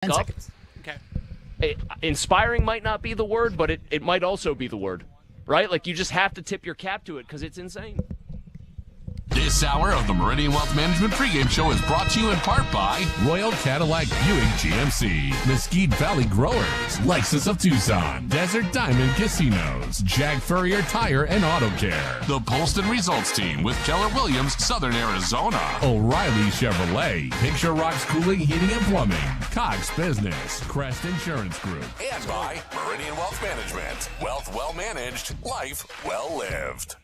10 seconds. Okay. Inspiring might not be the word, but it might also be the word, right? Like, you just have to tip your cap to it because it's insane. This hour of the Meridian Wealth Management pregame show is brought to you in part by Royal Cadillac Buick GMC, Mesquite Valley Growers, Lexus of Tucson, Desert Diamond Casinos, Jack Furrier Tire and Auto Care, the Polston Results Team with Keller Williams, Southern Arizona, O'Reilly Chevrolet, Picture Rocks Cooling, Heating and Plumbing, Cox Business, Crest Insurance Group, and by Meridian Wealth Management. Wealth well managed, life well lived.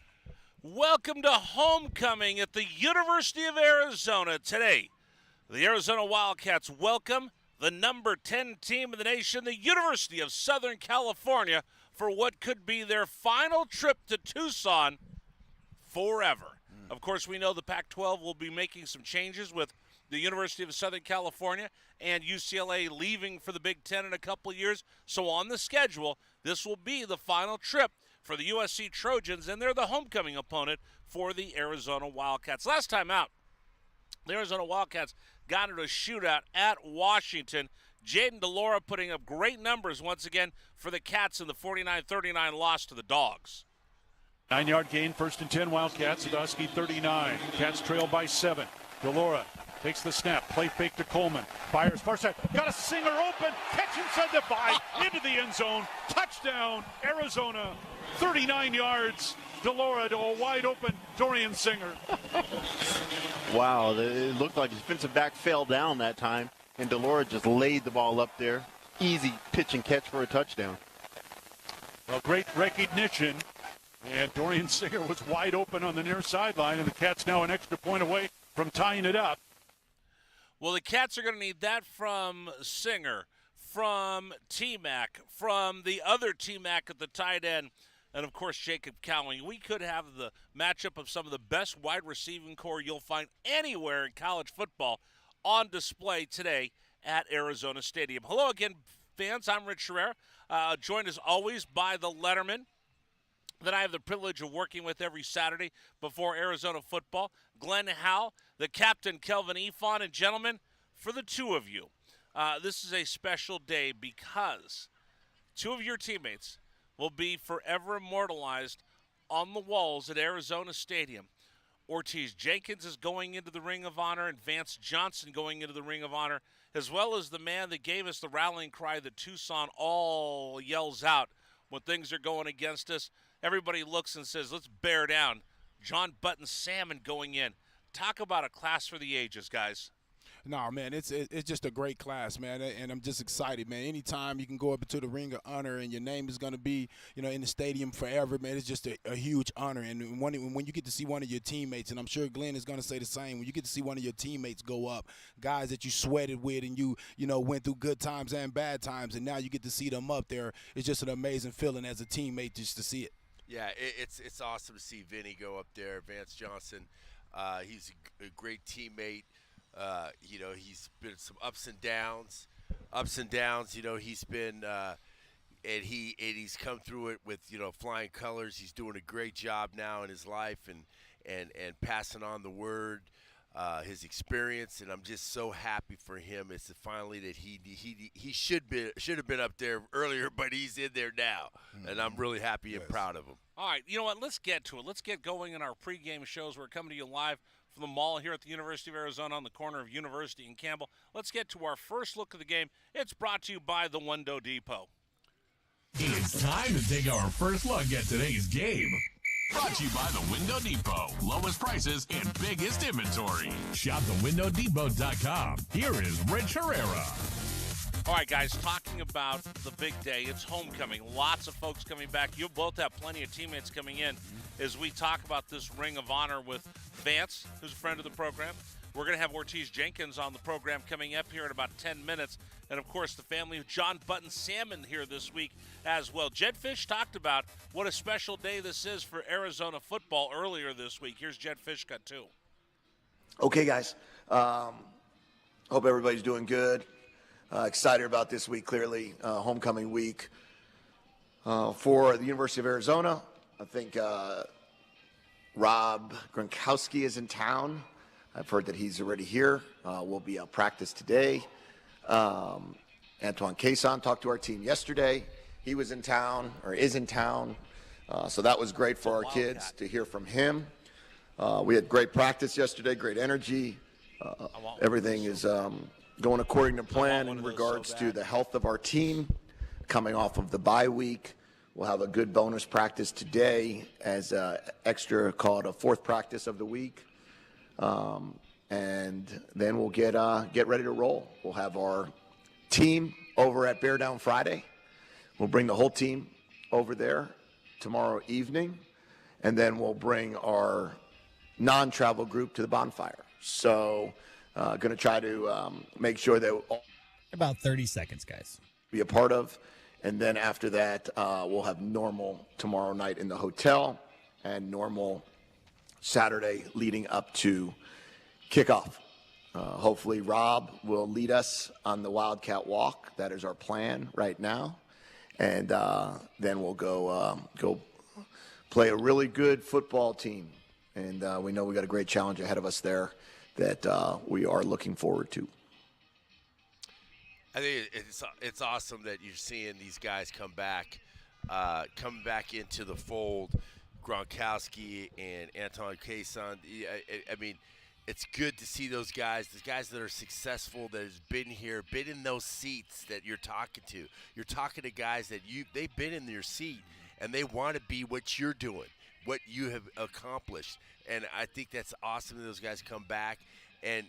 Welcome to homecoming at the University of Arizona. Today, the Arizona Wildcats welcome the number 10 team in the nation, the University of Southern California, for what could be their final trip to Tucson forever. Of course, we know the Pac-12 will be making some changes with the University of Southern California and UCLA leaving for the Big Ten in a couple of years. So on the schedule, this will be the final trip for the USC Trojans, and they're the homecoming opponent for the Arizona Wildcats. Last time out, the Arizona Wildcats got into a shootout at Washington. Jaden DeLaura putting up great numbers once again for the Cats in the 49-39 loss to the Dogs. 9-yard gain, 1st and 10, Wildcats. Sadowski 39. Cats trail by 7. DeLaura takes the snap, play fake to Coleman. Fires far side, got a Singer open, catch inside the 5, into the end zone. Touchdown, Arizona. 39 yards, DeLaura to a wide open Dorian Singer. Wow, it looked like the defensive back fell down that time, and DeLaura just laid the ball up there. Easy pitch and catch for a touchdown. Well, great recognition, and Dorian Singer was wide open on the near sideline, and the Cats now an extra point away from tying it up. Well, the Cats are going to need that from Singer, from T-Mac, from the other T-Mac at the tight end, and, of course, Jacob Cowling. We could have the matchup of some of the best wide receiving core you'll find anywhere in college football on display today at Arizona Stadium. Hello again, fans. I'm Rich Herrera, joined as always by the Letterman that I have the privilege of working with every Saturday before Arizona football, Glenn Howe, the captain, Kelvin Efon, and gentlemen, for the two of you, this is a special day because two of your teammates will be forever immortalized on the walls at Arizona Stadium. Ortiz Jenkins is going into the Ring of Honor, and Vance Johnson going into the Ring of Honor, as well as the man that gave us the rallying cry that Tucson all yells out when things are going against us. Everybody looks and says, let's bear down. John Button Salmon going in. Talk about a class for the ages, guys. No, man, it's just a great class, man, and I'm just excited, man. Anytime you can go up into the Ring of Honor and your name is going to be, in the stadium forever, man, it's just a huge honor. And when you get to see one of your teammates, and I'm sure Glenn is going to say the same, when you get to see one of your teammates go up, guys that you sweated with and you went through good times and bad times, and now you get to see them up there, it's just an amazing feeling as a teammate just to see it. Yeah, it's awesome to see Vinny go up there. Vance Johnson, he's a great teammate. He's been some ups and downs. He's been and he's come through it with flying colors. He's doing a great job now in his life and passing on the word, his experience, and I'm just so happy for him. It's finally that he should have been up there earlier, but he's in there now, and I'm really happy and proud of him. All right, you know what? Let's get to it. Let's get going in our pregame shows. We're coming to you live from the mall here at the University of Arizona on the corner of University and Campbell. Let's get to our first look of the game. It's brought to you by the Window Depot. It's time to take our first look at today's game. Brought to you by the Window Depot. Lowest prices and biggest inventory. Shop thewindow.com. Here is Rich Herrera. All right, guys, talking about the big day. It's homecoming. Lots of folks coming back. You both have plenty of teammates coming in as we talk about this Ring of Honor with Vance, who's a friend of the program. We're going to have Ortiz Jenkins on the program coming up here in about 10 minutes. And, of course, the family of John Button Salmon here this week as well. Jed Fish talked about what a special day this is for Arizona football earlier this week. Here's Jed Fishcutt, too. Okay, guys. Hope everybody's doing good. Excited about this week, clearly, homecoming week for the University of Arizona. I think Rob Gronkowski is in town. I've heard that he's already here. Will be at practice today. Antoine Cason talked to our team yesterday. He was in town, or is in town. So that was great for our kids to hear from him. We had great practice yesterday, great energy. Everything is going according to plan in regards to the health of our team. Coming off of the bye week, we'll have a good bonus practice today as extra, called a fourth practice of the week. And then we'll get ready to roll. We'll have our team over at Bear Down Friday. We'll bring the whole team over there tomorrow evening, and then we'll bring our non-travel group to the bonfire. So going to try to make sure that all about 30 seconds, guys. Be a part of, and then after that we'll have normal tomorrow night in the hotel and normal Saturday leading up to kickoff. Hopefully Rob will lead us on the Wildcat Walk. That is our plan right now. And then we'll go play a really good football team. And we know we got a great challenge ahead of us there that we are looking forward to. I think it's awesome that you're seeing these guys come back into the fold. Gronkowski and Antoine Cason. I mean, it's good to see those guys that are successful, that has been here, been in those seats that you're talking to. You're talking to guys that they've been in their seat, and they want to be what you're doing, what you have accomplished. And I think that's awesome that those guys come back. And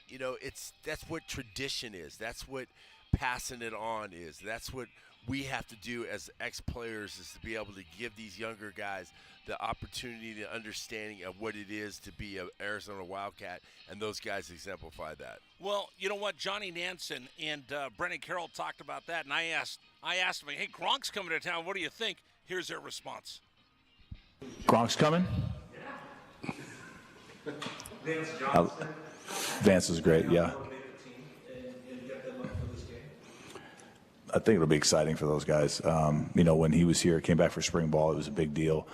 you know, that's what tradition is. That's what passing it on is. That's what we have to do as ex-players, is to be able to give these younger guys the opportunity, the understanding of what it is to be an Arizona Wildcat, and those guys exemplify that. Well, you know what? Johnny Nansen and Brennan Carroll talked about that, and I asked them, hey, Gronk's coming to town. What do you think? Here's their response. Gronk's coming? Vance is great, yeah. I think it'll be exciting for those guys. You know, when he was here, came back for spring ball, it was a big deal.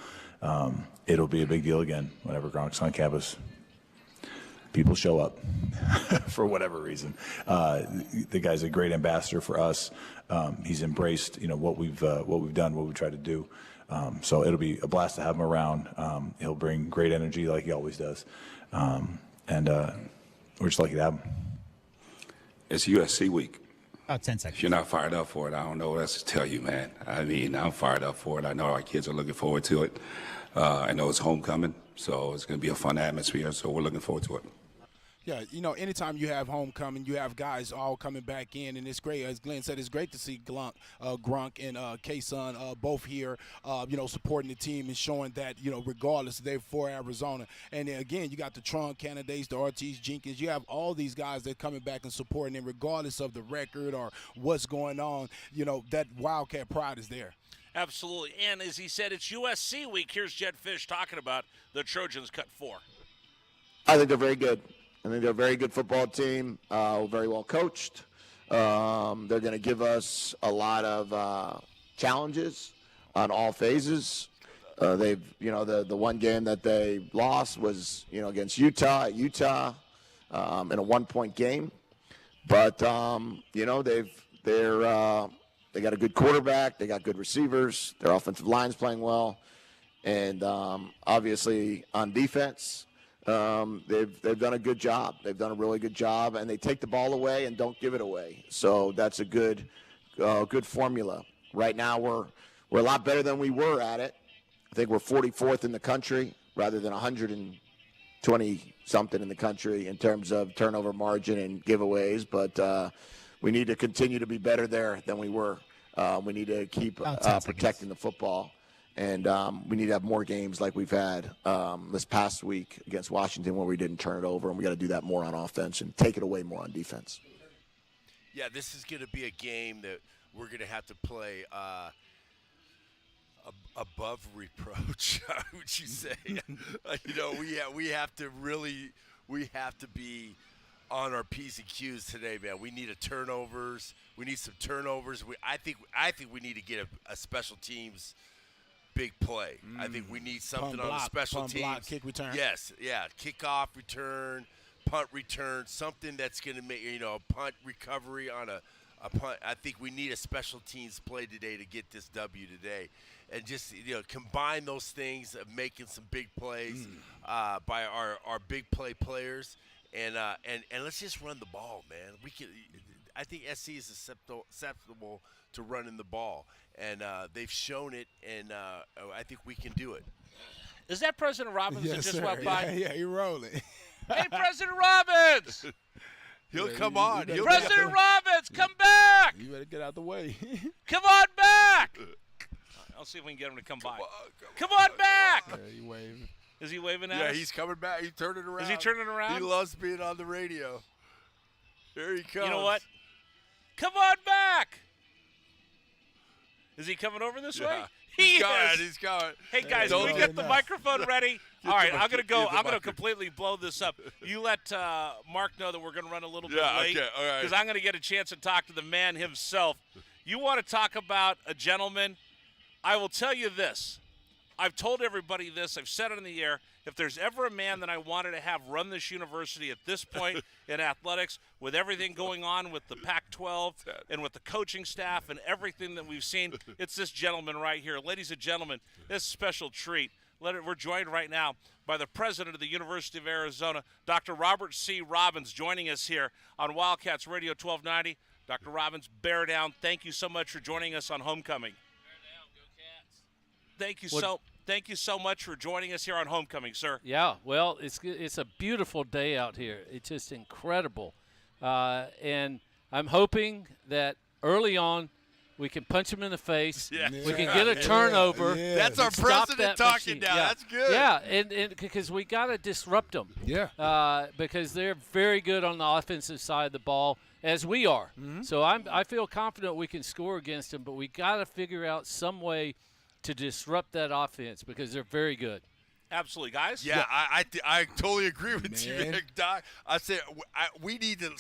It'll be a big deal again whenever Gronk's on campus. People show up for whatever reason. The guy's a great ambassador for us. He's embraced, you know, what we've done, what we try to do. So it'll be a blast to have him around. He'll bring great energy like he always does. And we're just lucky to have him. It's USC week. About 10 seconds. If you're not fired up for it, I don't know what else to tell you, man. I mean, I'm fired up for it. I know our kids are looking forward to it. I know it's homecoming, so it's going to be a fun atmosphere, so we're looking forward to it. Yeah, you know, anytime you have homecoming, you have guys all coming back in, and it's great. As Glenn said, it's great to see Gronk and K-Son both here, you know, supporting the team and showing that, you know, regardless, they're for Arizona. And then, again, you got the Tron candidates, the Ortiz Jenkins. You have all these guys that are coming back and supporting, and regardless of the record or what's going on, you know, that Wildcat pride is there. Absolutely. And as he said, it's USC week. Here's Jed Fish talking about the Trojans cut 4. I think they're very good. I think they're a very good football team, very well coached. They're going to give us a lot of challenges on all phases. They've, you know, the one game that they lost was, you know, against Utah in a 1-point game. But you know, they got a good quarterback. They got good receivers. Their offensive line's playing well, and obviously on defense. They've done a good job. They've done a really good job, and they take the ball away and don't give it away. So that's a good formula. Right now we're a lot better than we were at it. I think we're 44th in the country rather than 120-something in the country in terms of turnover margin and giveaways. But we need to continue to be better there than we were. We need to keep protecting the football. And we need to have more games like we've had this past week against Washington where we didn't turn it over, and we got to do that more on offense and take it away more on defense. Yeah, this is going to be a game that we're going to have to play above reproach, would you say? You know, we have to be on our P's and Q's today, man. We need turnovers. We need some turnovers. I think we need to get a special teams big play. I think we need something on the special teams. Block, kick return. Yes, yeah, kickoff return, punt return, something that's going to make, you know, a punt recovery on a I think we need a special teams play today to get this W today, and just combine those things of making some big plays by our big players, and let's just run the ball, man. I think SC is susceptible to running the ball, and they've shown it, and I think we can do it. Is that President Robbins that just walked by? Yeah, you're rolling. Hey, President Robbins! He'll come on. President Robbins, come back! You better get out the way. Come on back! I'll see if we can get him to come by. Come on back! He waving. Is he waving at us? Yeah, he's coming back. He's turning around. Is he turning around? He loves being on the radio. Here he comes. You know what? Come on back! Is he coming over this way? He's coming. Hey guys, can we get the microphone ready? All right, I'm gonna go. I'm gonna completely blow this up. You let Mark know that we're gonna run a little bit late, okay, all right. because I'm gonna get a chance to talk to the man himself. You want to talk about a gentleman? I will tell you this. I've told everybody this. I've said it in the air. If there's ever a man that I wanted to have run this university at this point in athletics, with everything going on with the Pac-12 and with the coaching staff and everything that we've seen, it's this gentleman right here. Ladies and gentlemen, this special treat. We're joined right now by the president of the University of Arizona, Dr. Robert C. Robbins, joining us here on Wildcats Radio 1290. Dr. Robbins, bear down. Thank you so much for joining us on Homecoming. Thank you so much for joining us here on Homecoming, sir. Yeah, well, it's a beautiful day out here. It's just incredible. And I'm hoping that early on we can punch them in the face. Yeah. We can get a turnover. Yeah. That's our president talking now. Yeah. That's good. Yeah, and because we got to disrupt them. Yeah. Because they're very good on the offensive side of the ball, as we are. Mm-hmm. So I feel confident we can score against them, but we got to figure out some way to disrupt that offense because they're very good. Absolutely, guys. Yeah, I totally agree with you, Doc. I said we need to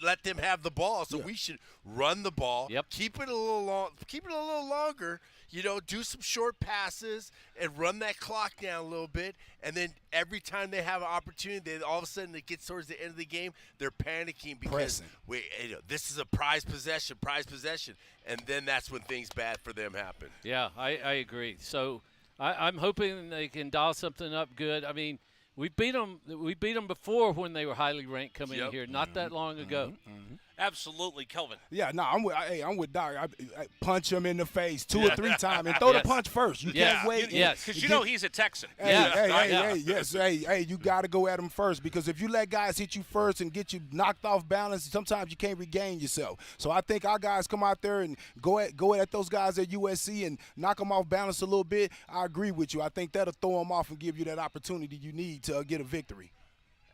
let them have the ball, so we should run the ball. Yep. Keep it a little longer. Do some short passes and run that clock down a little bit. And then every time they have an opportunity, all of a sudden it gets towards the end of the game, they're panicking because this is a prized possession, and then that's when things bad for them happen. Yeah, I agree. So I'm hoping they can dial something up good. I mean, we beat them before when they were highly ranked coming in here, not that long ago. Mm-hmm. Absolutely, Kelvin. Yeah, no, I'm with Doc. I punch him in the face 2 or 3 times and throw the punch first. You can't wait. Because he's a Texan. Hey, you got to go at him first, because if you let guys hit you first and get you knocked off balance, sometimes you can't regain yourself. So I think our guys come out there and go at those guys at USC and knock them off balance a little bit. I agree with you. I think that'll throw them off and give you that opportunity you need to get a victory.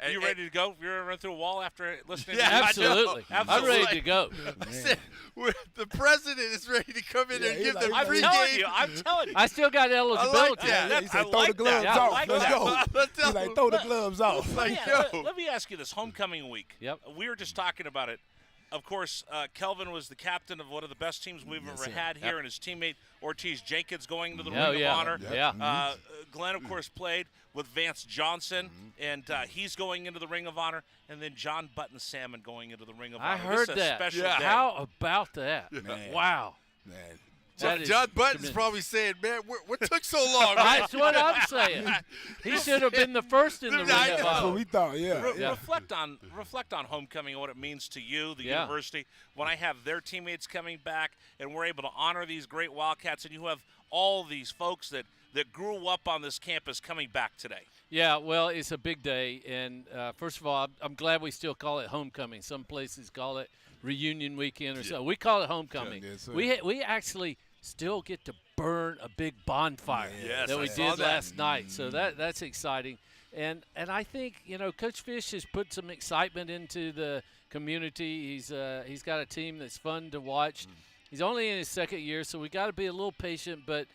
Are you ready to go? You're going to run through a wall after listening to Absolutely. I'm ready to go. The president is ready to come in and give them free game. I'm telling you. I still got eligibility. I like that. He said, throw the gloves off. Let's go. He's like, throw the gloves off. Let me ask you this. Homecoming week. Yep. We were just talking about it. Of course, Kelvin was the captain of one of the best teams we've ever had here, and his teammate Ortiz Jenkins going into the Ring of Honor. Yeah. Glenn, of course, played with Vance Johnson, and he's going into the Ring of Honor, and then John Button Salmon going into the Ring of Honor. I heard that. Special day. How about that? Man. Wow. Man. John Button's probably saying, man, what took so long? That's what I'm saying. He should have been the first in the Ring of Honor. That's what we thought, Reflect on Homecoming and what it means to you, the university, when I have their teammates coming back and we're able to honor these great Wildcats, and you have all these folks that grew up on this campus coming back today. Yeah, well, it's a big day, and first of all, I'm glad we still call it homecoming. Some places call it reunion weekend or so. We call it homecoming. We actually still get to burn a big bonfire that we did last night, so that's exciting. And I think, Coach Fish has put some excitement into the community. He's got a team that's fun to watch. He's only in his second year, so we got to be a little patient. But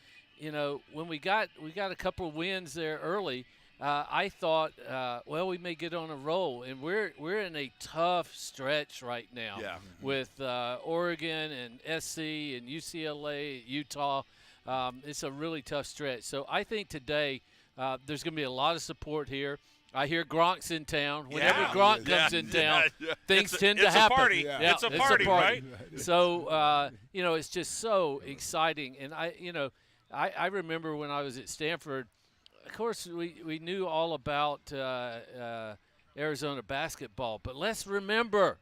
when we got a couple of wins there early, I thought, we may get on a roll, and we're in a tough stretch right now with Oregon and SC and UCLA, Utah. It's a really tough stretch. So I think today there's going to be a lot of support here. I hear Gronk's in town. Whenever Gronk comes in town, things tend to happen. It's a party. Yeah, it's a party, right? So, it's just so exciting. And, I remember when I was at Stanford, of course, we knew all about Arizona basketball. But let's remember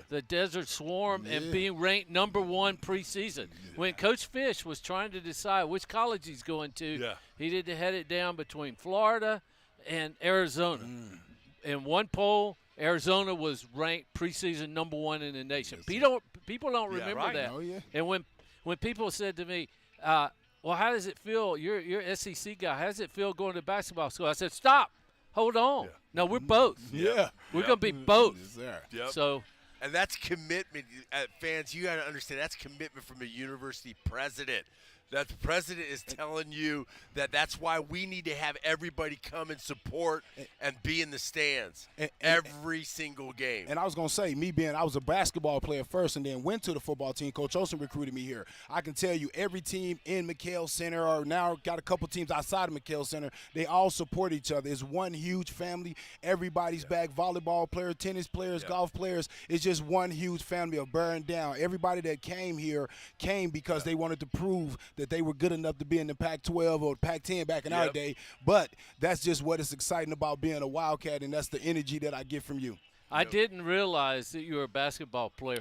the Desert Swarm and being ranked number 1 preseason. When Coach Fish was trying to decide which college he's going to, he did head it down between Florida and Arizona. In one poll, Arizona was ranked preseason number 1 in the nation. People don't remember that. Oh, yeah. And when people said to me, well, how does it feel? You're an SEC guy. How does it feel going to basketball school? I said, stop. Hold on. No, we're both. Yeah. We're going to be both. Yes, sir. Yep. So, and that's commitment. Fans, you got to understand that's commitment from a university president. That the president is telling you that's why we need to have everybody come and support and be in the stands every single game. And I was going to say, I was a basketball player first and then went to the football team. Coach Olsen recruited me here. I can tell you every team in McHale Center, or now got a couple teams outside of McHale Center, they all support each other. It's one huge family. Everybody's back. Volleyball players, tennis players, golf players. It's just one huge family of bearing down. Everybody that came here came because they wanted to prove that they were good enough to be in the Pac-12 or Pac-10 back in our day. But that's just what is exciting about being a Wildcat, and that's the energy that I get from you. I didn't realize that you were a basketball player.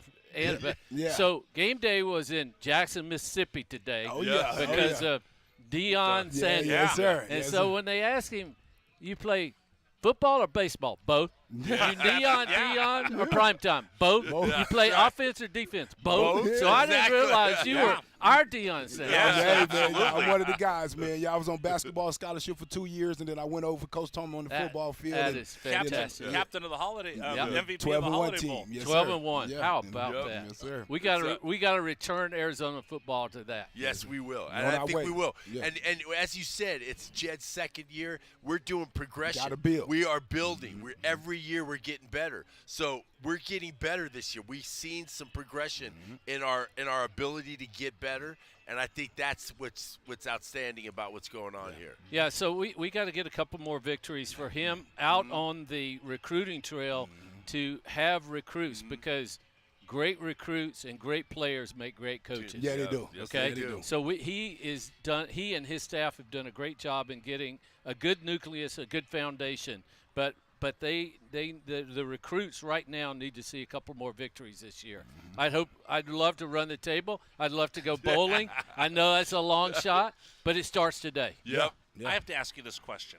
So game day was in Jackson, Mississippi today. Oh, yeah. Because of Deion Sanders. Yes, sir. And so when they asked him, you play football or baseball? Both. You Deion or primetime? Both. You play offense or defense? Both. So I didn't realize you were our Deion Sanders. I'm one of the guys, man. Yeah, I was on basketball scholarship for 2 years, and then I went over for Coach Tom on the football field. That is fantastic. Captain of the holiday, MVP 12 of the and 1 Holiday team. Bowl. Yes, 12 sir. and 1. Yeah. How about that? Yes, sir. We got to return Arizona football to that. Yes, we will. And I think we will. Yeah. And as you said, it's Jed's second year. We're doing progression. Gotta build. We are building. Every year we're getting better. So we're getting better this year. We've seen some progression in our ability to get better, and I think that's what's outstanding about what's going on here. Yeah, so we got to get a couple more victories for him out on the recruiting trail to have recruits, because great recruits and great players make great coaches. Yeah, they do. Okay, they do. So he and his staff have done a great job in getting a good nucleus, a good foundation, but the recruits right now need to see a couple more victories this year. I'd love to run the table. I'd love to go bowling. I know that's a long shot, but it starts today. Yep. I have to ask you this question.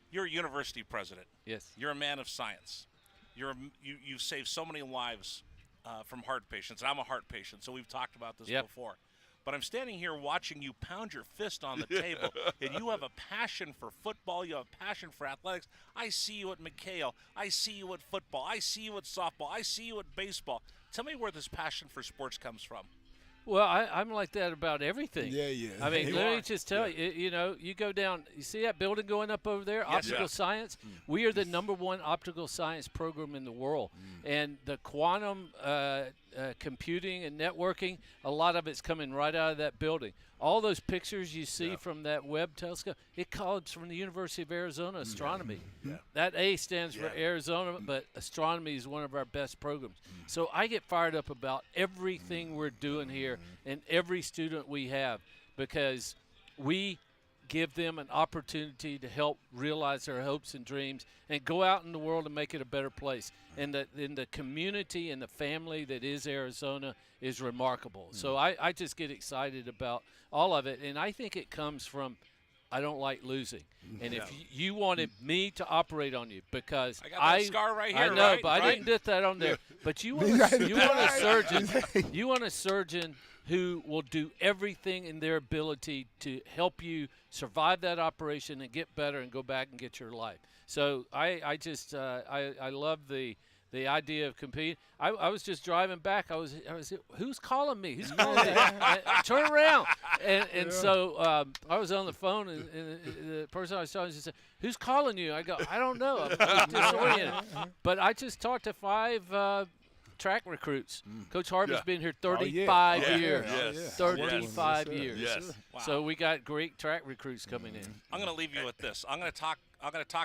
You're a university president. Yes. You're a man of science. You've saved so many lives from heart patients, and I'm a heart patient, so we've talked about this before. But I'm standing here watching you pound your fist on the table, and you have a passion for football. You have a passion for athletics. I see you at McHale. I see you at football. I see you at softball. I see you at baseball. Tell me where this passion for sports comes from. Well, I'm like that about everything. Yeah. I mean, let me just tell you, you go down, you see that building going up over there, optical science? We are the #1 optical science program in the world. And the quantum computing and networking, a lot of it's coming right out of that building. All those pictures you see from that Webb telescope, it comes from the University of Arizona Astronomy. That A stands for Arizona, but astronomy is one of our best programs. So I get fired up about everything we're doing here and every student we have, because we give them an opportunity to help realize their hopes and dreams and go out in the world and make it a better place. And the community and the family that is Arizona is remarkable. So I just get excited about all of it. And I think it comes from I don't like losing. And if you wanted me to operate on you, because I got that scar right here, I know, right? but I didn't get that on there. But you want a surgeon. You want a surgeon who will do everything in their ability to help you survive that operation and get better and go back and get your life. So I just I love the idea of competing. I was just driving back. I was who's calling me? Who's calling me? Turn around. And so I was on the phone, and the person I was talking to said, "Who's calling you?" I go, "I don't know. I'm disoriented." But I just talked to five track recruits. Coach Harvey's been here 35 years. Yes. 35 years. Yes. Wow. So we got great track recruits coming in. I'm going to leave you with this. I'm going to talk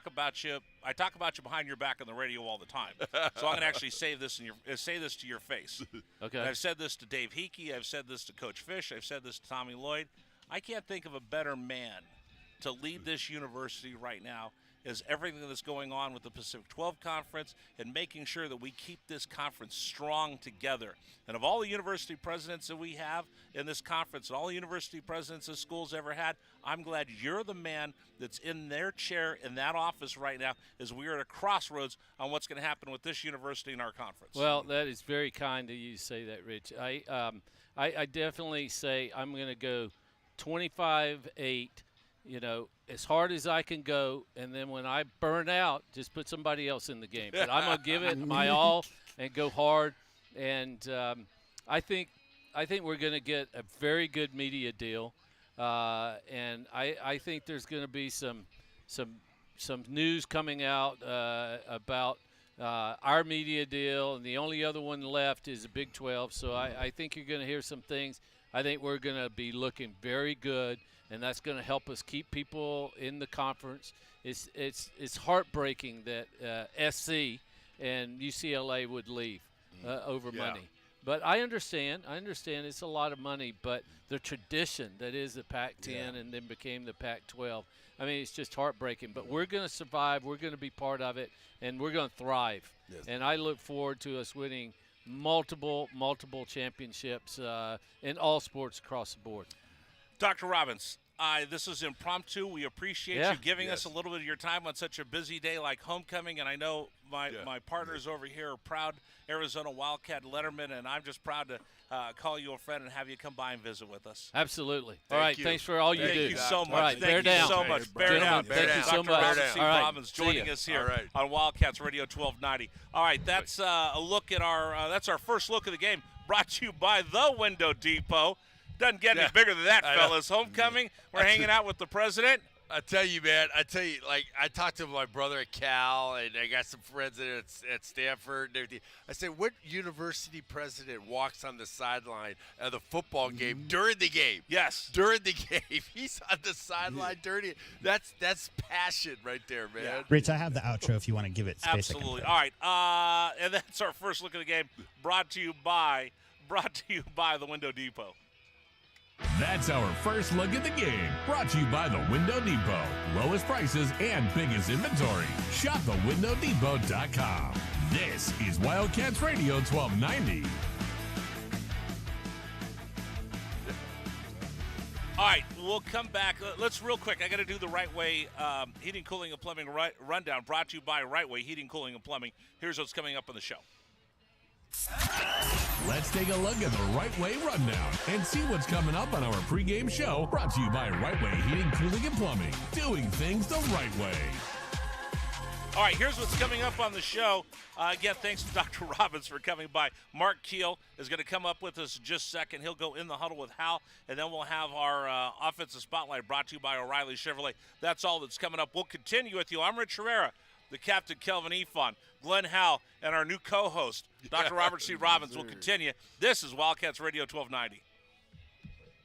about you. I talk about you behind your back on the radio all the time. So I'm going to actually say this to your face. Okay. And I've said this to Dave Hickey. I've said this to Coach Fish. I've said this to Tommy Lloyd. I can't think of a better man to lead this university right now is everything that's going on with the Pacific 12 Conference and making sure that we keep this conference strong together. And of all the university presidents that we have in this conference and all the university presidents this school's ever had, I'm glad you're the man that's in their chair in that office right now as we are at a crossroads on what's going to happen with this university and our conference. Well, that is very kind of you to say that, Rich. I definitely say I'm going to go 25-8. As hard as I can go, and then when I burn out, just put somebody else in the game. But I'm going to give it my all and go hard. And I think we're going to get a very good media deal. And I think there's going to be some news coming out about our media deal, and the only other one left is the Big 12. So I think you're going to hear some things. I think we're going to be looking very good, and that's going to help us keep people in the conference. It's heartbreaking that SC and UCLA would leave over money. But I understand it's a lot of money, but the tradition that is the Pac-10 and then became the Pac-12, I mean, it's just heartbreaking. But we're going to survive. We're going to be part of it, and we're going to thrive. Yes. And I look forward to us winning multiple championships in all sports across the board. Dr. Robbins, this is impromptu. We appreciate you giving us a little bit of your time on such a busy day like homecoming, and I know my partners over here are proud Arizona Wildcat lettermen, and I'm just proud to call you a friend and have you come by and visit with us. Absolutely. All right, thanks for all you do. Thank you so much. All right, Thank you so much. Bear down. Thank you so much. Dr. Robbins joining us here on Wildcats Radio 1290. All right, that's a look at that's our first look of the game, brought to you by the Window Depot. Doesn't get any bigger than that, fellas. Homecoming, we're hanging out with the president. I tell you, man, like, I talked to my brother at Cal, and I got some friends at Stanford and everything. I said, what university president walks on the sideline of the football game during the game? Yes. During the game. He's on the sideline during it. That's passion right there, man. Yeah. Rich, I have the outro if you want to give it space. Absolutely. All right, and that's our first look at the game, brought to you by the Window Depot. That's our first look at the game, brought to you by the Window Depot. Lowest prices and biggest inventory. Shop thewindowdepot.com. This is Wildcats Radio 1290. All right, we'll come back. Let's real quick. I got to do the Right Way Heating, Cooling, and Plumbing rundown, brought to you by Right Way Heating, Cooling, and Plumbing. Here's what's coming up on the show. Let's take a look at the Right Way Rundown and see what's coming up on our pregame show, brought to you by Right Way Heating, Cooling, and Plumbing. Doing things the right way. All right, here's what's coming up on the show. Again, thanks to Dr. Robbins for coming by. Mark Keel is going to come up with us in just a second. He'll go in the huddle with Hal, and then we'll have our offensive spotlight brought to you by O'Reilly Chevrolet. That's all that's coming up. We'll continue with you. I'm Rich Herrera, the captain, Kelvin Efon, Glenn Howell, and our new co-host, Dr. Robert C. Robbins, will continue. This is Wildcats Radio 1290.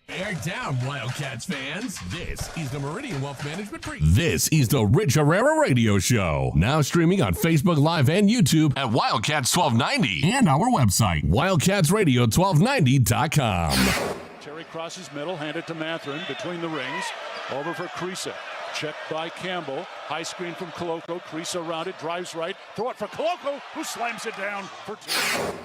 Bear down, Wildcats fans. This is the Meridian Wealth Management Pre. This is the Rich Herrera Radio Show. Now streaming on Facebook Live and YouTube at Wildcats 1290 and our website, wildcatsradio1290.com. Terry crosses middle, handed to Matherin between the rings. Over for Creasa. Checked by Campbell. High screen from Koloko. Creasa around it, drives right. Throw it for Koloko, who slams it down for two.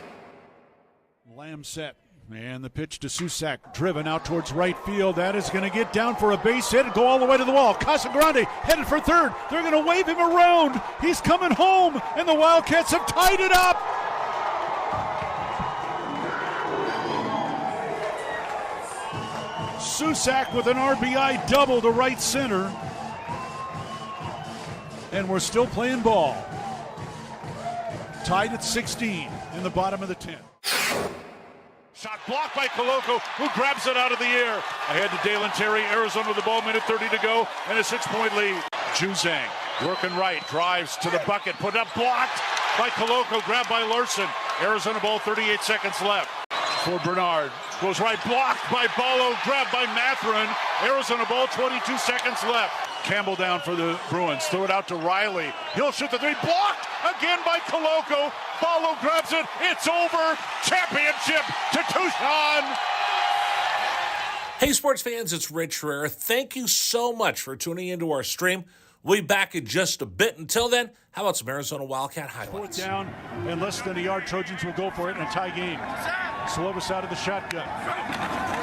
Lamb set. And the pitch to Susak, driven out towards right field. That is going to get down for a base hit and go all the way to the wall. Casagrande headed for third. They're going to wave him around. He's coming home, and the Wildcats have tied it up. Susak with an RBI double to right center. And we're still playing ball. Tied at 16 in the bottom of the 10th. Shot blocked by Koloko, who grabs it out of the air. Ahead to Dalen Terry, Arizona with the ball, minute 30 to go, and a 6-point lead. Juzang working right, drives to the bucket, put up, blocked by Koloko, grabbed by Larson. Arizona ball, 38 seconds left. For Bernard. Goes right, blocked by Ballo, grabbed by Mathurin. Arizona ball, 22 seconds left. Campbell down for the Bruins. Throw it out to Riley. He'll shoot the three. Blocked again by Koloko. Ballo grabs it. It's over. Championship to Tucson. Hey, sports fans, it's Rich Herrera. Thank you so much for tuning into our stream. We'll be back in just a bit. Until then, how about some Arizona Wildcat highlights? Fourth down and less than a yard. Trojans will go for it in a tie game. Slovis out of the shotgun.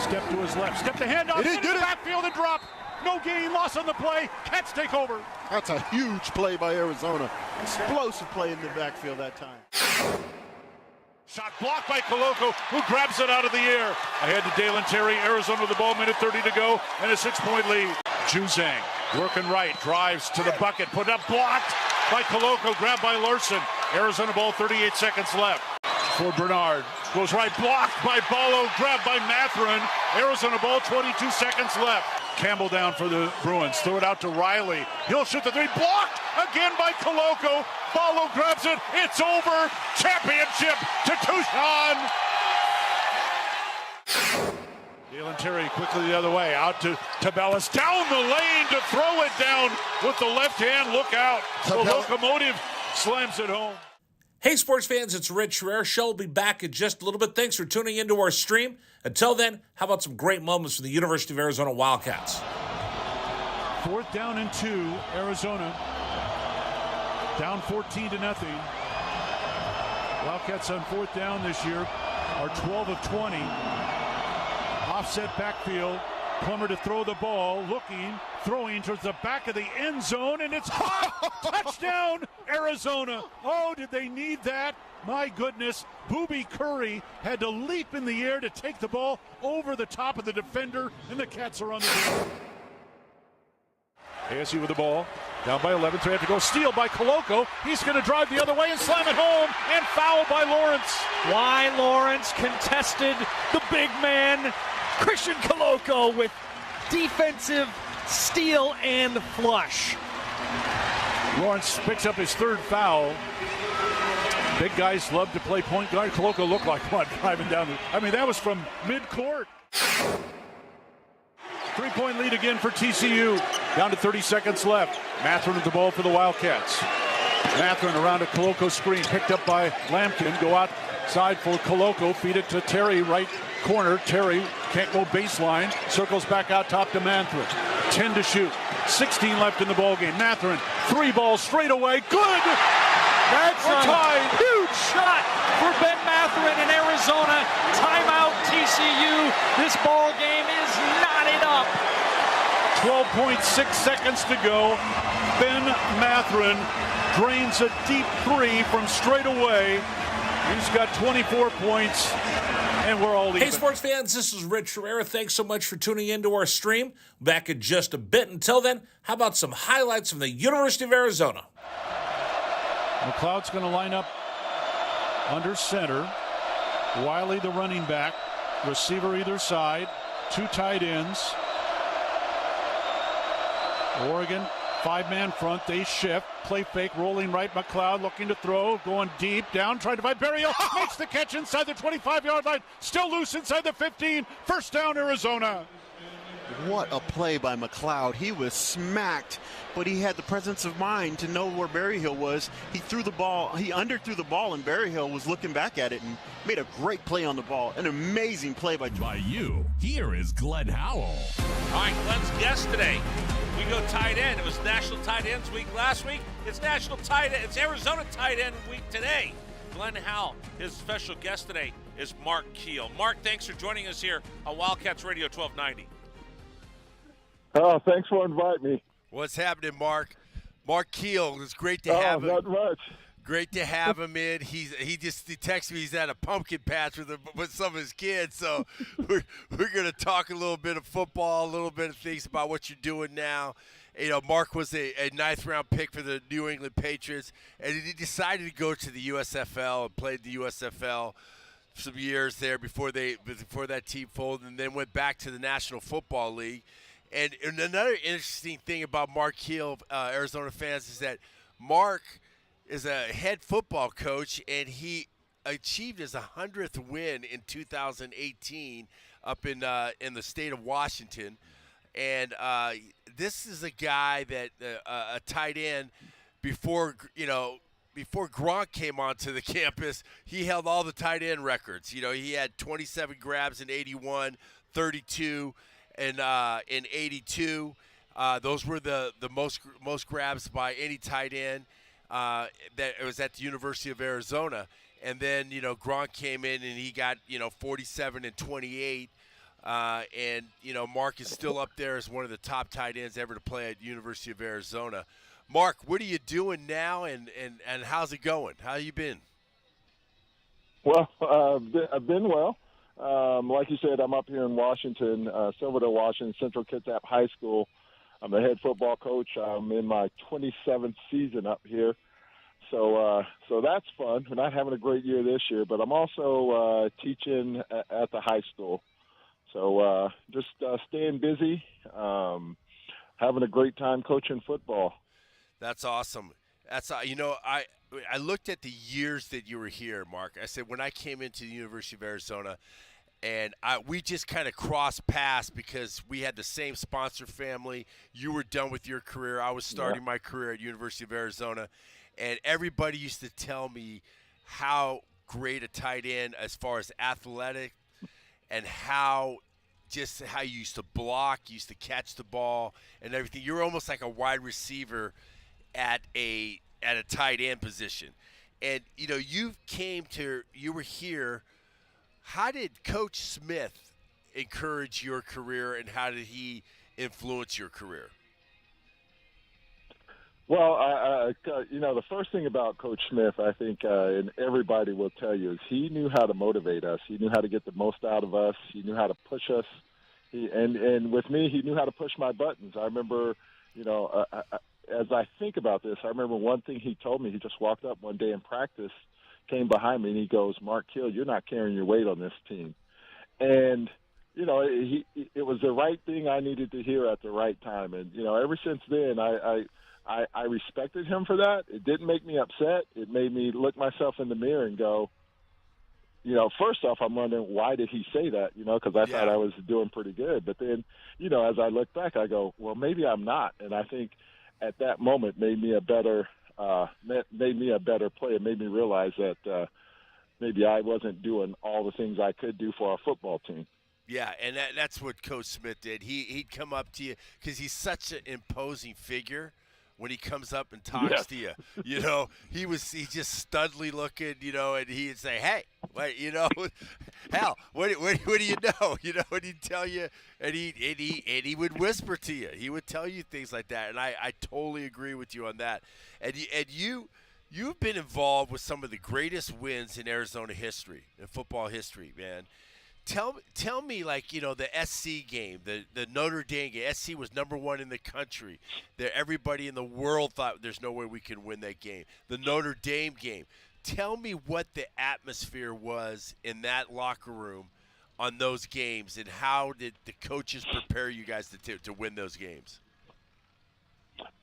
Step to his left. Step the handoff. Into the backfield and drop. No gain. Loss on the play. Cats take over. That's a huge play by Arizona. Explosive play in the backfield that time. Shot blocked by Koloko, who grabs it out of the air. Ahead to Dalen Terry. Arizona with the ball, minute 30 to go, and a 6-point lead. Juzang working right, drives to the bucket, put up, blocked by Koloko, grabbed by Larson. Arizona ball, 38 seconds left. For Bernard, goes right, blocked by Ballo, grabbed by Mathurin. Arizona ball, 22 seconds left. Campbell down for the Bruins. Throw it out to Riley. He'll shoot the three. Blocked again by Koloko. Ballo grabs it. It's over. Championship to Tucson. Dalen Terry quickly the other way. Out to Tabellas. Down the lane to throw it down with the left hand. Look out. The locomotive slams it home. Hey, sports fans, it's Rich Herrera. Show will be back in just a little bit. Thanks for tuning into our stream. Until then, how about some great moments from the University of Arizona Wildcats? Fourth down and 2, Arizona. Down 14-0. Wildcats on fourth down this year are 12 of 20. Offset backfield. Plummer to throw the ball, looking, throwing towards the back of the end zone, and it's caught. Touchdown, Arizona. Oh, did they need that? My goodness. Booby Curry had to leap in the air to take the ball over the top of the defender, and the Cats are on the field. ASU with the ball. Down by 11, so they have to go. Steal by Koloko. He's going to drive the other way and slam it home, and foul by Lawrence. Why Lawrence contested the big man, Christian Koloko, with defensive steal and flush. Lawrence picks up his third foul. Big guys love to play point guard. Koloko looked like one driving down that was from mid-court. 3-point lead again for TCU. Down to 30 seconds left. Mathurin with the ball for the Wildcats. Mathurin around a Koloko screen, picked up by Lampkin. Go outside for Koloko. Feed it to Terry, right corner. Terry can't go baseline. Circles back out top to Mathurin. 10 to shoot. 16 left in the ballgame. Mathurin, 3 balls straight away. Good! That's a tied. Huge shot for Ben Mathurin in Arizona. Timeout TCU. This ball game is knotted up. 12.6 seconds to go. Ben Mathurin drains a deep 3 from straight away. He's got 24 points, and we're all even. Hey, sports fans, this is Rich Herrera. Thanks so much for tuning into our stream. Back in just a bit. Until then, how about some highlights from the University of Arizona? McLeod's going to line up under center. Wiley, the running back. Receiver either side. 2 tight ends. Oregon, 5-man front. They shift. Play fake, rolling right. McLeod looking to throw. Going deep. Down, trying to find Berryhill. Makes the catch inside the 25-yard line. Still loose inside the 15. First down, Arizona. What a play by McLeod. He was smacked, but he had the presence of mind to know where Berryhill was. He threw the ball. He underthrew the ball, and Berryhill was looking back at it and made a great play on the ball. An amazing play by you. Here is Glenn Howell. All right, Glenn's guest today. We go tight end. It was National Tight Ends Week last week. It's It's Arizona Tight End Week today. Glenn Howell, his special guest today is Mark Keel. Mark, thanks for joining us here on Wildcats Radio 1290. Oh, thanks for inviting me. What's happening, Mark? Mark Keel, it's great to have him. Not much. Great to have him in. He texted me he's at a pumpkin patch with some of his kids. So we're going to talk a little bit of football, a little bit of things about what you're doing now. You know, Mark was a 9th-round pick for the New England Patriots, and he decided to go to the USFL and played the USFL some years there before that team folded, and then went back to the National Football League. And another interesting thing about Mark Keel, Arizona fans, is that Mark is a head football coach, and he achieved his 100th win in 2018 up in the state of Washington. And this is a guy that a tight end before Gronk came onto the campus, he held all the tight end records. He had 27 grabs in 81, 32 in 82. Those were the most grabs by any tight end that it was at the University of Arizona. And then, Gronk came in and he got, 47 and 28. And Mark is still up there as one of the top tight ends ever to play at University of Arizona. Mark, what are you doing now, and how's it going? How you been? Well, I've been well. Like you said, I'm up here in Washington, Silverdale, Washington, Central Kitsap High School. I'm the head football coach. I'm in my 27th season up here. So that's fun. We're not having a great year this year, but I'm also teaching at the high school. So just staying busy, having a great time coaching football. That's awesome. I looked at the years that you were here, Mark. I said when I came into the University of Arizona, and we just kind of crossed paths because we had the same sponsor family. You were done with your career. I was starting my career at University of Arizona, and everybody used to tell me how great a tight end as far as athletic and how you used to block, you used to catch the ball and everything. You were almost like a wide receiver at a tight end position. And, you were here. How did Coach Smith encourage your career, and how did he influence your career? Well, the first thing about Coach Smith, I think, and everybody will tell you, is he knew how to motivate us. He knew how to get the most out of us. He knew how to push us. And with me, he knew how to push my buttons. I remember, as I think about this, I remember one thing he told me. He just walked up one day in practice, came behind me, and he goes, "Mark Hill, you're not carrying your weight on this team." And, it was the right thing I needed to hear at the right time. And, ever since then, I respected him for that. It didn't make me upset. It made me look myself in the mirror and go, first off, I'm wondering, why did he say that? Because I thought I was doing pretty good. But then, as I look back, I go, well, maybe I'm not. And I think at that moment made me a better player. It made me realize that maybe I wasn't doing all the things I could do for our football team. Yeah, and that's what Coach Smith did. He'd come up to you because he's such an imposing figure. When he comes up and talks to you, he's just studly looking, and he'd say, "Hey, wait, hell, what do you know?" And he'd tell you, and he would whisper to you. He would tell you things like that, and I totally agree with you on that. And you've been involved with some of the greatest wins in Arizona history, in football history, man. Tell me, the SC game, the Notre Dame game. SC was #1 in the country. Everybody in the world thought there's no way we can win that game. The Notre Dame game. Tell me what the atmosphere was in that locker room on those games, and how did the coaches prepare you guys to win those games?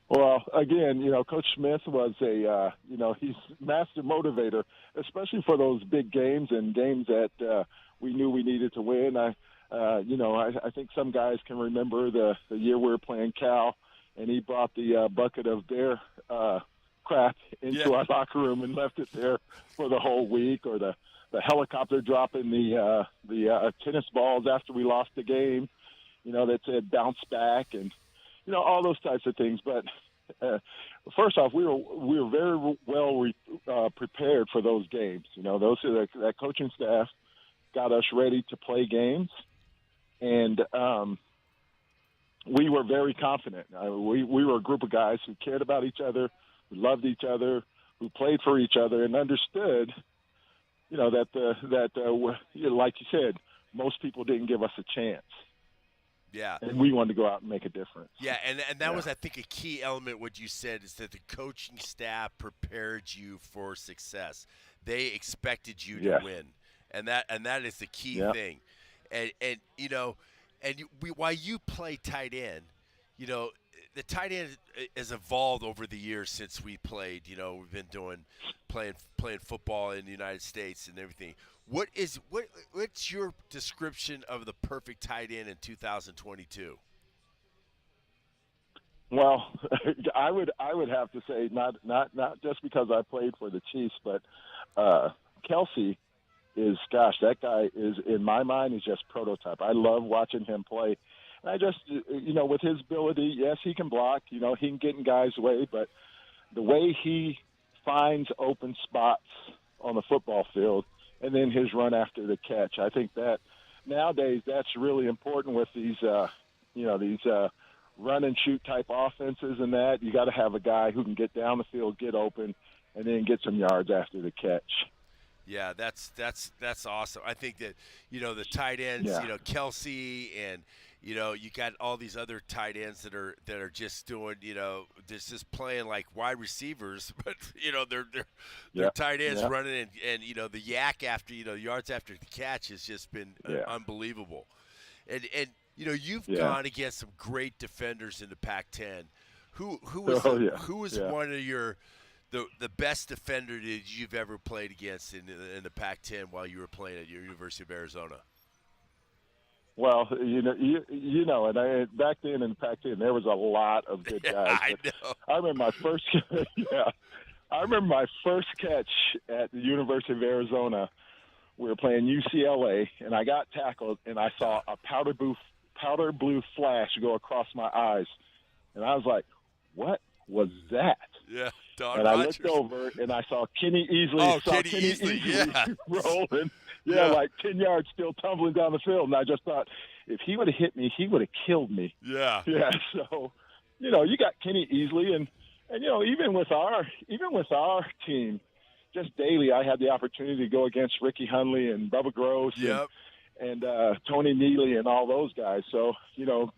Well, again, Coach Smith was he's master motivator, especially for those big games and games that we knew we needed to win. I think some guys can remember the year we were playing Cal, and he brought the bucket of bear crap into our locker room and left it there for the whole week, or the helicopter dropping the tennis balls after we lost the game, that said bounce back, and all those types of things. But first off, we were very well prepared for those games. That coaching staff got us ready to play games, and we were very confident. We were a group of guys who cared about each other, who loved each other, who played for each other, and understood, that like you said, most people didn't give us a chance. Yeah. And we wanted to go out and make a difference. Yeah, and that was, I think, a key element, what you said, is that the coaching staff prepared you for success. They expected you to win. And that is the key thing. And while you play tight end, the tight end has evolved over the years since we played. You know, we've been playing football in the United States and everything. What's your description of the perfect tight end in 2022? Well, I would have to say not just because I played for the Chiefs, but Kelsey is, gosh, that guy is, in my mind, is just prototype. I love watching him play. And I just, with his ability, yes, he can block. He can get in guys' way, but the way he finds open spots on the football field and then his run after the catch, I think that nowadays that's really important with these, these run and shoot type offenses and that. You got to have a guy who can get down the field, get open, and then get some yards after the catch. Yeah, that's awesome. I think that, the tight ends, Kelsey and, you got all these other tight ends that are just doing, just playing like wide receivers, but they're tight ends running and the yak after, yards after the catch has just been unbelievable. And you've gone against some great defenders in the Pac-10. Who was one of your the best defender that you've ever played against in the Pac-10 while you were playing at your University of Arizona? Well, and back then in the Pac-10 there was a lot of good guys. I know. I remember my first catch at the University of Arizona. We were playing UCLA, and I got tackled, and I saw a powder blue flash go across my eyes, and I was like, "What was that?" Yeah, Don and Rogers. I looked over, and I saw Kenny Easley rolling. Yeah, like 10 yards still tumbling down the field. And I just thought, if he would have hit me, he would have killed me. Yeah. Yeah, so, you got Kenny Easley. And even with our team, just daily, I had the opportunity to go against Ricky Hundley and Bubba Gross and Tony Neely and all those guys. So,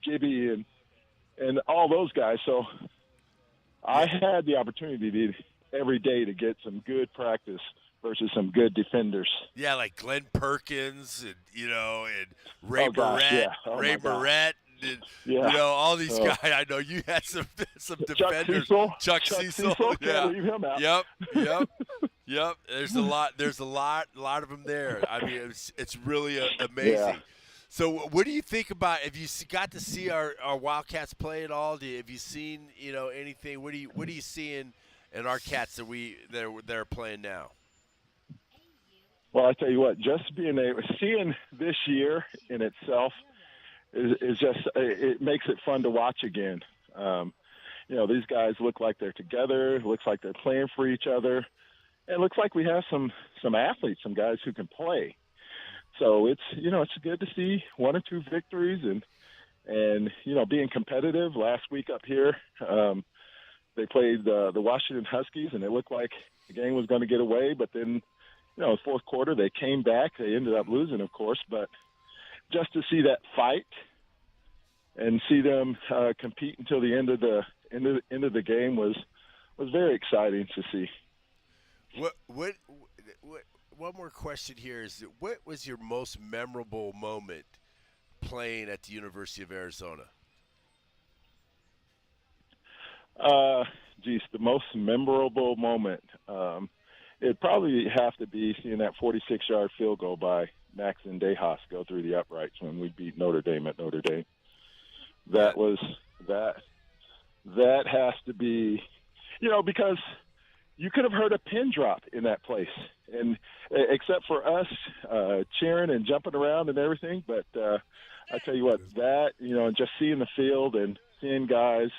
Gibby and all those guys. So I had the opportunity every day to get some good practice versus some good defenders. Yeah, like Glenn Perkins and Ray Moret, and all these guys. I know you had some defenders. Chuck Cecil. Yeah. Leave him out. Yep. There's a lot of them there. I mean, it's really amazing. Yeah. So, what do you think about? Have you got to see our Wildcats play at all? Have you seen anything? What are you seeing in our Cats that are playing now? Well, I tell you what, just seeing this year in itself is just, it makes it fun to watch again. These guys look like they're together. It looks like they're playing for each other. And it looks like we have some athletes, some guys who can play. So it's good to see 1 or 2 victories and being competitive. Last week up here, they played the Washington Huskies, and it looked like the game was going to get away, but then fourth quarter, they came back. They ended up losing, of course, but just to see that fight and see them compete until the end of the game was very exciting to see. One more question here is, what was your most memorable moment playing at the University of Arizona? The most memorable moment. It'd probably have to be seeing that 46-yard field goal by Maxon DeHaas go through the uprights when we beat Notre Dame at Notre Dame. That has to be, because you could have heard a pin drop in that place, and except for us cheering and jumping around and everything. But I tell you what, just seeing the field and seeing guys,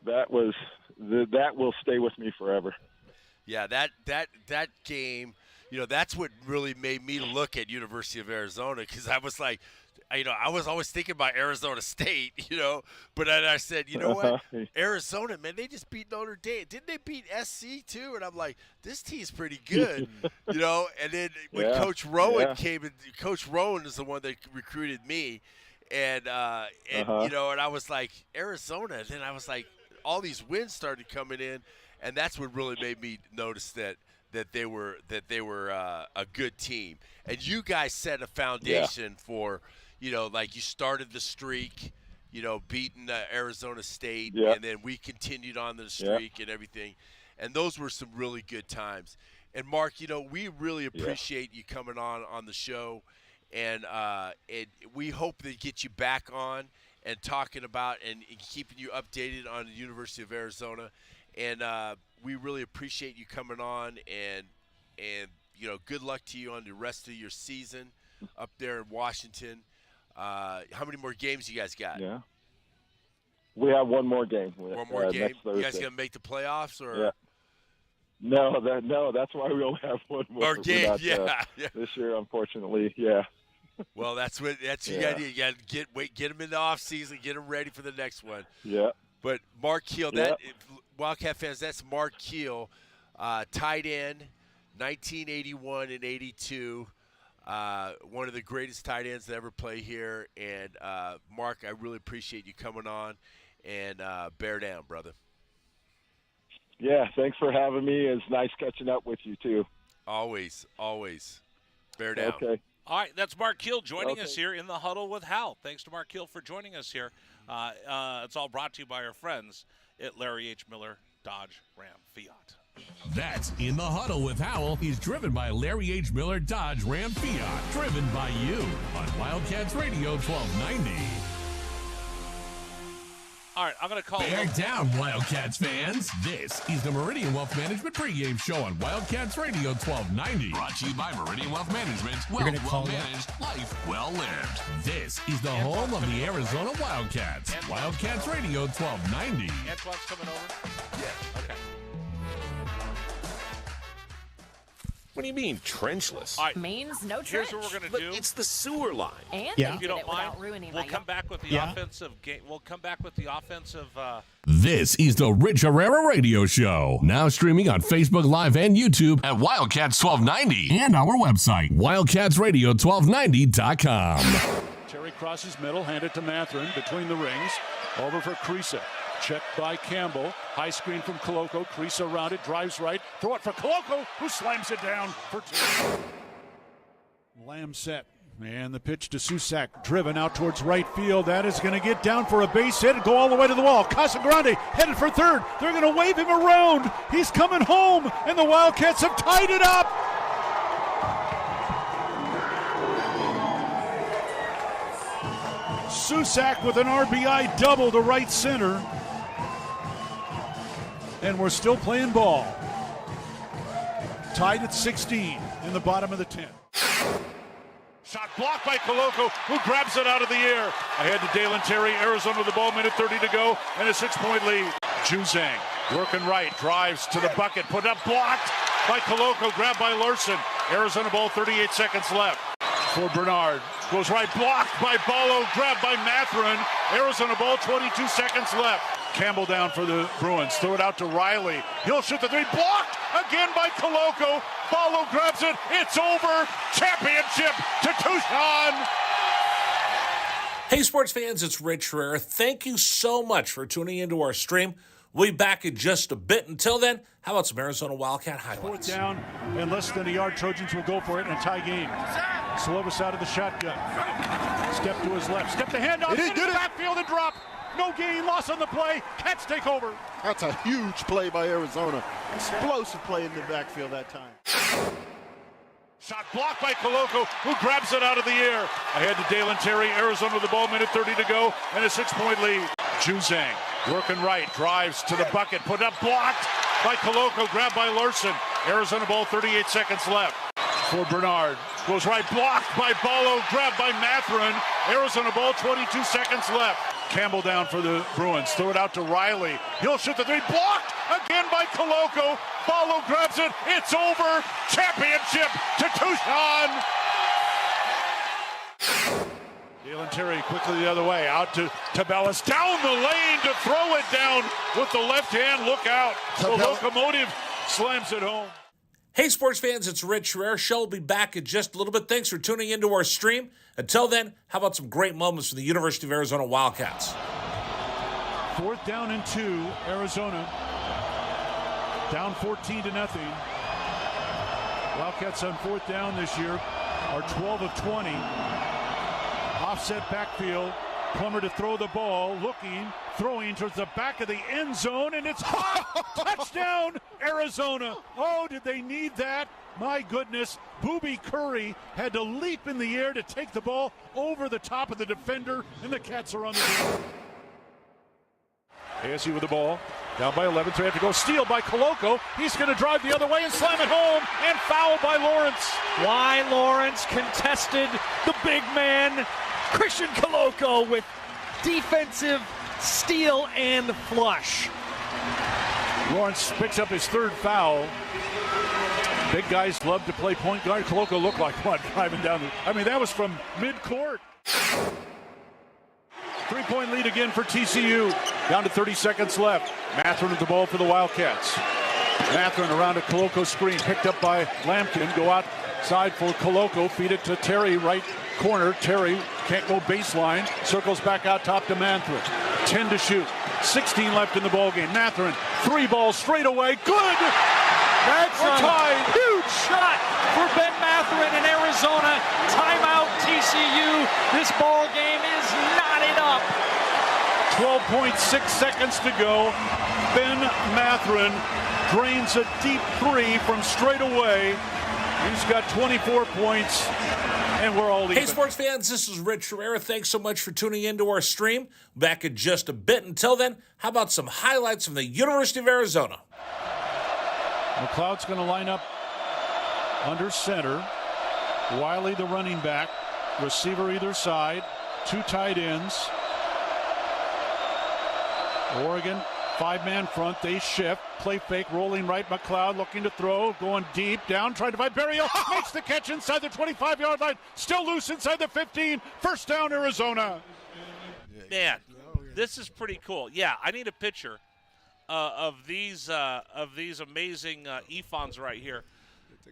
that will stay with me forever. Yeah, that game, that's what really made me look at University of Arizona, because I was like, I was always thinking about Arizona State, but then I said, what, Arizona, man, they just beat Notre Dame. Didn't they beat SC too? And I'm like, this team's pretty good, And then when Coach Rowan came in, Coach Rowan is the one that recruited me, and and I was like, Arizona. And then I was like, all these wins started coming in. And that's what really made me notice that they were a good team. And you guys set a foundation for, like you started the streak, beating Arizona State, Yeah. and then we continued on the streak and everything. And those were some really good times. And, Mark, we really appreciate you coming on the show. And we hope to get you back on and talking about and keeping you updated on the University of Arizona. And we really appreciate you coming on. And good luck to you on the rest of your season up there in Washington. How many more games you guys got? Yeah. We have one more game. One more game? Next Thursday. You guys going to make the playoffs? Or? Yeah. No, that's why we only have one more game. Yeah. This year, unfortunately, yeah. Well, that's what you got to do. You got to get them in the off season, get them ready for the next one. Yeah. But Mark Keel, Wildcat fans, that's Mark Keel, tight end, 1981 and 82. One of the greatest tight ends to ever play here. And Mark, I really appreciate you coming on, and bear down, brother. Yeah, thanks for having me. It's nice catching up with you, too. Always. Bear down. Okay. All right, that's Mark Keel joining us here in the Huddle with Hal. Thanks to Mark Keel for joining us here. It's all brought to you by our friends at Larry H. Miller Dodge Ram Fiat. That's In the Huddle with Howell is driven by Larry H. Miller Dodge Ram Fiat. Driven by you on Wildcats Radio 1290. All right, I'm going to call Bear down, Wildcats fans. This is the Meridian Wealth Management pregame show on Wildcats Radio 1290. Brought to you by Meridian Wealth Management. Wealth well managed, life well lived. This is the home of the Arizona Wildcats. Wildcats Radio 1290. Antoine's coming over? Yeah. Okay. What do you mean, trenchless? All right. Means no trench. Here's what we're going to do. It's the sewer line. And if you did don't it mind, without ruining we'll my come back with the offensive game. We'll come back with the offensive. This is the Rich Herrera Radio Show. Now streaming on Facebook Live and YouTube at Wildcats 1290 and our website, wildcatsradio1290.com. Terry crosses middle, handed to Mathurin between the rings. Over for Creasa. Checked by Campbell. High screen from Koloko. Creasa around it. Drives right. Throw it for Koloko, who slams it down for two. Lamb set. And the pitch to Susak. Driven out towards right field. That is going to get down for a base hit and go all the way to the wall. Casagrande headed for third. They're going to wave him around. He's coming home. And the Wildcats have tied it up. Susak with an RBI double to right center. And we're still playing ball. Tied at 16 in the bottom of the 10th. Shot blocked by Koloko, who grabs it out of the air. Ahead to Dalen Terry, Arizona with the ball, minute 30 to go, and a 6-point lead. Juzang working right, drives to the bucket, put up, blocked by Koloko, grabbed by Larson. Arizona ball, 38 seconds left. For Bernard, goes right, blocked by Ballo, grabbed by Mathurin. Arizona ball, 22 seconds left. Campbell down for the Bruins. Throw it out to Riley. He'll shoot the three. Blocked again by Koloko. Ballo grabs it. It's over. Championship to Tucson. Hey, sports fans, it's Rich Herrera. Thank you so much for tuning into our stream. We'll be back in just a bit. Until then, how about some Arizona Wildcat highlights? Fourth down and less than a yard. Trojans will go for it in a tie game. Slovis out of the shotgun. Step to his left. Step the handoff. Into the backfield and drop. No gain, loss on the play. Cats take over. That's a huge play by Arizona. Explosive play in the backfield that time. Shot blocked by Koloko, who grabs it out of the air. Ahead to Dalen Terry, Arizona with the ball, minute 30 to go, and a 6-point lead. Juzang working right, drives to the bucket, put up, blocked by Koloko, grabbed by Larson. Arizona ball, 38 seconds left. For Bernard, goes right, blocked by Ballo, grabbed by Mathurin. Arizona ball, 22 seconds left. Campbell down for the Bruins. Throw it out to Riley. He'll shoot the three. Blocked again by Koloko. Ballo grabs it. It's over. Championship to Tucson. Dalen Terry quickly the other way. Out to Tabellas. Down the lane to throw it down with the left hand. Look out. The locomotive slams it home. Hey, sports fans, it's Rich Herrera. Show will be back in just a little bit. Thanks for tuning into our stream. Until then, how about some great moments for the University of Arizona Wildcats? Fourth down and 2, Arizona. Down 14-0. Wildcats on fourth down this year are 12 of 20. Offset backfield. Plummer to throw the ball, throwing towards the back of the end zone, and it's hot. Touchdown, Arizona. Oh, did they need that? My goodness, Booby Curry had to leap in the air to take the ball over the top of the defender, and the Cats are on the field. ASU with the ball, down by 11, so they have to go steal by Koloko. He's going to drive the other way and slam it home, and foul by Lawrence. Why Lawrence contested the big man, Christian Koloko, with defensive steal and flush. Lawrence picks up his third foul. Big guys love to play point guard. Koloko looked like what, driving down that was from midcourt. 3-point lead again for TCU. Down to 30 seconds left. Matherin with the ball for the Wildcats. Matherin around a Koloko screen, picked up by Lampkin. Go outside for Koloko. Feed it to Terry, right corner. Terry can't go baseline. Circles back out top to Matherin. 10 to shoot. 16 left in the ballgame. Matherin, 3 balls straight away. Good! That's We're tied. a huge shot for Ben Matherin in Arizona. Timeout TCU. This ball game is knotted up. 12.6 seconds to go. Ben Matherin drains a deep 3 from straight away. He's got 24 points, and we're all even. Hey, sports fans, this is Rich Rivera. Thanks so much for tuning into our stream. Back in just a bit. Until then, how about some highlights from the University of Arizona? McLeod's going to line up under center. Wiley, the running back. Receiver either side. 2 tight ends. Oregon, 5-man front. They shift. Play fake, rolling right. McLeod looking to throw. Going deep. Down, trying to find Berrios. Makes the catch inside the 25-yard line. Still loose inside the 15. First down, Arizona. Man, this is pretty cool. Yeah, I need a picture of these amazing ephons right here.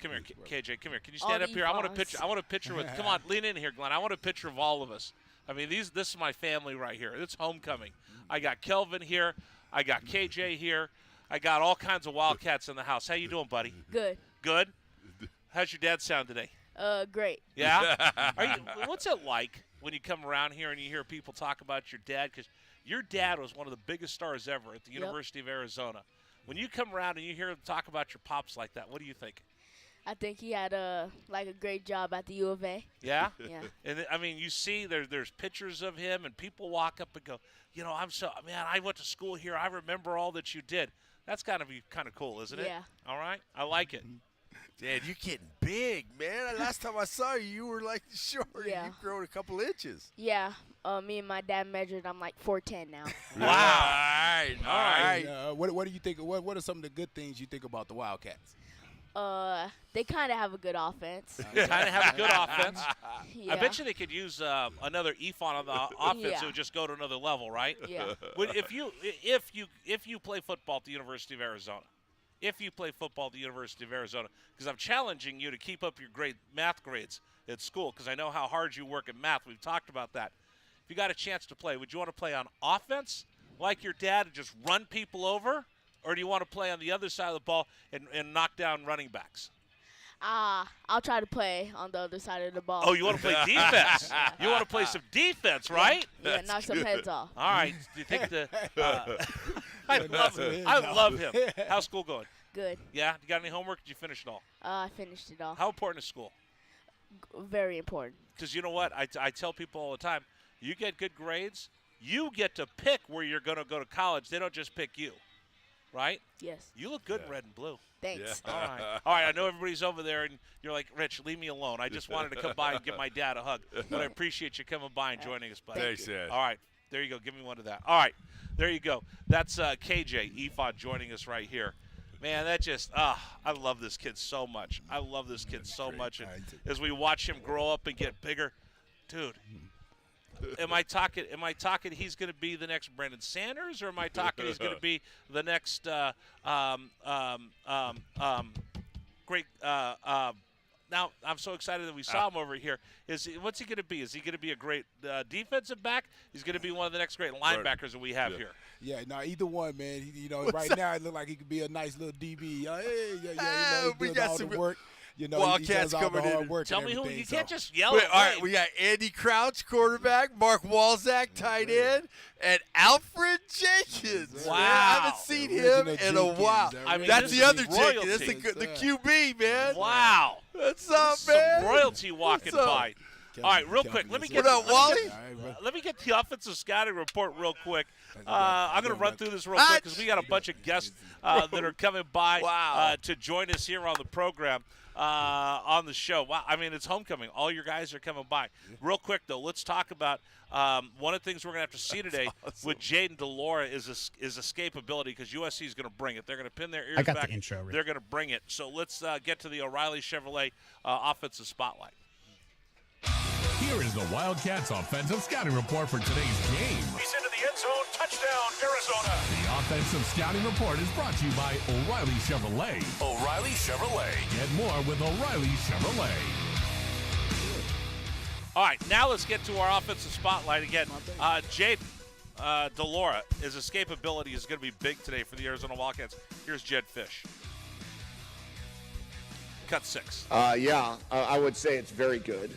Come here, KJ. Come here. Can you stand up here? I want a picture with. Come on, lean in here, Glenn. I want a picture of all of us. I mean, this is my family right here. It's homecoming. I got Kelvin here. I got KJ here. I got all kinds of Wildcats in the house. How you doing, buddy? Good. Good. How's your dad sound today? Great. Yeah. What's it like when you come around here and you hear people talk about your dad? Because your dad was one of the biggest stars ever at the University of Arizona. When you come around and you hear them talk about your pops like that, what do you think? I think he had a great job at the U of A. Yeah? Yeah. And I mean, you see there's pictures of him and people walk up and go, I went to school here. I remember all that you did. That's got to be kind of cool, isn't it? Yeah. All right? I like it. Dad, you're getting big, man. Last time I saw you, you were like short. Yeah. You've grown a couple inches. Yeah. Me and my dad measured. I'm like 4'10" now. Wow. All right. What do you think? What are some of the good things you think about the Wildcats? They kind of have a good offense. Kind of have a good offense. Yeah. I bet you they could use another ephon on the offense. It would just go to another level, right? Yeah. If you play football at the University of Arizona, because I'm challenging you to keep up your great math grades at school, because I know how hard you work at math. We've talked about that. If you got a chance to play, would you want to play on offense like your dad and just run people over? Or do you want to play on the other side of the ball and knock down running backs? I'll try to play on the other side of the ball. Oh, you want to play defense? You want to play some defense, right? Yeah, knock some heads off. All right. Do you think I love him. How's school going? Good. Yeah? You got any homework? Did you finish it all? I finished it all. How important is school? Very important. Because you know what? I tell people all the time, you get good grades, you get to pick where you're going to go to college. They don't just pick you. Right? Yes. You look good in red and blue. Thanks. Yeah. All right. I know everybody's over there, and you're like, Rich, leave me alone. I just wanted to come by and give my dad a hug. But I appreciate you coming by and joining us, buddy. Thanks, Dad. All right. There you go. Give me one of that. All right. There you go. That's KJ Ephod joining us right here. Man, that just, I love this kid so much. And as we watch him grow up and get bigger, dude, Am I talking he's going to be the next Brendan Sanders, or am I talking he's going to be the next great now I'm so excited that we saw him over here. What's he going to be? Is he going to be a great defensive back? He's going to be one of the next great linebackers that we have here. Yeah, no, either one, man. Right now it look like he could be a nice little DB. He doing all the work. You know, he Wildcats does all the coming hard in. work. Tell and me who. everything, You so. can't just yell. Wait, at all right, Wade. we got Andy Crouch, quarterback, Mark Walzak, tight end, and Alfred Jenkins. Wow. Man, I haven't seen him in a while. I mean, That's this the is other Jenkins. royalty. That's the QB, man. Wow. What's up, Some man? royalty walking What's up? by. All right, real quick. Let me get. What up, Wally? Let me get the offensive scouting report real quick. I'm going to run through this real quick because we got a bunch of guests that are coming by to join us here on the program, on the show. Wow, I mean, it's homecoming. All your guys are coming by. Real quick, though, let's talk about one of the things we're going to have to see today with Jaden DeLora is escapability because USC is going to bring it. They're going to pin their ears I got back. the intro, Rick. They're going to bring it. So let's get to the O'Reilly Chevrolet offensive spotlight. Here is the Wildcats offensive scouting report for today's game. He's into the end zone. Touchdown, Arizona. The offensive scouting report is brought to you by O'Reilly Chevrolet. O'Reilly Chevrolet. Get more with O'Reilly Chevrolet. All right, now let's get to our offensive spotlight again. Jaden DeLora, his escapability is going to be big today for the Arizona Wildcats. Here's Jed Fish. Cut 6. I would say it's very good.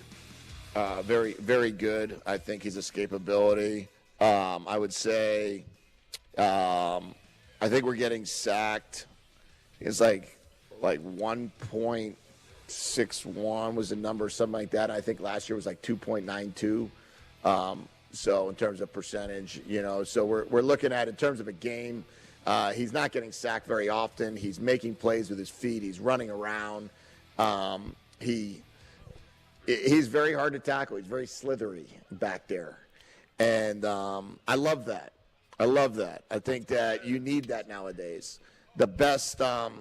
Very, very good. I think his escapability. I would say I think we're getting sacked. It's like 1.61 was the number, something like that. I think last year was like 2.92. So in terms of percentage, so we're looking at in terms of a game. He's not getting sacked very often. He's making plays with his feet. He's running around. He's very hard to tackle. He's very slithery back there. And I love that. I think that you need that nowadays. The best the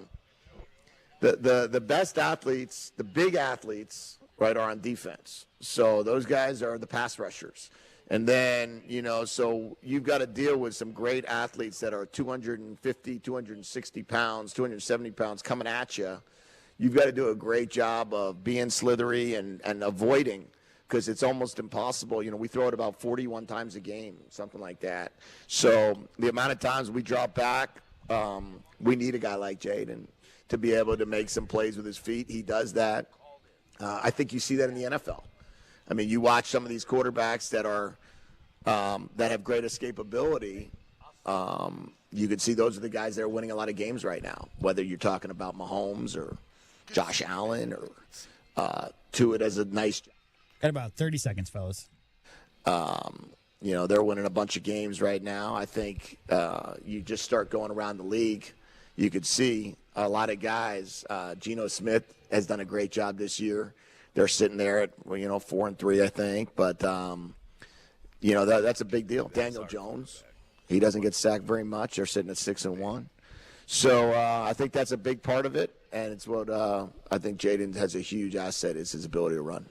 best athletes, the big athletes, right, are on defense. So those guys are the pass rushers. And then, so you've got to deal with some great athletes that are 250, 260 pounds, 270 pounds coming at you. You've got to do a great job of being slithery and avoiding, because it's almost impossible. We throw it about 41 times a game, something like that. So the amount of times we drop back, we need a guy like Jaden to be able to make some plays with his feet. He does that. I think you see that in the NFL. I mean, you watch some of these quarterbacks that are that have great escapability. You could see those are the guys that are winning a lot of games right now, whether you're talking about Mahomes or Josh Allen or Tua does a nice job. Got about 30 seconds, fellas. They're winning a bunch of games right now. I think you just start going around the league, you could see a lot of guys. Geno Smith has done a great job this year. They're sitting there at 4-3, I think. But that's a big deal. Daniel Jones, he doesn't get sacked very much. They're sitting at 6-1. So I think that's a big part of it, and it's what I think Jaden has a huge asset is his ability to run.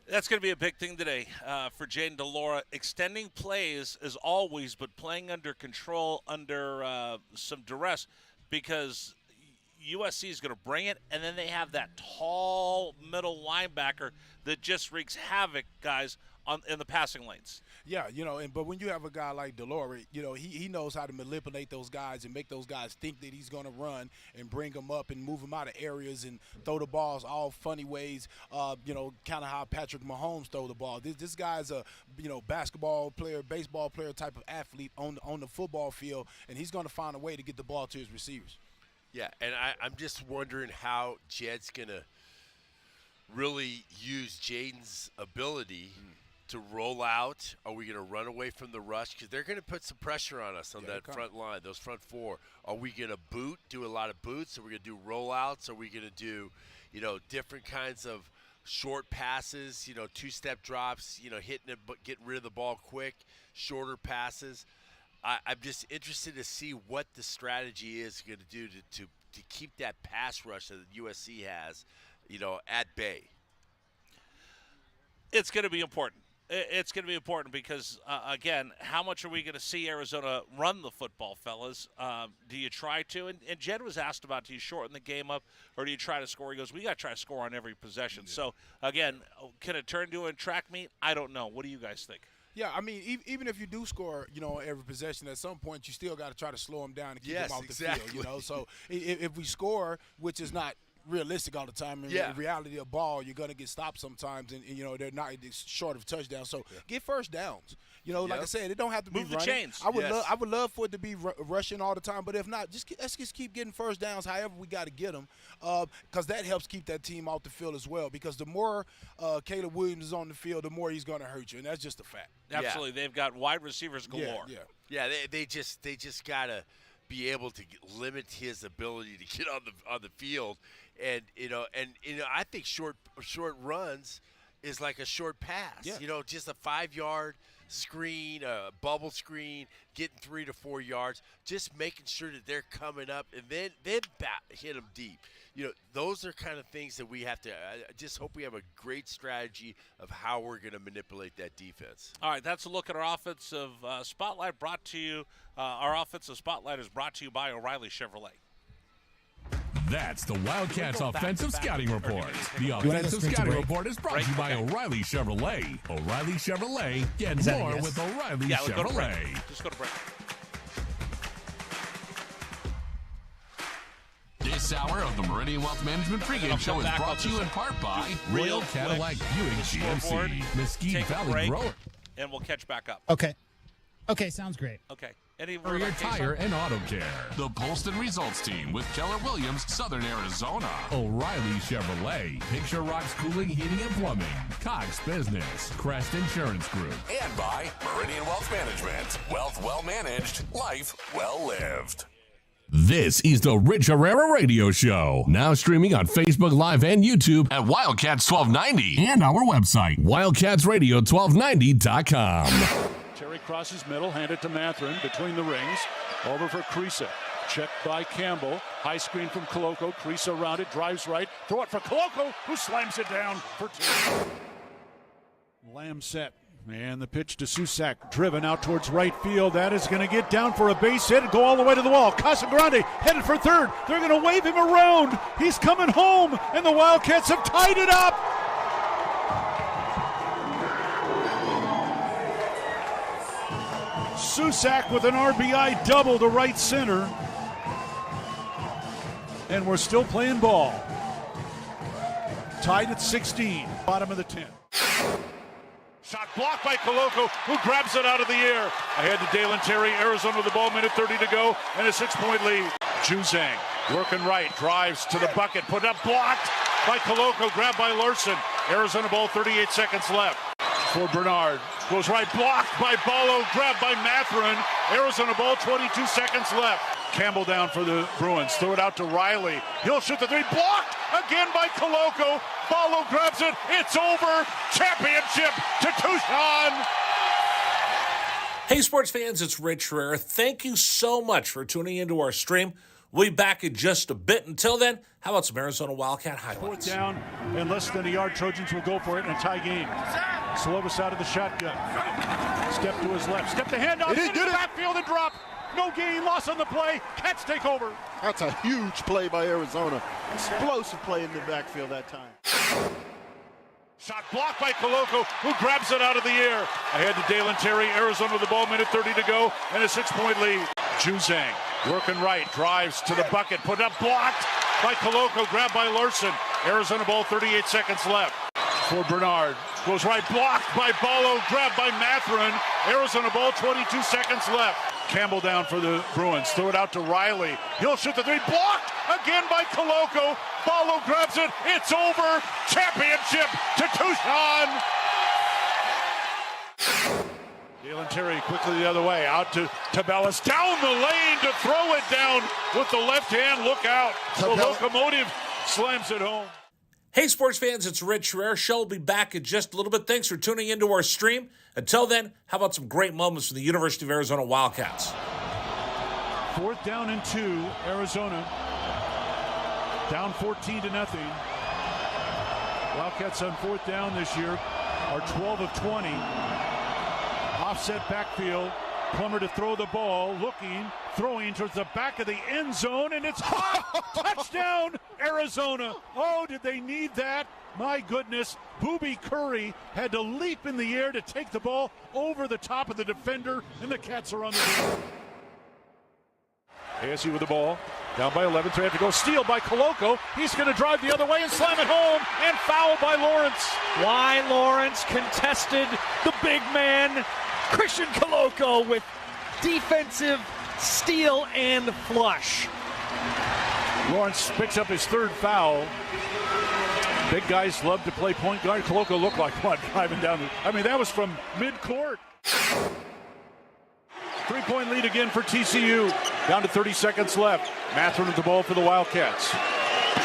That's going to be a big thing today for Jaden DeLora. Extending plays as always, but playing under control, under some duress, because USC is going to bring it, and then they have that tall middle linebacker that just wreaks havoc, guys, in the passing lanes. Yeah, but when you have a guy like DeLora, he knows how to manipulate those guys and make those guys think that he's going to run and bring them up and move them out of areas and throw the balls all funny ways, kind of how Patrick Mahomes throw the ball. This guy's a, basketball player, baseball player type of athlete on the football field, and he's going to find a way to get the ball to his receivers. Yeah, and I'm just wondering how Jed's going to really use Jaden's ability to roll out. Are we going to run away from the rush? Because they're going to put some pressure on us on that front line, those front four. Are we going to do a lot of boots? Are we going to do rollouts? Are we going to do, different kinds of short passes, two-step drops, hitting it but getting rid of the ball quick, shorter passes? I'm just interested to see what the strategy is going to do to keep that pass rush that USC has, at bay. It's going to be important. It's going to be important because, again, how much are we going to see Arizona run the football, fellas? Do you try to? And Jed was asked about, do you shorten the game up or do you try to score? He goes, we got to try to score on every possession. Yeah. So, again, can it turn to a track meet? I don't know. What do you guys think? Yeah, I mean, even if you do score, every possession, at some point you still got to try to slow them down and keep them off the field. So if we score, which is not realistic all the time. In reality of ball, you're going to get stopped sometimes, and they're not short of touchdowns. So get first downs. Like I said, it don't have to move be running. the chains. I would love for it to be rushing all the time, but if not, let's just keep getting first downs. However, we got to get them, because that helps keep that team off the field as well. Because the more Caleb Williams is on the field, the more he's going to hurt you, and that's just a fact. Absolutely, they've got wide receivers galore. Yeah. They just gotta be able to limit his ability to get on the field, and I think short runs is like a short pass. Yeah. Just a 5-yard screen, a bubble screen, getting 3 to 4 yards, just making sure that they're coming up, and then hit them deep. Those are kind of things that we have to. I just hope we have a great strategy of how we're going to manipulate that defense. All right, that's a look at our offensive spotlight. Brought to you. Our offensive spotlight is brought to you by O'Reilly Chevrolet. That's the Wildcats Offensive Scouting Report. The Offensive Scouting Report is brought to you by O'Reilly Chevrolet. O'Reilly Chevrolet. Get more with O'Reilly Chevrolet. Just go to break. This hour of the Meridian Wealth Management pregame show is brought to you in part by Royal Cadillac Buick GMC, Mesquite Valley Grower. And we'll catch back up. Okay, sounds great. Okay. Any for your tire and auto care. The Polston Results Team with Keller Williams, Southern Arizona. O'Reilly Chevrolet. Picture Rocks Cooling, Heating, and Plumbing. Cox Business. Crest Insurance Group. And by Meridian Wealth Management. Wealth well managed, life well lived. This is the Rich Herrera Radio Show. Now streaming on Facebook Live and YouTube at Wildcats 1290 and our website, wildcatsradio1290.com. Terry crosses middle, hand it to Matherin between the rings. Over for Creasa. Checked by Campbell. High screen from Koloko. Creasa around it, drives right. Throw it for Koloko, who slams it down for 2. Lamb set. And the pitch to Susak, driven out towards right field. That is going to get down for a base hit and go all the way to the wall. Casagrande headed for third. They're going to wave him around. He's coming home, and the Wildcats have tied it up. Susak with an RBI double to right center. And we're still playing ball. Tied at 16, bottom of the 10. Shot blocked by Koloko, who grabs it out of the air. Ahead to Dalen Terry, Arizona with the ball, minute 30 to go, and a 6-point lead. Juzang working right, drives to the bucket, put up, blocked by Koloko, grabbed by Larson. Arizona ball, 38 seconds left. For Bernard, goes right, blocked by Ballo, grabbed by Matherin. Arizona ball, 22 seconds left. Campbell down for the Bruins, throw it out to Riley. He'll shoot the 3, blocked again by Koloko. Ballo grabs it, it's over. Championship to Tucson. Hey, sports fans, it's Rich Herrera. Thank you so much for tuning into our stream. We'll be back in just a bit. Until then, how about some Arizona Wildcat highlights? 4th down and less than a yard. Trojans will go for it in a tie game. Slovis out of the shotgun. Step to his left. Step to hand off. Into the backfield and drop. No gain, loss on the play. Cats take over. That's a huge play by Arizona. Explosive play in the backfield that time. Shot blocked by Koloko, who grabs it out of the air. Ahead to Dalen Terry, Arizona with the ball, minute 30 to go, and a 6-point lead. Juzang working right, drives to the bucket, put up, blocked by Koloko, grabbed by Larson. Arizona ball, 38 seconds left. For Bernard, goes right, blocked by Ballo, grabbed by Matherin. Arizona ball, 22 seconds left. Campbell down for the Bruins, throw it out to Riley. He'll shoot the 3, blocked again by Koloko. Ballo grabs it, it's over. Championship to Tucson. Dalen Terry quickly the other way, out to Tabellas, down the lane to throw it down with the left hand. Look out, the locomotive slams it home. Hey, sports fans, it's Rich Herrera. Show will be back in just a little bit. Thanks for tuning into our stream. Until then, how about some great moments from the University of Arizona Wildcats? 4th down and 2, Arizona. Down 14-0. Wildcats on 4th down this year are 12 of 20. Offset backfield. Plummer to throw the ball, looking, throwing towards the back of the end zone, and it's hot! Touchdown, Arizona! Oh, did they need that? My goodness, Booby Curry had to leap in the air to take the ball over the top of the defender, and the Cats are on the board. ASU with the ball, Down by 11, so they have to go. Steal by Koloko. He's going to drive the other way and slam it home. And foul by Lawrence. Why Lawrence contested the big man, Christian Koloko, with defensive steal and flush. Lawrence picks up his third foul. Big guys love to play point guard. Koloko looked like one driving down. That was from midcourt. 3-point lead again for TCU. Down to 30 seconds left. Matherin with the ball for the Wildcats.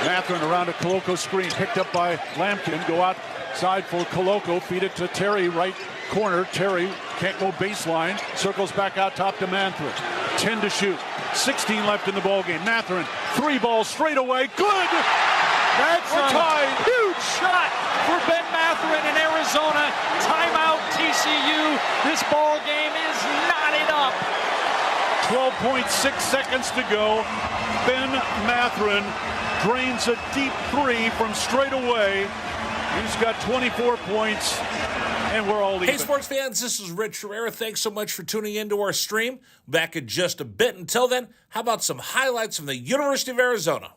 Matherin around a Koloko screen. Picked up by Lampkin. Go outside for Koloko. Feed it to Terry, right corner. Terry can't go baseline. Circles back out top to Matherin. 10 to shoot. 16 left in the ballgame. Matherin, 3 balls straight away. Good! That's a tied. Huge shot for Ben Matherin in Arizona. Timeout TCU. This ball game is knotted up. 12.6 seconds to go. Ben Matherin drains a deep 3 from straight away. He's got 24 points, and we're all even. Hey, sports fans, this is Rich Herrera. Thanks so much for tuning into our stream. Back in just a bit. Until then, how about some highlights from the University of Arizona?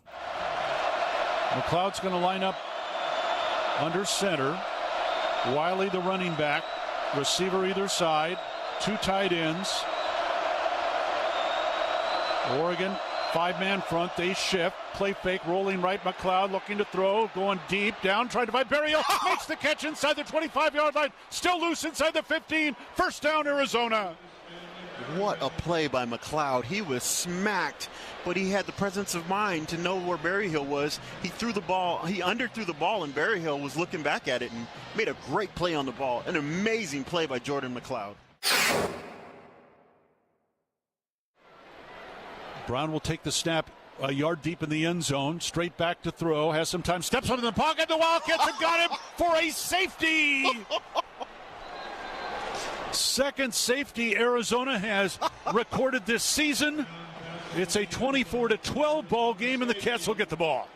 McLeod's going to line up under center. Wiley, the running back. Receiver either side. 2 tight ends. Oregon, 5-man front. They shift. Play fake, rolling right. McLeod looking to throw. Going deep. Down, trying to find Berryhill. Makes the catch inside the 25-yard line. Still loose inside the 15. First down, Arizona. What a play by McLeod. He was smacked, but he had the presence of mind to know where Berryhill was. He threw the ball. He underthrew the ball, and Berryhill was looking back at it and made a great play on the ball. An amazing play by Jordan McLeod. Brown will take the snap a yard deep in the end zone. Straight back to throw. Has some time. Steps up in the pocket. The Wildcats have got him for a safety. Second safety Arizona has recorded this season. It's a 24-12 ball game, and the Cats will get the ball.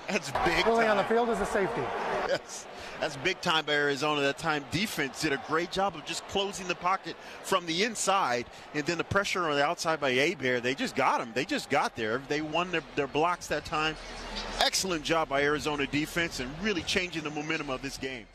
That's big Pulling time. on the field is a safety. Yes, that's big time by Arizona. That time defense did a great job of just closing the pocket from the inside, and then the pressure on the outside by Hebert. They just got him. They just got there. They won their blocks that time. Excellent job by Arizona defense and really changing the momentum of this game.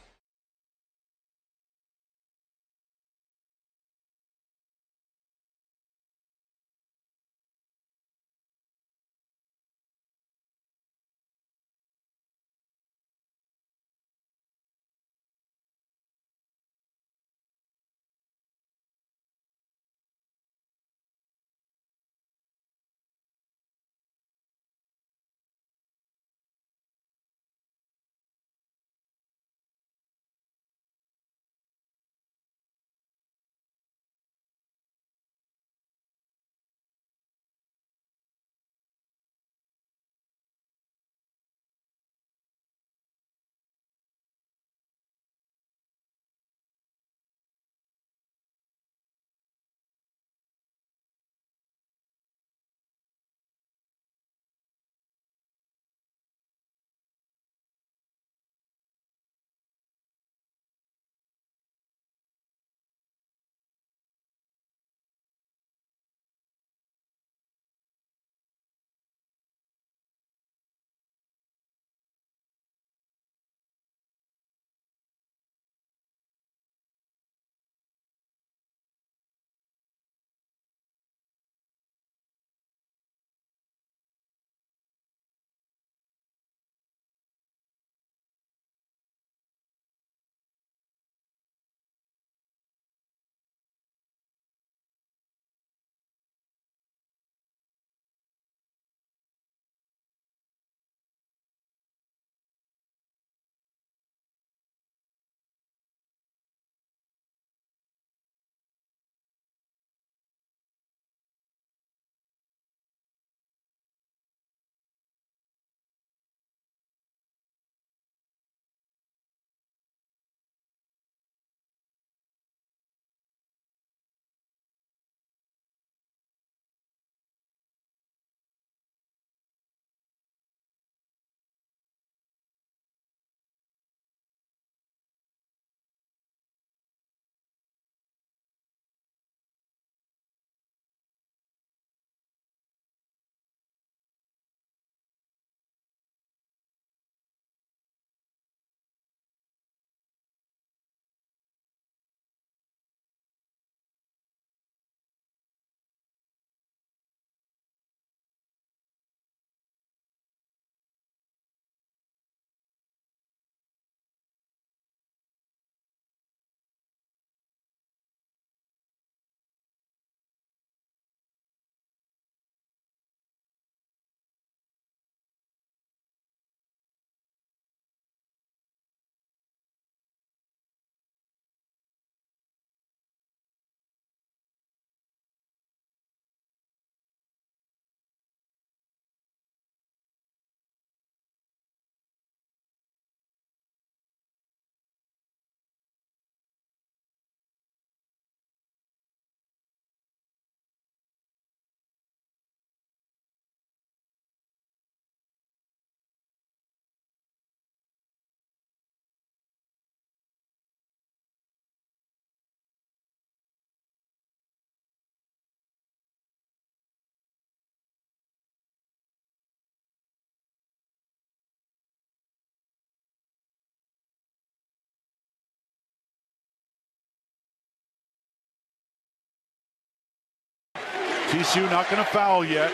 TCU not going to foul yet.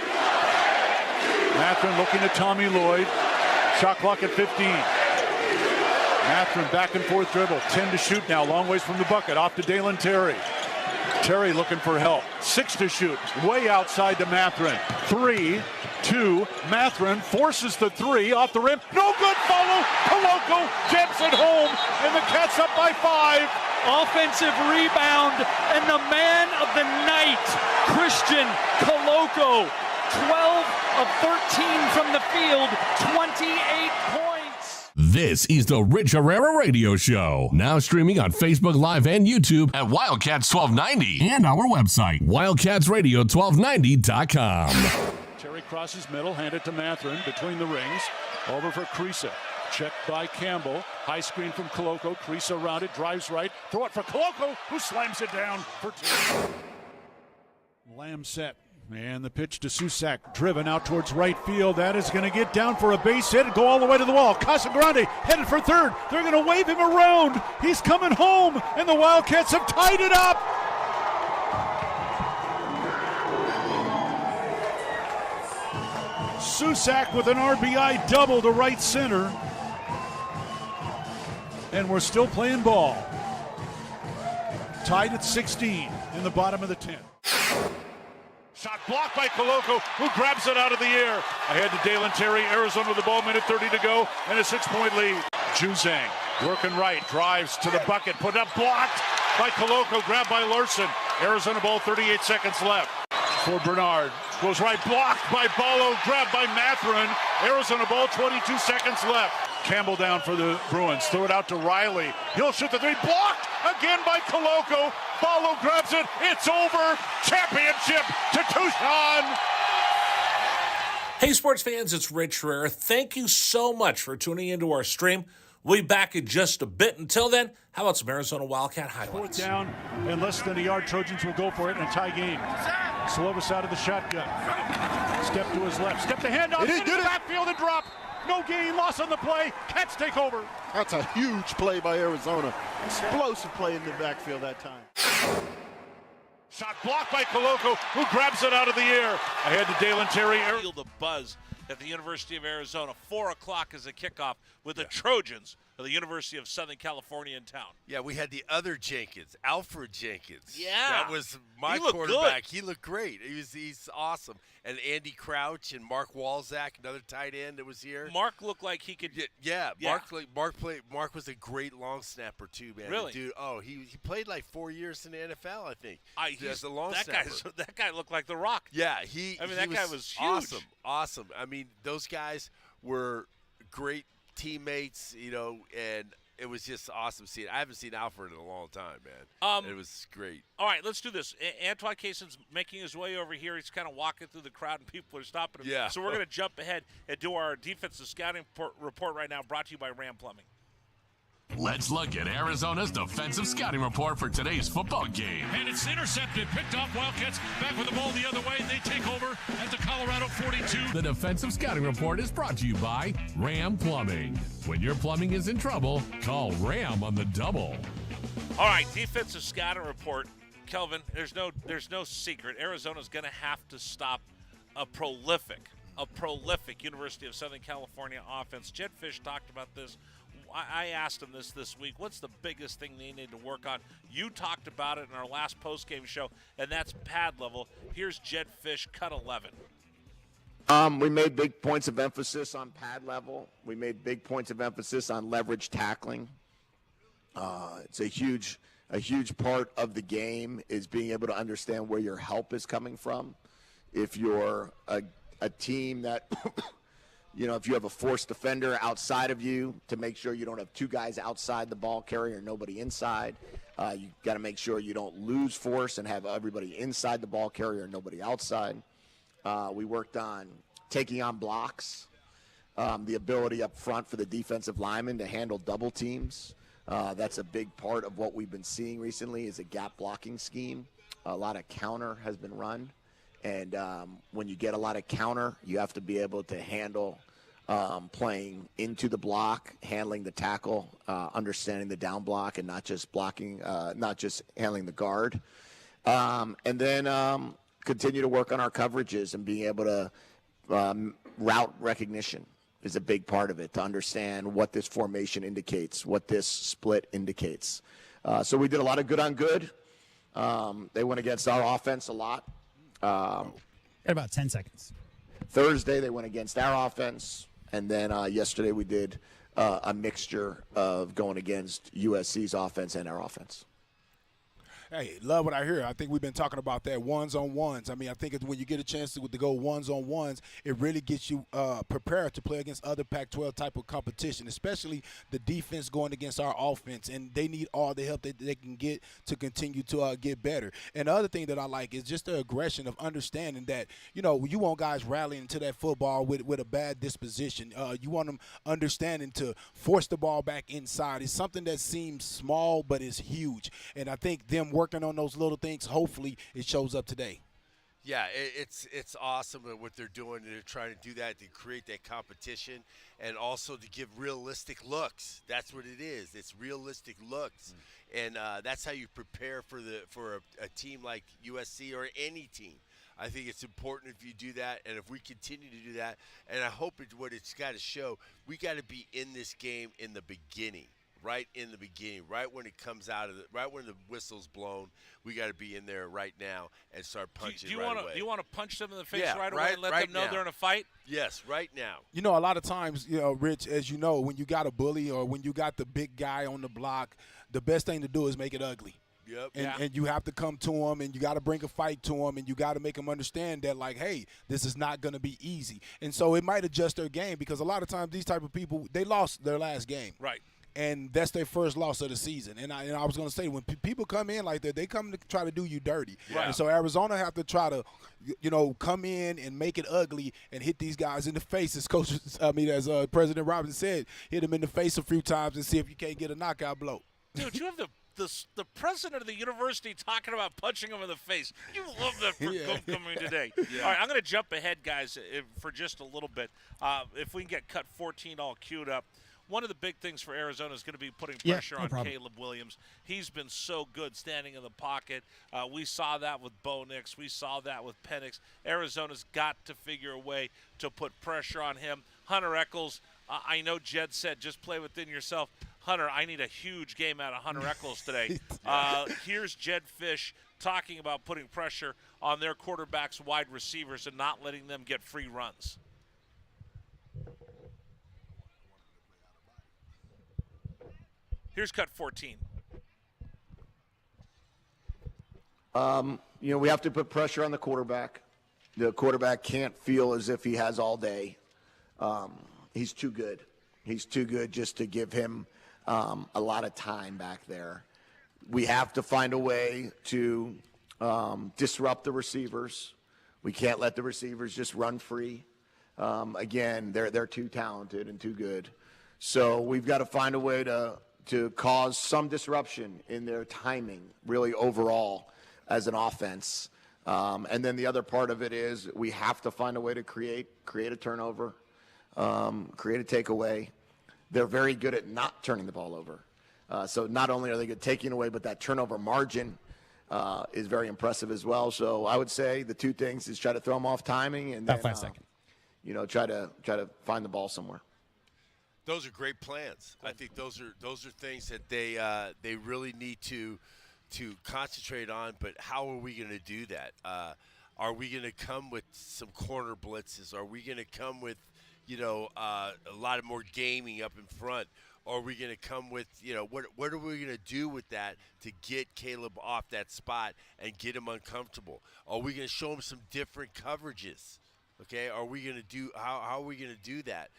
Mathurin looking at Tommy Lloyd. Shot clock at 15. Mathurin back and forth dribble. 10 to shoot now. Long ways from the bucket. Off to Dalen Terry. Terry looking for help. 6 to shoot. Way outside to Mathurin. 3, 2. Mathurin forces the 3 off the rim. No good. Follow. Koloko gets it home. And the Cats up by 5. Offensive rebound. And the man of the night, Christian Koloko. 12 of 13 from the field. 28 points. This is the Rich Herrera Radio Show. Now streaming on Facebook Live and YouTube at Wildcats 1290 and our website, wildcatsradio1290.com. Terry crosses middle, hand it to Mathurin between the rings. Over for Krisa. Checked by Campbell. High screen from Koloko. Krisa around it, drives right. Throw it for Koloko, who slams it down for 2. Lamb set. And the pitch to Susak, driven out towards right field. That is going to get down for a base hit and go all the way to the wall. Casagrande headed for third. They're going to wave him around. He's coming home, and the Wildcats have tied it up. Susak with an RBI double to right center. And we're still playing ball. Tied at 16 in the bottom of the 10th. Shot blocked by Koloko, who grabs it out of the air. Ahead to Dalen Terry, Arizona with the ball, minute 30 to go, and a 6-point lead. Juzang working right, drives to the bucket, put up, blocked by Koloko, grabbed by Larson. Arizona ball, 38 seconds left. For Bernard, goes right, blocked by Ballo, grabbed by Mathurin. Arizona ball, 22 seconds left. Campbell down for the Bruins, throw it out to Riley. He'll shoot the 3, blocked again by Koloko. Ballo grabs it, it's over. Championship to Tucson. Hey, sports fans, it's Rich Herrera. Thank you so much for tuning into our stream. We'll be back in just a bit. Until then, how about some Arizona Wildcat highlights? 4th down, and less than a yard. Trojans will go for it in a tie game. Slovis out of the shotgun. Step to his left. Step to handoff. Into the backfield and drop. No gain, loss on the play. Cats take over. That's a huge play by Arizona. Explosive play in the backfield that time. Shot blocked by Koloko, who grabs it out of the air. Ahead to Dalen Terry. Feel the buzz at the University of Arizona. 4 o'clock is the kickoff with the Trojans of the University of Southern California in town. Yeah, we had the other Jenkins, Alfred Jenkins. Yeah. That was my quarterback. He looked great. He's awesome. And Andy Crouch and Mark Walzak, another tight end that was here. Mark looked like he could. Yeah. Mark was a great long snapper too, man. Really? Dude, he played like 4 years in the NFL, I think. As a long that snapper. That guy looked like The Rock. Yeah, that guy was huge. Awesome. I mean, those guys were great teammates, and it was just awesome seeing. I haven't seen Alfred in a long time, man. It was great. All right, let's do this. Antoine Cason's making his way over here. He's kind of walking through the crowd, and people are stopping him. Yeah. So we're going to jump ahead and do our defensive scouting report right now, brought to you by Ram Plumbing. Let's look at Arizona's defensive scouting report for today's football game. And it's intercepted, picked off. Wildcats back with the ball the other way. They take over at the Colorado 42. The defensive scouting report is brought to you by Ram Plumbing. When your plumbing is in trouble, call Ram on the double. All right, defensive scouting report. Kelvin, there's no secret. Arizona's going to have to stop a prolific University of Southern California offense. Jed Fish talked about this. I asked him this week. What's the biggest thing they need to work on? You talked about it in our last postgame show, and that's pad level. Here's Jed Fish, cut 11. We made big points of emphasis on pad level. We made big points of emphasis on leverage tackling. It's a huge part of the game is being able to understand where your help is coming from. If you're a team that if you have a forced defender outside of you, to make sure you don't have 2 guys outside the ball carrier, nobody inside. You got to make sure you don't lose force and have everybody inside the ball carrier, nobody outside. We worked on taking on blocks, the ability up front for the defensive linemen to handle double teams. That's a big part of what we've been seeing recently is a gap blocking scheme. A lot of counter has been run. And when you get a lot of counter, you have to be able to handle playing into the block, handling the tackle, understanding the down block, and not just blocking, not just handling the guard. And then continue to work on our coverages and being able to route recognition is a big part of it, to understand what this formation indicates, what this split indicates. So we did a lot of good on good. They went against our offense a lot. Got about 10 seconds. Thursday they went against our offense, and then yesterday we did a mixture of going against USC's offense and our offense. Hey, love what I hear. I think we've been talking about that ones-on-ones. I mean, I think when you get a chance to go ones-on-ones, it really gets you prepared to play against other Pac-12 type of competition, especially the defense going against our offense, and they need all the help that they can get to continue to get better. And the other thing that I like is just the aggression of understanding that, you want guys rallying into that football with a bad disposition. You want them understanding to force the ball back inside. It's something that seems small but is huge, and I think them working on those little things, hopefully it shows up today. Yeah, it's awesome what they're doing. They're trying to do that to create that competition and also to give realistic looks. That's what it is. It's realistic looks, and that's how you prepare for a team like USC or any team. I think it's important if you do that, and if we continue to do that, and I hope what it's got to show, we got to be in this game in the beginning. Right in the beginning, right when it comes out of right when the whistle's blown, we got to be in there right now and start punching do you right wanna, away. Do you want to punch them in the face Yeah, right away and let them know they're in a fight? Yes, right now. A lot of times, Rich, as you know, when you got a bully or when you got the big guy on the block, the best thing to do is make it ugly. Yep. And you have to come to them, and you got to bring a fight to them, and you got to make them understand that, like, hey, this is not going to be easy. And so it might adjust their game, because a lot of times these type of people, they lost their last game. Right. And that's their first loss of the season. And I was going to say, when people come in like that, they come to try to do you dirty. Right. And so Arizona have to try to, come in and make it ugly and hit these guys in the face. As President Robinson said, hit them in the face a few times and see if you can't get a knockout blow. Dude, you have the president of the university talking about punching him in the face. You love that for homecoming today. Yeah. All right, I'm going to jump ahead, guys, for just a little bit. If we can get cut 14 all queued up. One of the big things for Arizona is going to be putting pressure on Caleb Williams. He's been so good standing in the pocket. We saw that with Bo Nix. We saw that with Penix. Arizona's got to figure a way to put pressure on him. Hunter Echols, I know Jed said just play within yourself. Hunter, I need a huge game out of Hunter Echols today. Here's Jed Fish talking about putting pressure on their quarterbacks, wide receivers, and not letting them get free runs. Here's cut 14. We have to put pressure on the quarterback. The quarterback can't feel as if he has all day. He's too good. He's too good just to give him a lot of time back there. We have to find a way to disrupt the receivers. We can't let the receivers just run free. Again, they're too talented and too good. So we've got to find a way to cause some disruption in their timing, really overall, as an offense. And then the other part of it is we have to find a way to create a turnover, create a takeaway. They're very good at not turning the ball over. So not only are they good at taking away, but that turnover margin is very impressive as well. So I would say the two things is try to throw them off timing and then, about 5 seconds. Try to find the ball somewhere. Those are great plans. I think those are things that they really need to concentrate on. But how are we going to do that? Are we going to come with some corner blitzes? Are we going to come with a lot of more gaming up in front? Or are we going to come with what are we going to do with that to get Caleb off that spot and get him uncomfortable? Are we going to show him some different coverages? Okay, are we going to do how are we going to do that?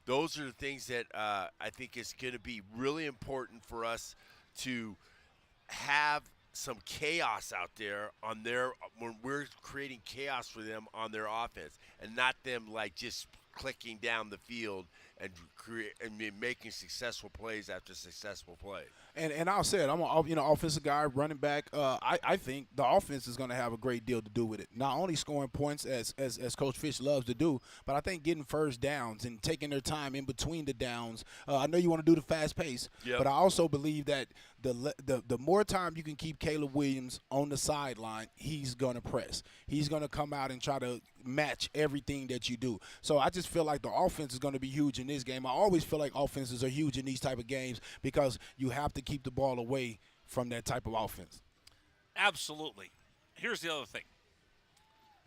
Those are the things that I think is going to be really important for us to have some chaos out there when we're creating chaos for them on their offense, and not them like just clicking down the field and making successful plays after successful play. And I'll say it, I'm an offensive guy, running back. I think the offense is going to have a great deal to do with it. Not only scoring points as Coach Fish loves to do, but I think getting first downs and taking their time in between the downs. I know you want to do the fast pace, but I also believe that the more time you can keep Caleb Williams on the sideline, he's going to press. He's going to come out and try to match everything that you do. So I just feel like the offense is going to be huge in this game. I always feel like offenses are huge in these type of games because you have to keep the ball away from that type of offense. Absolutely. Here's the other thing.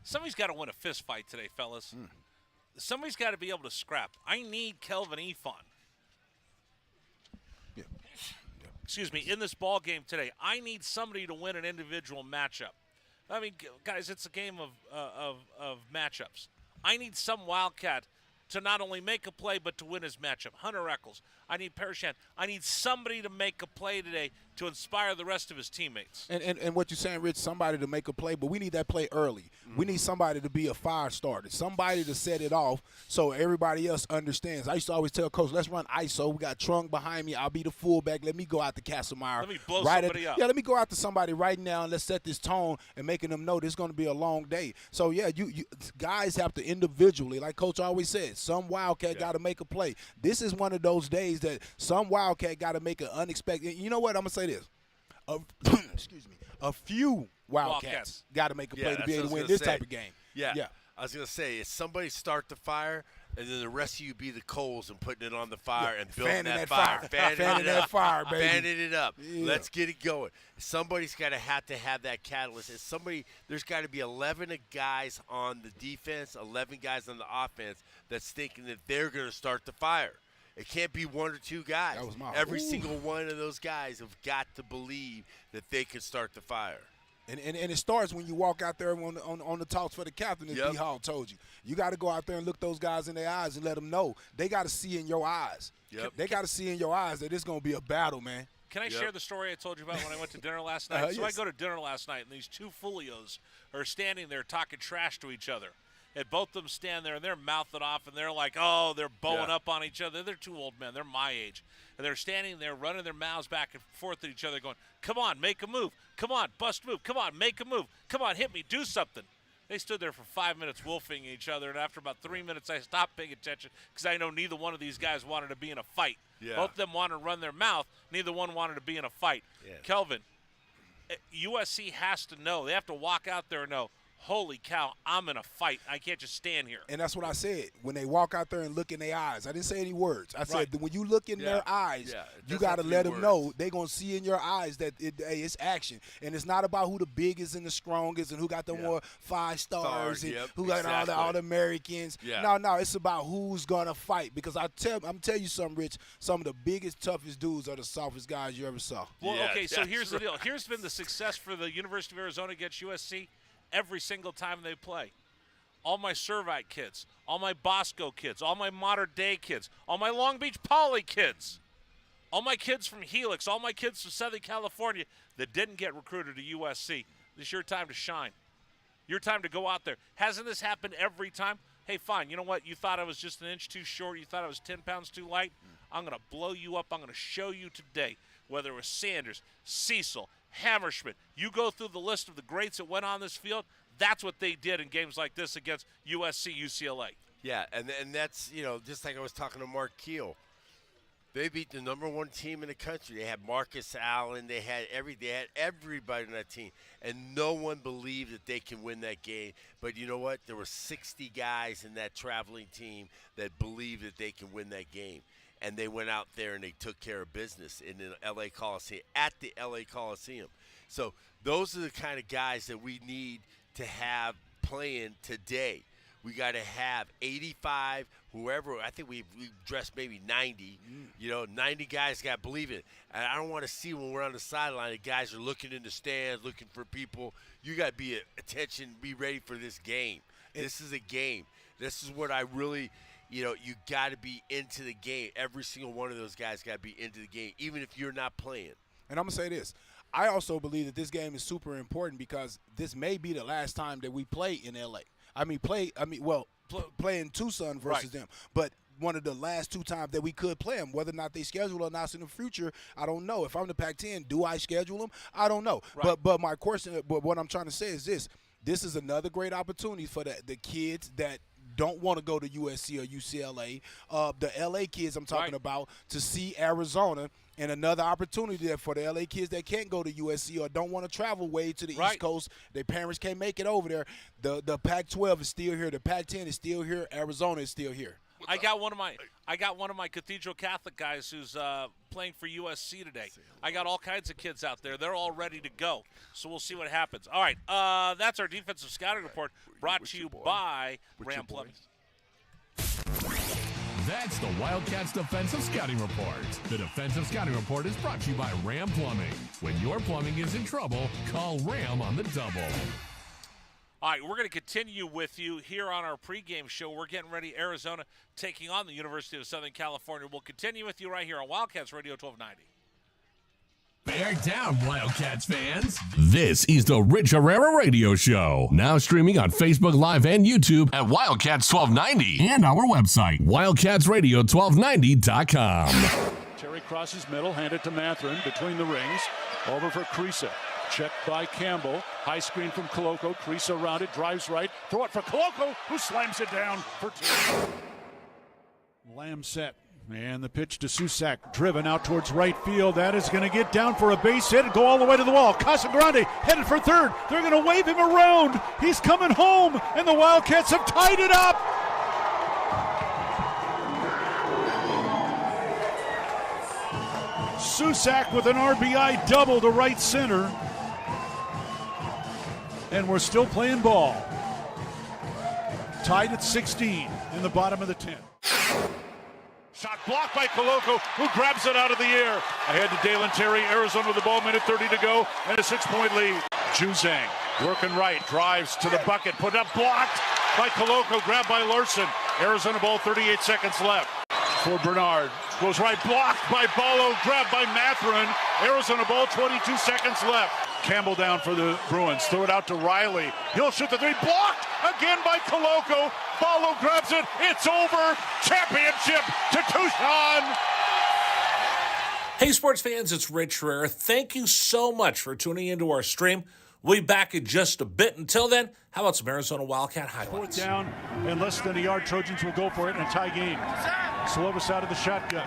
Somebody's got to win a fist fight today, fellas. Somebody's got to be able to scrap. I need Kelvin Efon. Excuse me, in this ball game today, I need somebody to win an individual matchup. I mean, guys, it's a game of matchups. I need some Wildcat to not only make a play but to win his matchup. Hunter Eccles. I need Parashant. I need somebody to make a play today to inspire the rest of his teammates. And what you're saying, Rich, somebody to make a play, but we need that play early. We need somebody to be a fire starter, somebody to set it off so everybody else understands. I used to always tell Coach, let's run ISO. We got Trung behind me. I'll be the fullback. Let me go out to Castlemeyer. Let me blow somebody up. Yeah, let me go out to somebody right now and let's set this tone and making them know this is going to be a long day. So, yeah, you guys have to individually, like Coach always said, some Wildcat got to make a play. This is one of those days that some Wildcat got to make an unexpected. You know what? I'm going to say this. Excuse me. A few Wildcats got to make a play to be able to win this type of game. Yeah. I was going to say, if somebody start the fire, and then the rest of you be the coals and putting it on the fire and building that fire. Fanning that fire, baby. Fanning it up. Yeah. Let's get it going. Somebody's got to have that catalyst. And there's got to be 11 guys on the defense, 11 guys on the offense that's thinking that they're going to start the fire. It can't be one or two guys. Every single one of those guys have got to believe that they can start the fire. And it starts when you walk out there on the talks for the captain, as D. Hall told you. You got to go out there and look those guys in their eyes and let them know. They got to see in your eyes. They got to see in your eyes that it's going to be a battle, man. Can I share the story I told you about when I went to dinner last night? So I go to dinner last night, and these two Fulios are standing there talking trash to each other. And both of them stand there, and they're mouthing off, and they're like, oh, they're bowing up on each other. They're two old men. They're my age. And they're standing there running their mouths back and forth at each other going, come on, make a move. Come on, bust move. Come on, make a move. Come on, hit me. Do something. They stood there for 5 minutes wolfing each other, and after about 3 minutes, I stopped paying attention because I know neither one of these guys wanted to be in a fight. Both of them wanted to run their mouth. Neither one wanted to be in a fight. Kelvin, USC has to know. They have to walk out there and know, holy cow, I'm in a fight. I can't just stand here. And that's what I said. When they walk out there and look in their eyes, I didn't say any words. I said when you look in their eyes, you got to let them know they're going to see in your eyes that it's action. And it's not about who the biggest and the strongest and who got the more 5 stars and who got all the Americans. No, it's about who's going to fight. Because I'm telling you something, Rich, some of the biggest, toughest dudes are the softest guys you ever saw. Well, okay, so here's the deal. Here's been the success for the University of Arizona against USC. Every single time they play. All my Servite kids, all my Bosco kids, all my Modern Day kids, all my Long Beach Poly kids, all my kids from Helix, all my kids from Southern California that didn't get recruited to USC. This is your time to shine. Your time to go out there. Hasn't this happened every time? Hey, fine, you know what? You thought I was just an inch too short. You thought I was 10 pounds too light. I'm going to blow you up. I'm going to show you today, whether it was Sanders, Cecil, Hammerschmidt. You go through the list of the greats that went on this field. That's what they did in games like this against USC, UCLA. Yeah, and that's, just like I was talking to Mark Keel. They beat the number 1 team in the country. They had Marcus Allen. They had everybody on that team, and no one believed that they can win that game. But you know what? There were 60 guys in that traveling team that believed that they can win that game. And they went out there and they took care of business in the L.A. Coliseum, at the L.A. Coliseum. So those are the kind of guys that we need to have playing today. We got to have 85, whoever. I think we've dressed maybe 90. 90 guys got to believe it. And I don't want to see when we're on the sideline, the guys are looking in the stands, looking for people. You got to be attention, be ready for this game. This is a game. This is what I really – you got to be into the game. Every single one of those guys got to be into the game, even if you're not playing. And I'm going to say this. I also believe that this game is super important because this may be the last time that we play in L.A. Play in Tucson versus them. But one of the last 2 times that we could play them. Whether or not they schedule or not in the future, I don't know. If I'm the Pac-10, do I schedule them? I don't know. Right. But my question, but what I'm trying to say is this. This is another great opportunity for the kids that don't want to go to USC or UCLA, the LA kids I'm talking about, to see Arizona, and another opportunity there for the LA kids that can't go to USC or don't want to travel way to the East Coast. Their parents can't make it over there. The Pac-12 is still here. The Pac-10 is still here. Arizona is still here. I got one of my Cathedral Catholic guys who's playing for USC today. I got all kinds of kids out there. They're all ready to go. So we'll see what happens. All right, that's our defensive scouting report brought to you by Ram Plumbing. That's the Wildcats Defensive Scouting Report. The Defensive Scouting Report is brought to you by Ram Plumbing. When your plumbing is in trouble, call Ram on the double. All right, we're going to continue with you here on our pregame show. We're getting ready. Arizona taking on the University of Southern California. We'll continue with you right here on Wildcats Radio 1290. Bear down, Wildcats fans. This is the Rich Herrera Radio Show. Now streaming on Facebook Live and YouTube at Wildcats 1290 and our website, wildcatsradio1290.com. Terry crosses middle, handed to Matherin between the rings. Over for Creasa. Checked by Campbell. High screen from Koloko. Creasa around it, drives right. Throw it for Koloko, who slams it down for 2. Lamb set. And the pitch to Susak, driven out towards right field. That is going to get down for a base hit and go all the way to the wall. Casagrande headed for third. They're going to wave him around. He's coming home, and the Wildcats have tied it up. Susak with an RBI double to right center. And we're still playing ball. Tied at 16 in the bottom of the 10th. Shot blocked by Koloko, who grabs it out of the air. Ahead to Dalen Terry. Arizona with the ball, minute 30 to go, and a 6-point lead. Juzang working right, drives to the bucket, put up, blocked by Koloko, grabbed by Larson. Arizona ball, 38 seconds left. For Bernard, goes right, blocked by Ballo, grabbed by Matherin. Arizona ball, 22 seconds left. Campbell down for the Bruins. Throw it out to Riley. He'll shoot the 3. Blocked again by Koloko. Ballo grabs it. It's over. Championship to Tucson. Hey, sports fans, it's Rich Herrera. Thank you so much for tuning into our stream. We'll be back in just a bit. Until then, how about some Arizona Wildcat highlights? 4th down and less than a yard. Trojans will go for it in a tie game. Slovis out of the shotgun.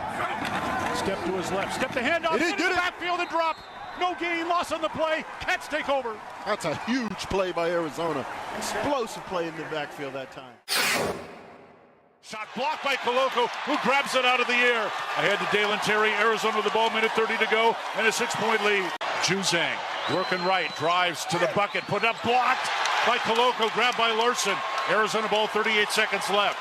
Step to his left. Step the handoff. It is good. Backfield and drop. No gain, loss on the play. Cats take over. That's a huge play by Arizona. Explosive play in the backfield that time. Shot blocked by Koloko, who grabs it out of the air. Ahead to Dalen Terry. Arizona with the ball, minute 30 to go, and a 6-point lead. Juzang working right, drives to the bucket, put up, blocked by Koloko, grabbed by Larson. Arizona ball, 38 seconds left.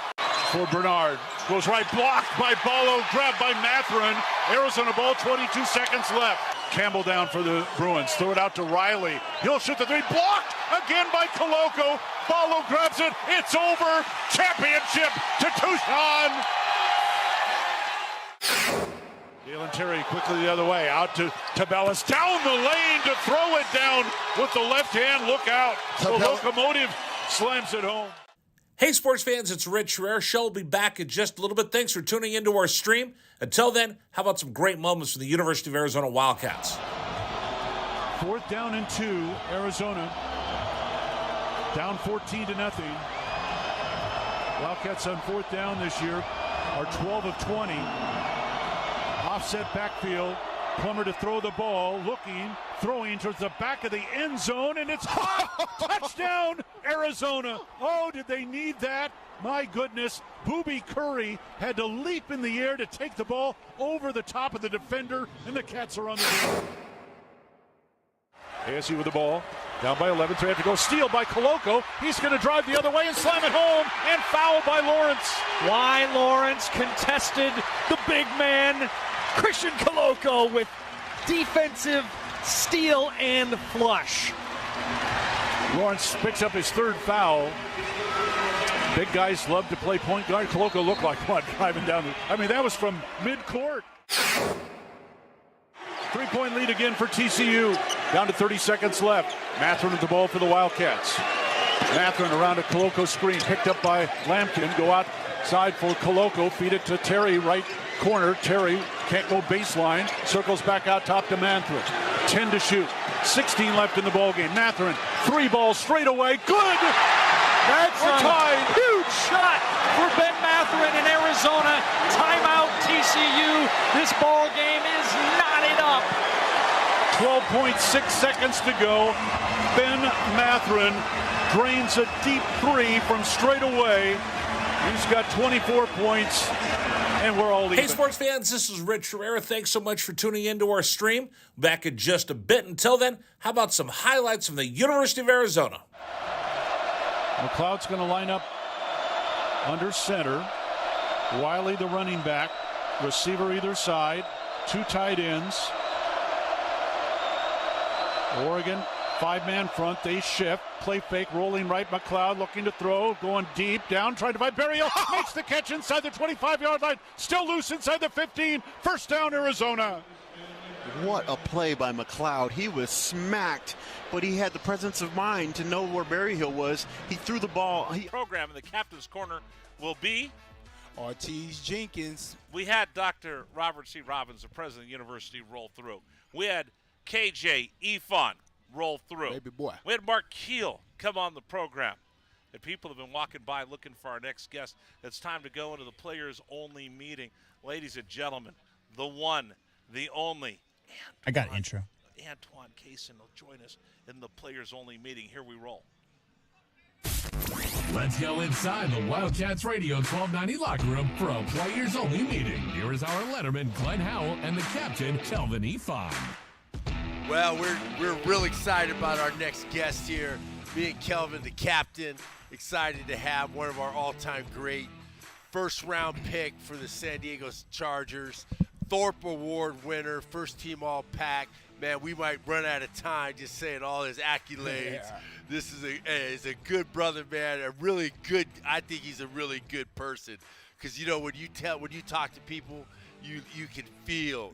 For Bernard, goes right, blocked by Ballo, grabbed by Matherin. Arizona ball, 22 seconds left. Campbell down for the Bruins. Throw it out to Riley. He'll shoot the 3. Blocked again by Koloko. Ballo grabs it. It's over. Championship to Tucson. Dalen Terry quickly the other way. Out to Tabellas. Down the lane to throw it down with the left hand. Look out. The locomotive slams it home. Hey, sports fans, it's Rich Herrera. Show will be back in just a little bit. Thanks for tuning into our stream. Until then, how about some great moments for the University of Arizona Wildcats? 4th down and 2, Arizona. Down 14-0. Wildcats on 4th down this year are 12 of 20. Offset backfield. Plummer to throw the ball, looking, throwing towards the back of the end zone, and it's hot! Touchdown, Arizona! Oh, did they need that? My goodness, Booby Curry had to leap in the air to take the ball over the top of the defender, and the Cats are on the field. ASU with the ball, down by 11, 3 to go, steal by Koloko. He's going to drive the other way and slam it home, and foul by Lawrence. Why Lawrence contested the big man, Christian Koloko, with defensive steal and flush. Lawrence picks up his 3rd foul. Big guys love to play point guard. Koloko looked like one driving down that was from mid-court. 3-point lead again for TCU. Down to 30 seconds left. Matherin with the ball for the Wildcats. Matherin around a Koloko screen, picked up by Lampkin. Go outside for Koloko, feed it to Terry, right corner. Terry can't go baseline, circles back out top to Matherin. 10 to shoot, 16 left in the ballgame. Matherin, 3 balls straight away, good! That's a huge shot for Ben Matherin in Arizona. Timeout TCU. This ball game is knotted up. 12.6 seconds to go. Ben Matherin drains a deep 3 from straight away. He's got 24 points, and we're all even. Hey, sports fans, this is Rich Herrera. Thanks so much for tuning into our stream. Back in just a bit. Until then, how about some highlights from the University of Arizona? McLeod's going to line up under center. Wiley, the running back. Receiver either side. 2 tight ends. Oregon, 5-man front. They shift. Play fake, rolling right. McLeod looking to throw. Going deep. Down, trying to find Berryhill. Makes the catch inside the 25-yard line. Still loose inside the 15. First down, Arizona. What a play by McLeod. He was smacked, but he had the presence of mind to know where Berryhill was. He threw the ball. Program in the captain's corner will be Ortiz Jenkins. We had Dr. Robert C. Robbins, the president of the university, roll through. We had KJ Efon roll through. Baby boy. We had Mark Keel come on the program. And people have been walking by looking for our next guest. It's time to go into the players-only meeting. Ladies and gentlemen, the one, the only, I got an intro. Antoine Kaysen will join us in the players-only meeting. Here we roll. Let's go inside the Wildcats Radio 1290 locker room for a players-only meeting. Here is our letterman, Glenn Howell, and the captain, Kelvin Efon. Well, we're real excited about our next guest here. Me and Kelvin, the captain, excited to have one of our all-time great first-round pick for the San Diego Chargers, Thorpe Award winner, first-team All-Pac. Man, we might run out of time just saying all his accolades. Yeah. This is a good brother, man. A really good. I think he's a really good person, because you know when you talk to people, you can feel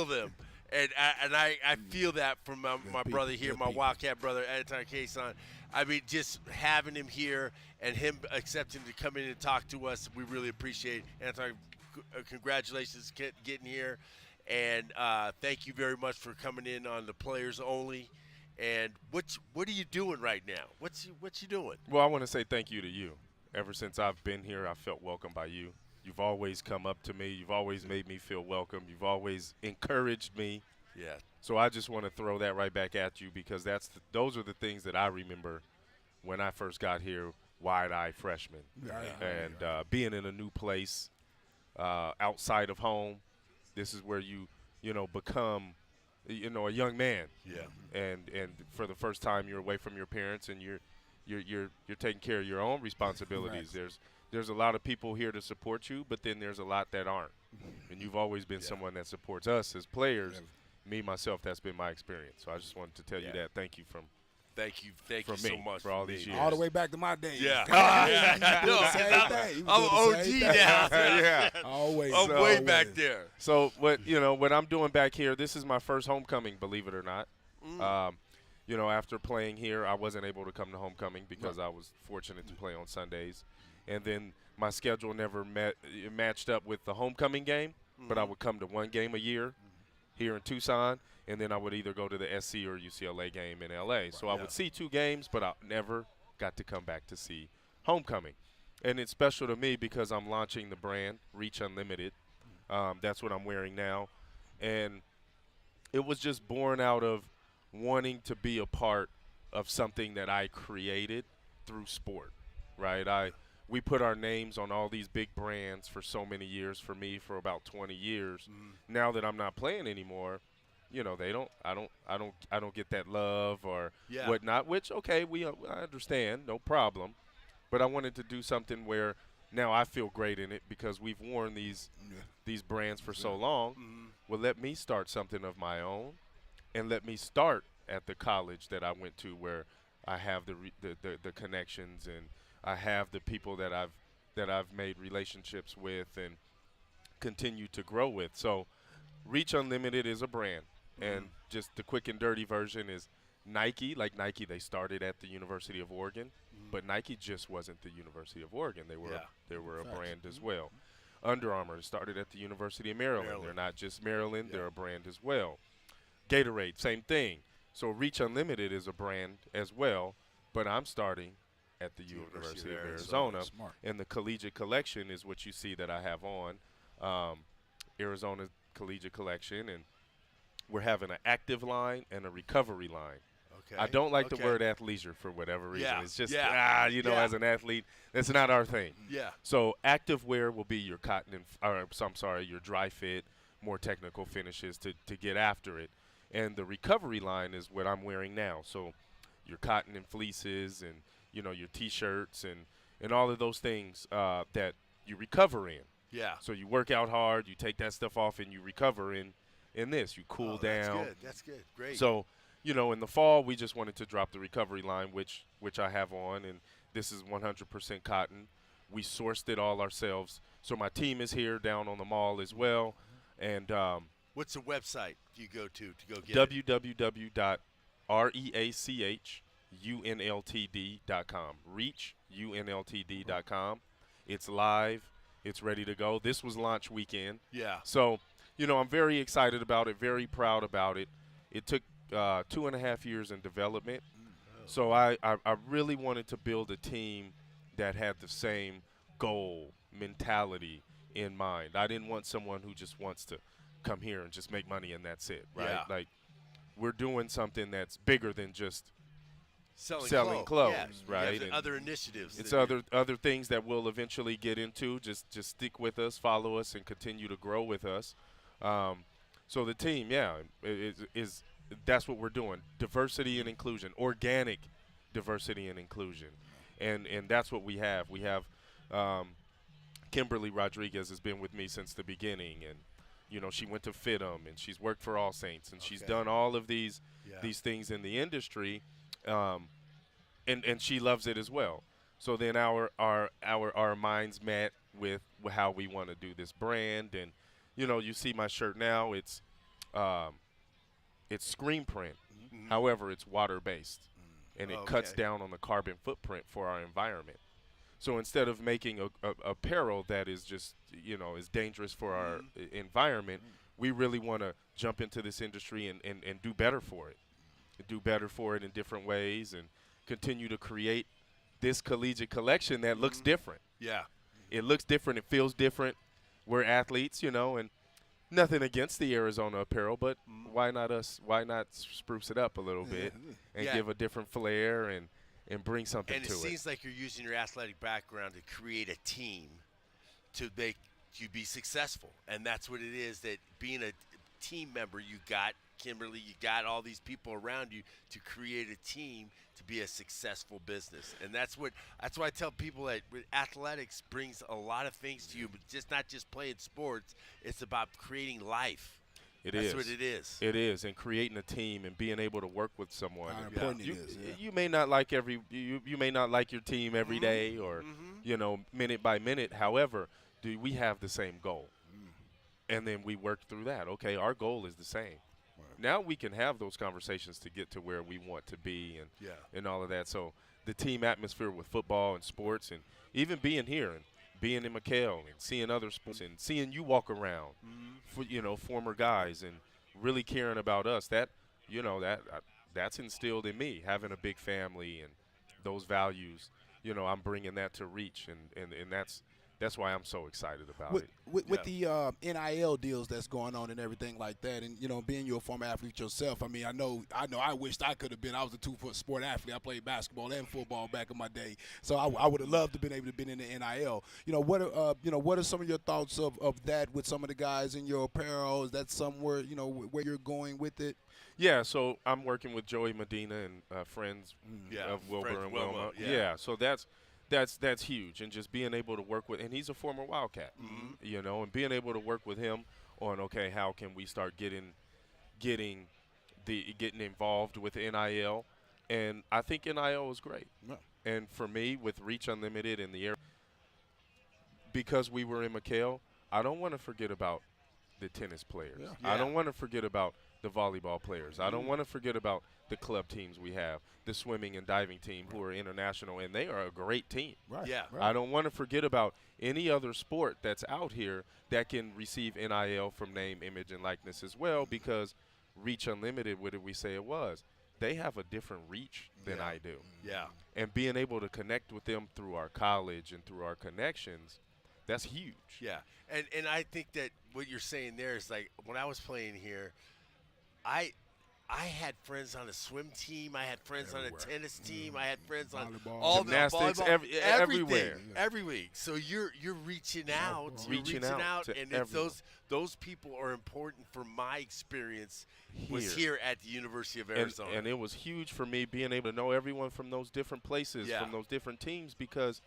them, and I feel that from my brother here, my Wildcat brother, Antoine Kaysen. I mean, just having him here and him accepting to come in and talk to us, we really appreciate it. Antoine, congratulations getting here. And thank you very much for coming in on the Players Only. And what are you doing right now? What you doing? Well, I want to say thank you to you. Ever since I've been here, I felt welcome by you. You've always come up to me. You've always made me feel welcome. You've always encouraged me. Yeah. So I just want to throw that right back at you, because those are the things that I remember when I first got here, wide-eyed freshman. And being in a new place, outside of home. This is where you become, a young man. Yeah. And for the first time, you're away from your parents, and you're taking care of your own responsibilities. Right. There's a lot of people here to support you, but then there's a lot that aren't. And you've always been someone that supports us as players. Yeah. Me, myself, that's been my experience. So I just wanted to tell you that. Thank you Thank you so much for all these years. All the way back to my days. Yeah. I'm OG now. Yeah. Always. I'm way back there. So what I'm doing back here, this is my first homecoming, believe it or not. After playing here, I wasn't able to come to homecoming because I was fortunate to play on Sundays. And then my schedule never matched up with the homecoming game, but I would come to one game a year here in Tucson, and then I would either go to the SC or UCLA game in LA. So I would see 2 games, but I never got to come back to see homecoming. And it's special to me because I'm launching the brand, Reach Unlimited. That's what I'm wearing now. And it was just born out of wanting to be a part of something that I created through sport, right? We put our names on all these big brands for so many years, for me for about 20 years. Now that I'm not playing anymore, I don't get that love or whatnot, which, okay, I understand, no problem. But I wanted to do something where now I feel great in it because we've worn these brands for so long. Well, let me start something of my own, and let me start at the college that I went to, where I have the connections, and I have the people that I've made relationships with and continue to grow with. So Reach Unlimited is a brand, and just the quick and dirty version is Nike, they started at the University of Oregon, but Nike just wasn't the University of Oregon. They were a brand as well. Under Armour started at the University of Maryland. They're not just Maryland, they're a brand as well. Gatorade, same thing. So Reach Unlimited is a brand as well, but I'm starting at the University of Arizona. And the Collegiate Collection is what you see that I have on, Arizona Collegiate Collection, and we're having an active line and a recovery line. Okay. I don't like the word athleisure for whatever reason. It's just, as an athlete, that's not our thing. Yeah. So active wear will be your cotton your dry fit, more technical finishes to get after it. And the recovery line is what I'm wearing now. So your cotton and fleeces and, your T-shirts and all of those things that you recover in. Yeah. So you work out hard, you take that stuff off, and you recover in this. You cool down. That's good. Great. So, in the fall, we just wanted to drop the recovery line, which I have on, and this is 100% cotton. We sourced it all ourselves. So my team is here down on the mall as well. And what's the website you go to go get it? www.reachunltd.com. reachunltd.com. It's live. It's ready to go. This was launch weekend. Yeah. So, I'm very excited about it, very proud about it. It took 2.5 years in development. So I really wanted to build a team that had the same goal, mentality in mind. I didn't want someone who just wants to come here and just make money and that's it, right? Yeah. Like, we're doing something that's bigger than just selling clothes, yeah. right? And other initiatives. It's other things that we'll eventually get into. Just stick with us, follow us, and continue to grow with us. So the team, is that's what we're doing. Diversity and inclusion, organic diversity and inclusion. And that's what we have. We have Kimberly Rodriguez has been with me since the beginning, and she went to FITM, and she's worked for All Saints, and she's done all of these things in the industry, and she loves it as well. So then our minds met with how we want to do this brand, and you see my shirt now. It's screen print, however, it's water based, and it cuts down on the carbon footprint for our environment. So instead of making a apparel that is just, is dangerous for our environment, we really want to jump into this industry and do better for it. Do better for it in different ways and continue to create this collegiate collection that looks different. Yeah. It looks different. It feels different. We're athletes, and nothing against the Arizona apparel, but why not us? Why not spruce it up a little bit and give a different flair and bring something to it? And it seems like you're using your athletic background to create a team to make you be successful. And that's what it is, that being a team member, you got Kimberly, you got all these people around you to create a team to be a successful business. And that's why I tell people that athletics brings a lot of things to you, but not just playing sports. It's about creating life. That's what it is. It is, and creating a team and being able to work with someone. How important it is. You may not like you may not like your team every day or minute by minute. However, we have the same goal, and then we work through that. Okay, our goal is the same. Now we can have those conversations to get to where we want to be and all of that. So the team atmosphere with football and sports, and even being here and being in McHale and seeing other sports and seeing you walk around, former guys, and really caring about us. That's instilled in me, having a big family and those values. I'm bringing that to Reach, and that's why I'm so excited about it. With the NIL deals that's going on and everything like that, and being you're a former athlete yourself, I mean, I know I wished I could have been. I was a 2-foot sport athlete. I played basketball and football back in my day, so I would have loved to have been able to been in the NIL. What are some of your thoughts of that with some of the guys in your apparel? Is that somewhere where you're going with it? Yeah, so I'm working with Joey Medina and friends of Wilbur and Wilma. Yeah, so that's huge, and just being able to work with, and he's a former Wildcat, and being able to work with him on, okay, how can we start getting involved with NIL, and I think NIL is great. Yeah. And for me, with Reach Unlimited in the air, because we were in McHale, I don't want to forget about the tennis players. Yeah. I don't want to forget about the volleyball players. I don't want to forget about the club teams we have, the swimming and diving team who are international, and they are a great team. Right. Yeah. I don't want to forget about any other sport that's out here that can receive NIL from name, image, and likeness as well, because Reach Unlimited, what did we say it was? They have a different reach than I do. Yeah. And being able to connect with them through our college and through our connections, that's huge. Yeah. And I think that what you're saying there is like when I was playing here, I had friends on a swim team. I had friends on a tennis team. I had friends on Volleyball. all Gymnastics, the volleyball, everywhere. every week. So you're reaching out. You're Reaching reaching out out, to and everyone. those people are important for my experience. Was Here. here at the University of Arizona, And it was huge for me being able to know everyone from those different places, Yeah. from those different teams, because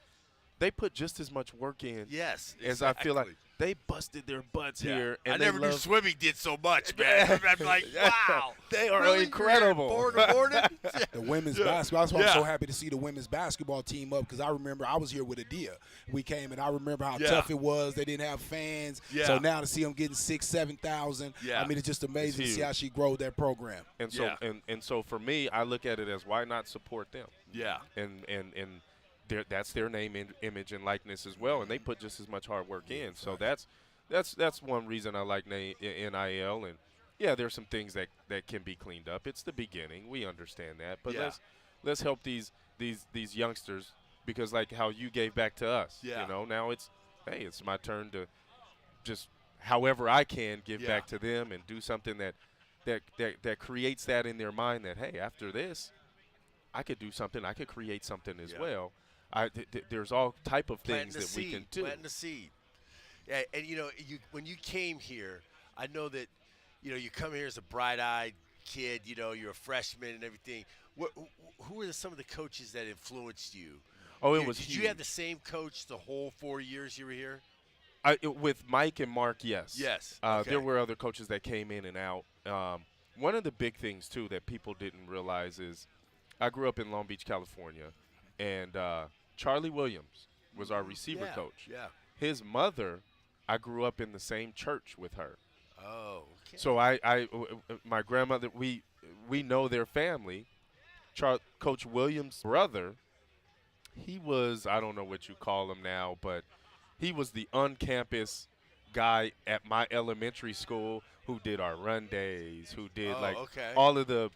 they put just as much work in Yes, as I feel like exactly. they busted their butts Yeah. here. I And never they knew love, swimming did so much, man. I'm like, wow, they are really? incredible. Born aboarded? The women's basketball. That's why I'm so happy to see the women's basketball team up, because I remember I was here with Adia. We came, and I remember how tough it was. They didn't have fans. Yeah. So now to see them getting 6,000, 7,000, Yeah. I mean, it's just amazing to see huge. how she growed that program. And so and so for me, I look at it as why not support them? Yeah. And that's their name, image, and likeness as well, and they put just as much hard work in. So that's one reason I like NIL. And yeah, there's some things that can be cleaned up. It's the beginning. We understand that, but let's help these youngsters, because like how you gave back to us. Yeah. You know, now it's my turn to just however I can give back to them and do something that creates that in their mind that, hey, after this, I could do something. I could create something as well. There's all type of things that we can do. Planting the seed. Yeah, and when you came here, I know that you come here as a bright-eyed kid. You're a freshman and everything. Who were some of the coaches that influenced you? Oh, it was Did huge. you have the same coach the whole 4 years you were here? With Mike and Mark, yes. Yes. There were other coaches that came in and out. One of the big things, too, that people didn't realize is I grew up in Long Beach, California, and Charlie Williams was our receiver coach. Yeah. His mother, I grew up in the same church with her. Oh, okay. So my grandmother, we know their family. Coach Williams' brother, he was, I don't know what you call him now, but he was the on-campus guy at my elementary school who did our run days, who did all of the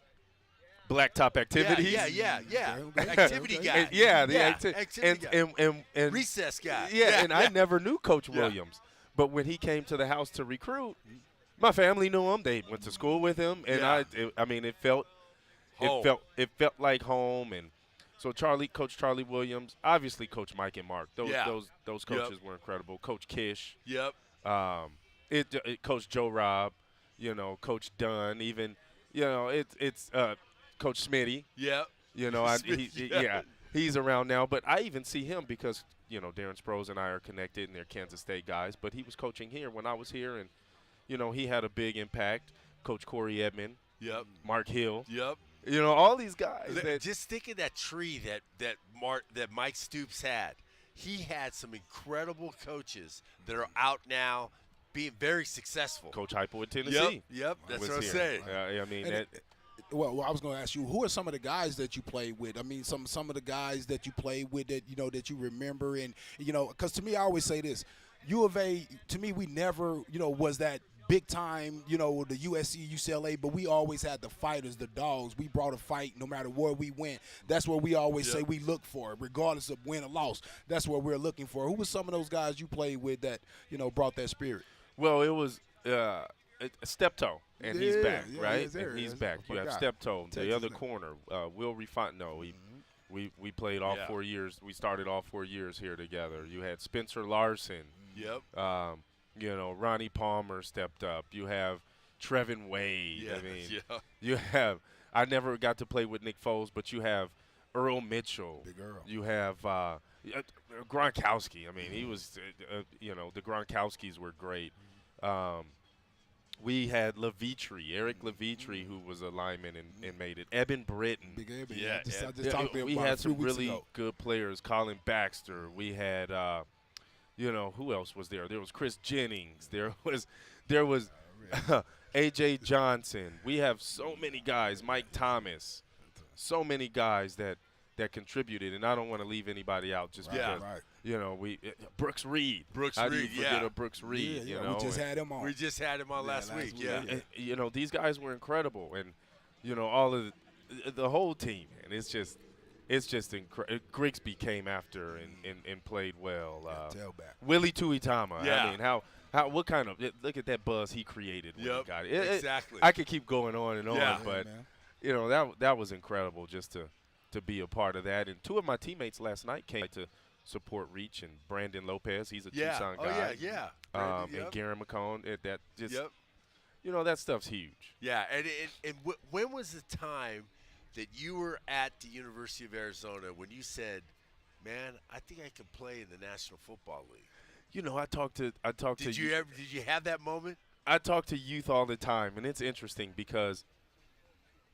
blacktop activities. Yeah. Activity guy. Activity guy. And recess guy. Yeah, I never knew Coach Williams. But when he came to the house to recruit, my family knew him. They went to school with him, and it felt like home. And so Coach Charlie Williams, obviously Coach Mike and Mark. Those coaches were incredible. Coach Kish. Yep. Coach Joe Robb, Coach Dunn, even it's Coach Smitty. Yep. He's around now, but I even see him because Darren Sproles and I are connected, and they're Kansas State guys. But he was coaching here when I was here, and he had a big impact. Coach Corey Edmond. Yep. Mark Hill. Yep. All these guys. Just think of that tree that Mike Stoops had. He had some incredible coaches that are out now, being very successful. Coach Heupel at Tennessee. Yep. That's what I'm saying. Well, I was going to ask you, who are some of the guys that you played with? I mean, some of the guys that you played with that that you remember, and because to me, I always say this: U of A. To me, we never was that big time, the USC, UCLA, but we always had the fighters, the dogs. We brought a fight no matter where we went. That's what we always say we look for, regardless of win or loss. That's what we're looking for. Who were some of those guys you played with that brought that spirit? Well, it was Steptoe, and he's back, right? And he's back. You have Steptoe, the other corner, Will Refontenot. We played all 4 years. We started all 4 years here together. You had Spencer Larson. Yep. Ronnie Palmer stepped up. You have Trevin Wade. Yeah, I mean, you have – I never got to play with Nick Foles, but you have Earl Mitchell. Big Earl. You have Gronkowski. I mean, he was the Gronkowskis were great. We had Eric Levitre, who was a lineman and made it. Eben Britton. Big Eben. Yeah, I just talked to him we about had a few some weeks really ago. good players. Colin Baxter. We had who else was there? There was Chris Jennings. There was A.J. Johnson. We have so many guys, Mike Thomas, so many guys that contributed, and I don't want to leave anybody out just because, you know, Brooks Reed. How do you forget of Brooks Reed? Yeah, you know, we just had him on. We just had him on last week. And, you know, these guys were incredible, and you know, all of the whole team, man. It's just incredible. Grigsby came after and played well. Tailback. Willie Tuitama. Yeah. I mean, what kind of look at that buzz he created when he got it. Exactly. I could keep going on and on, but man. you know, that was incredible just to be a part of that. And two of my teammates last night came to support Reach, and Brandon Lopez. He's a Tucson guy. Brandon, and Garen McCone. That just you know, that stuff's huge. Yeah, and when was the time that you were at the University of Arizona when you said, "Man, I think I can play in the National Football League"? You know, I talked to Did you have that moment? I talk to youth all the time, and it's interesting because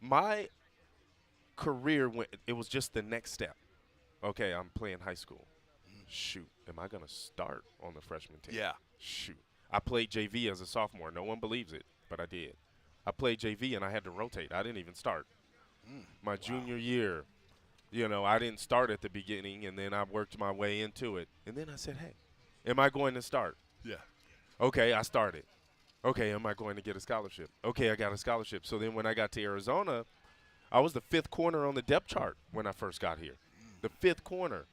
my career it was just the next step. Okay, I'm playing high school. Shoot, am I going to start on the freshman team? Yeah. Shoot. I played JV as a sophomore. No one believes it, but I did. I played JV, and I had to rotate. I didn't even start. My junior year, you know, I didn't start at the beginning, and then I worked my way into it. And then I said, hey, am I going to start? Yeah. Okay, I started. Okay, am I going to get a scholarship? Okay, I got a scholarship. So then when I got to Arizona, I was the 5th corner on the depth chart when I first got here. The 5th corner.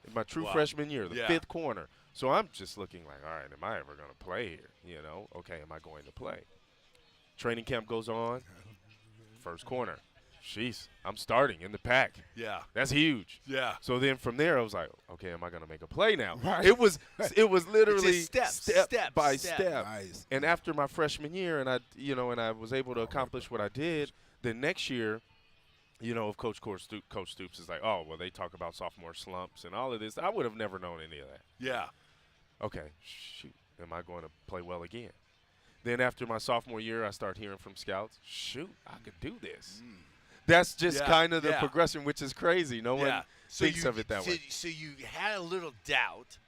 In my true freshman year, the 5th corner. So I'm just looking like, all right, am I ever going to play here? You know, okay, am I going to play? Training camp goes on. First corner. Jeez, I'm starting in the pack. Yeah. That's huge. Yeah. So then from there, I was like, okay, am I going to make a play now? Right. It was literally step by step. Nice. And after my freshman year, and I was able to accomplish what I did, the next year, you know, of Coach Stoops is like, oh, well, they talk about sophomore slumps and all of this. I would have never known any of that. Yeah. Okay, shoot, am I going to play well again? Then after my sophomore year, I start hearing from scouts, shoot, I could do this. That's just kind of the progression, which is crazy. No one thinks of it that way. So you had a little doubt.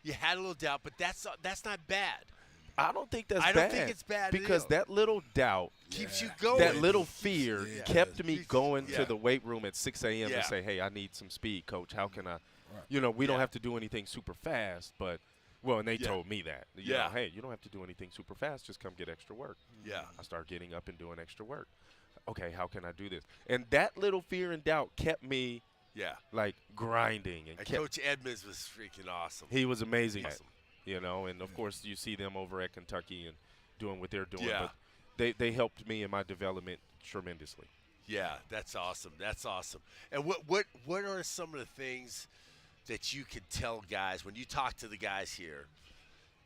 But that's not bad. I don't think that's bad. bad. I don't think it's bad because that little doubt keeps you going. That little fear kept me going to the weight room at 6 a.m. to say, hey, I need some speed, coach. How can I? You know, we don't have to do anything super fast, but and they told me that. You know, hey, you don't have to do anything super fast. Just come get extra work. Yeah. I start getting up and doing extra work. Okay, how can I do this? And that little fear and doubt kept me like grinding. And Coach Edmonds was freaking awesome. He was amazing. Awesome. You know, and of course you see them over at Kentucky and doing what they're doing. Yeah. But they helped me in my development tremendously. Yeah, that's awesome. That's awesome. And what are some of the things that you can tell guys when you talk to the guys here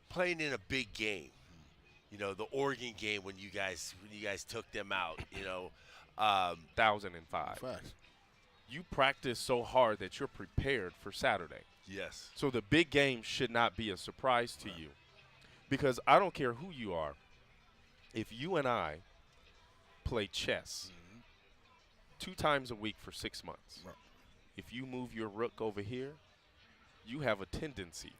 playing in a big game? You know, the Oregon game when you guys took them out, you know, 2005. Facts. You practice so hard that you're prepared for Saturday. Yes. So the big game should not be a surprise to you, because I don't care who you are. If you and I play chess 2 times a week for 6 months, if you move your rook over here, you have a tendency.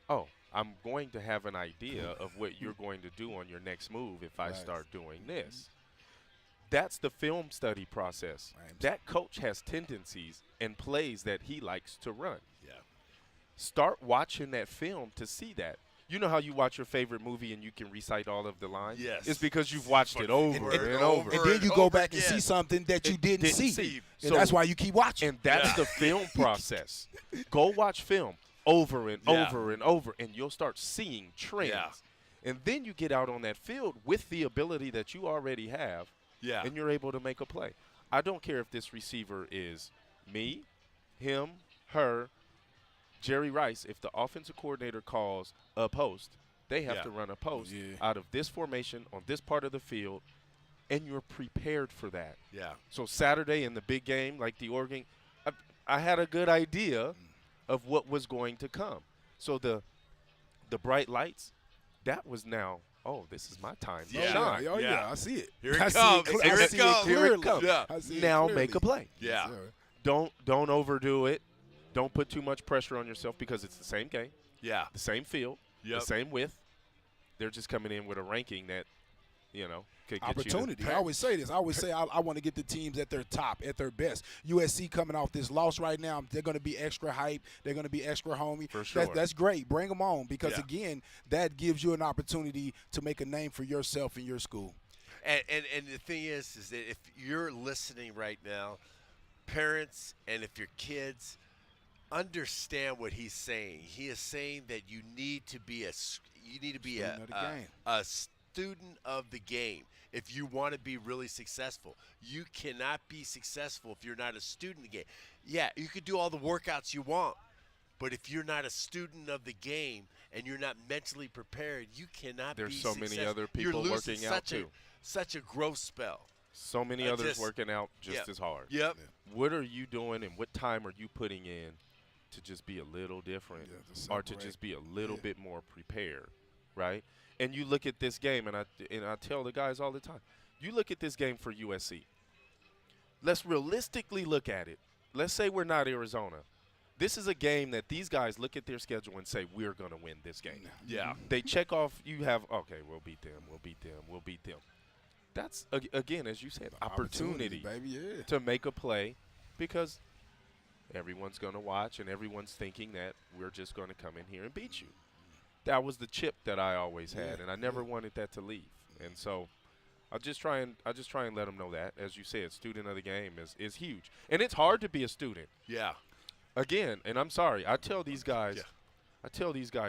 Oh, I'm going to have an idea of what you're going to do on your next move if I start doing this. That's the film study process. That coach has tendencies and plays that he likes to run. Yeah. Start watching that film to see that. You know how you watch your favorite movie and you can recite all of the lines? Yes. It's because you've watched it over and over. And then you go back and see something that you didn't see. And So that's why you keep watching. And that's the film process. Go watch film over and over and over, and you'll start seeing trends. Yeah. And then you get out on that field with the ability that you already have, and you're able to make a play. I don't care if this receiver is me, him, her, Jerry Rice. If the offensive coordinator calls a post, they have to run a post out of this formation on this part of the field, and you're prepared for that. Yeah. So Saturday in the big game, like the Oregon, I had a good idea of what was going to come. So the bright lights, that was now, oh, this is my time to shine. Oh, yeah, I see it. Here it comes. Here it comes. Here it comes. Yeah. Now make a play. Yeah. Don't overdo it. Don't put too much pressure on yourself because it's the same game. Yeah. The same field. Yep. The same width. They're just coming in with a ranking that could get opportunity. You I always say this. I always say I want to get the teams at their top, at their best. USC coming off this loss right now, they're going to be extra hype. They're going to be extra homey. For sure. That's great. Bring them on because, again, that gives you an opportunity to make a name for yourself and your school. And the thing is that if you're listening right now, parents, and if your kids understand what he's saying, he is saying that you need to be a student of the game. If you want to be really successful, you cannot be successful if you're not a student of the game. Yeah, you could do all the workouts you want, but if you're not a student of the game and you're not mentally prepared, you cannot be successful. There's so many other people working out too. Such a growth spell. So many others working out just as hard. Yep. What are you doing and what time are you putting in to just be a little different or to just be a little bit more prepared, right? And you look at this game, and I tell the guys all the time, you look at this game for USC. Let's realistically look at it. Let's say we're not Arizona. This is a game that these guys look at their schedule and say, we're going to win this game. Yeah. They check off, okay, we'll beat them, we'll beat them, we'll beat them. That's, again, as you said, opportunity baby, to make a play because everyone's going to watch and everyone's thinking that we're just going to come in here and beat you. That was the chip that I always had, and I never wanted that to leave. And so I just try and let them know that, as you said, student of the game is huge. And it's hard to be a student. Yeah. Again, and I'm sorry, I tell these guys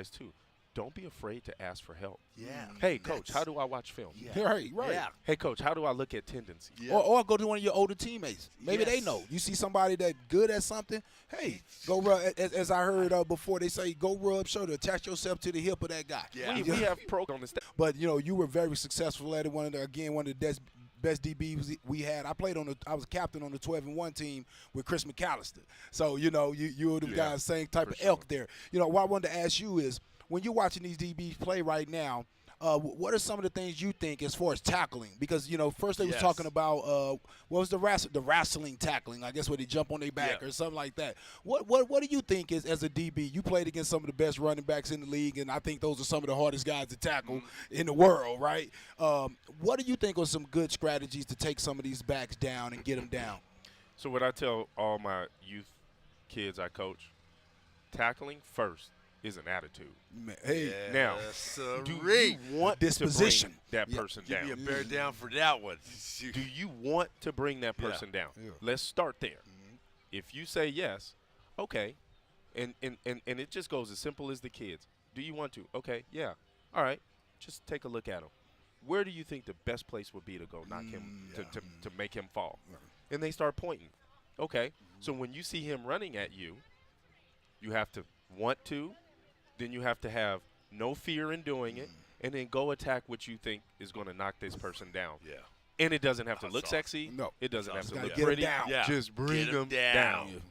too, don't be afraid to ask for help. Yeah. Hey, coach, how do I watch film? Yeah. Right. Yeah. Hey, coach, how do I look at tendencies? Yeah. Or go to one of your older teammates. Maybe they know. You see somebody that good at something, hey, go rub, as I heard before, they say go rub shoulder, attach yourself to the hip of that guy. Yeah. We have programs on this. But, you were very successful at it. One of the best DBs we had. I was captain on the 12-1 team with Chris McAllister. So, you were the guys, same type of elk there. What I wanted to ask you is, when you're watching these DBs play right now, what are some of the things you think as far as tackling? Because, first they was talking about what was the wrestling tackling, I guess, where they jump on their back or something like that. What do you think is, as a DB, you played against some of the best running backs in the league, and I think those are some of the hardest guys to tackle in the world, right? What do you think are some good strategies to take some of these backs down and get them down? So what I tell all my youth kids I coach, tackling first is an attitude. Hey, now, do you want disposition to bring that person down? Give me a bear down for that one. Do you want to bring that person down? Yeah. Let's start there. If you say yes, okay, and it just goes as simple as the kids. Do you want to? Okay, yeah. All right, just take a look at him. Where do you think the best place would be to go knock him, to make him fall? And they start pointing. Okay, so when you see him running at you, you have to want to. Then you have to have no fear in doing it, and then go attack what you think is going to knock this person down. Yeah. And it doesn't have to look sexy. No. It doesn't have to look get pretty. down. Yeah. Just bring them down.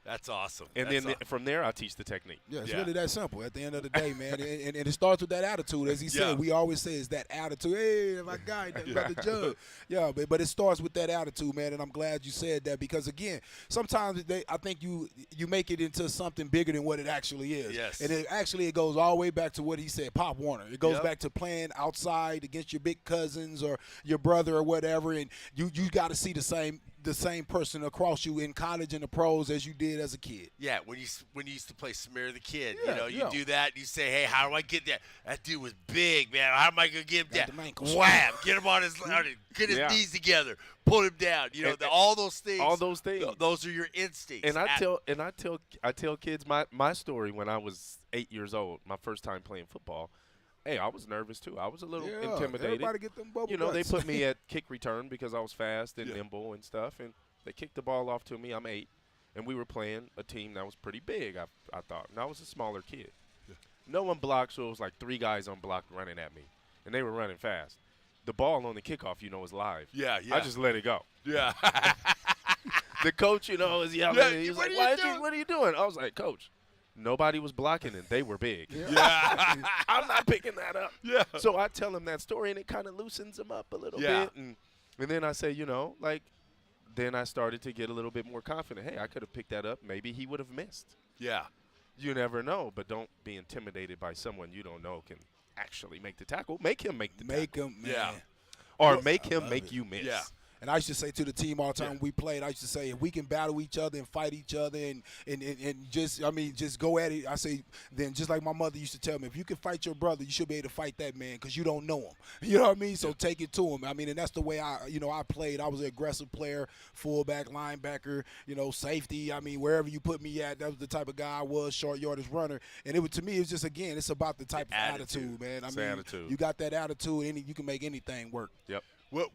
That's awesome. And then from there, I teach the technique. Yeah, it's really that simple at the end of the day, man. and it starts with that attitude. As he said, we always say it's that attitude. Hey, my guy, brother Judge. Yeah, but it starts with that attitude, man, and I'm glad you said that because, again, sometimes I think you make it into something bigger than what it actually is. Yes. And it goes all the way back to what he said, Pop Warner. It goes back to playing outside against your big cousins or your brother or whatever, and you got to see the same person across you in college and the pros as you did as a kid. Yeah, when you used to play Smear the Kid, Yeah, you do that, and you say, hey, how do I get that? That dude was big, man. How am I going to get him Got down? them ankles. Wham! Get him on his knees together. Pull him down. All those things. All those things. Those are your instincts. And I tell kids my story when I was 8 years old, my first time playing football. Hey, I was nervous too. I was a little intimidated. Everybody get them bubble they butts. put me at kick return because I was fast and nimble and stuff, and they kicked the ball off to me. I'm 8, and we were playing a team that was pretty big, I thought. And I was a smaller kid. Yeah. No one blocked, so it was like 3 guys unblocked running at me, and they were running fast. The ball on the kickoff, is live. Yeah. I just let it go. Yeah. The coach, is yelling. Yeah, He's what like, are you what are you doing? I was like, Coach, nobody was blocking, and they were big. Yeah. I'm not picking that up. Yeah. So I tell him that story, and it kind of loosens him up a little bit. And then I say, then I started to get a little bit more confident. Hey, I could have picked that up. Maybe he would have missed. Yeah. You never know, but don't be intimidated by someone you don't know can actually make the tackle. Make him make the tackle. Make him, man. Yeah. or make him make you miss. Yeah. And I used to say to the team all the time when we played, I used to say, if we can battle each other and fight each other and just go at it, I say, then just like my mother used to tell me, if you can fight your brother, you should be able to fight that man because you don't know him. You know what I mean? So take it to him. I mean, and that's the way I played. I was an aggressive player, fullback, linebacker, safety. I mean, wherever you put me at, that was the type of guy I was, short yardage runner. And to me, it's just, again, it's about the type of attitude, man. I mean, attitude. You got that attitude, and you can make anything work. Yep.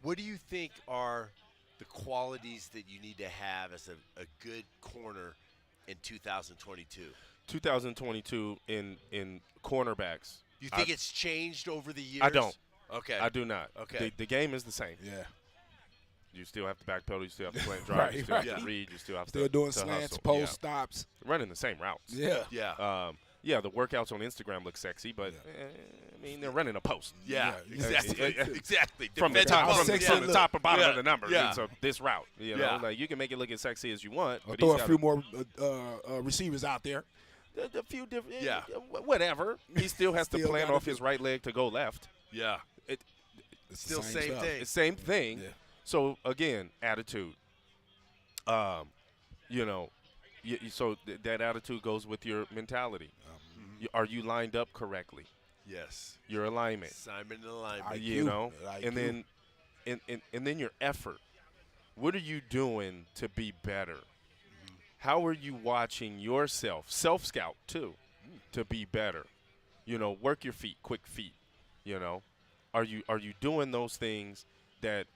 What do you think are the qualities that you need to have as a good corner in 2022? 2022 in cornerbacks. You think it's changed over the years? I don't. Okay. I do not. Okay. The game is the same. Yeah. You still have to backpedal. You still have to play and drive. You still have to read. You still have to doing slants, hustle. post stops. Running the same routes. Yeah. Yeah. Yeah, the workouts on Instagram look sexy, but I mean they're running a post. Yeah, exactly. From the top and bottom of the numbers. Yeah. So this route, you know, like you can make it look as sexy as you want. Or But throw a few more receivers out there. A few different, whatever. He still has to plant off his right leg to go left. Yeah, it's still same thing. It's same thing. Yeah. So again, attitude. So that attitude goes with your mentality. Are you lined up correctly? Yes. Your alignment. Simon and alignment. And then your effort. What are you doing to be better? How are you watching yourself? Self-scout too, to be better. Work your feet, quick feet. Are you doing those things that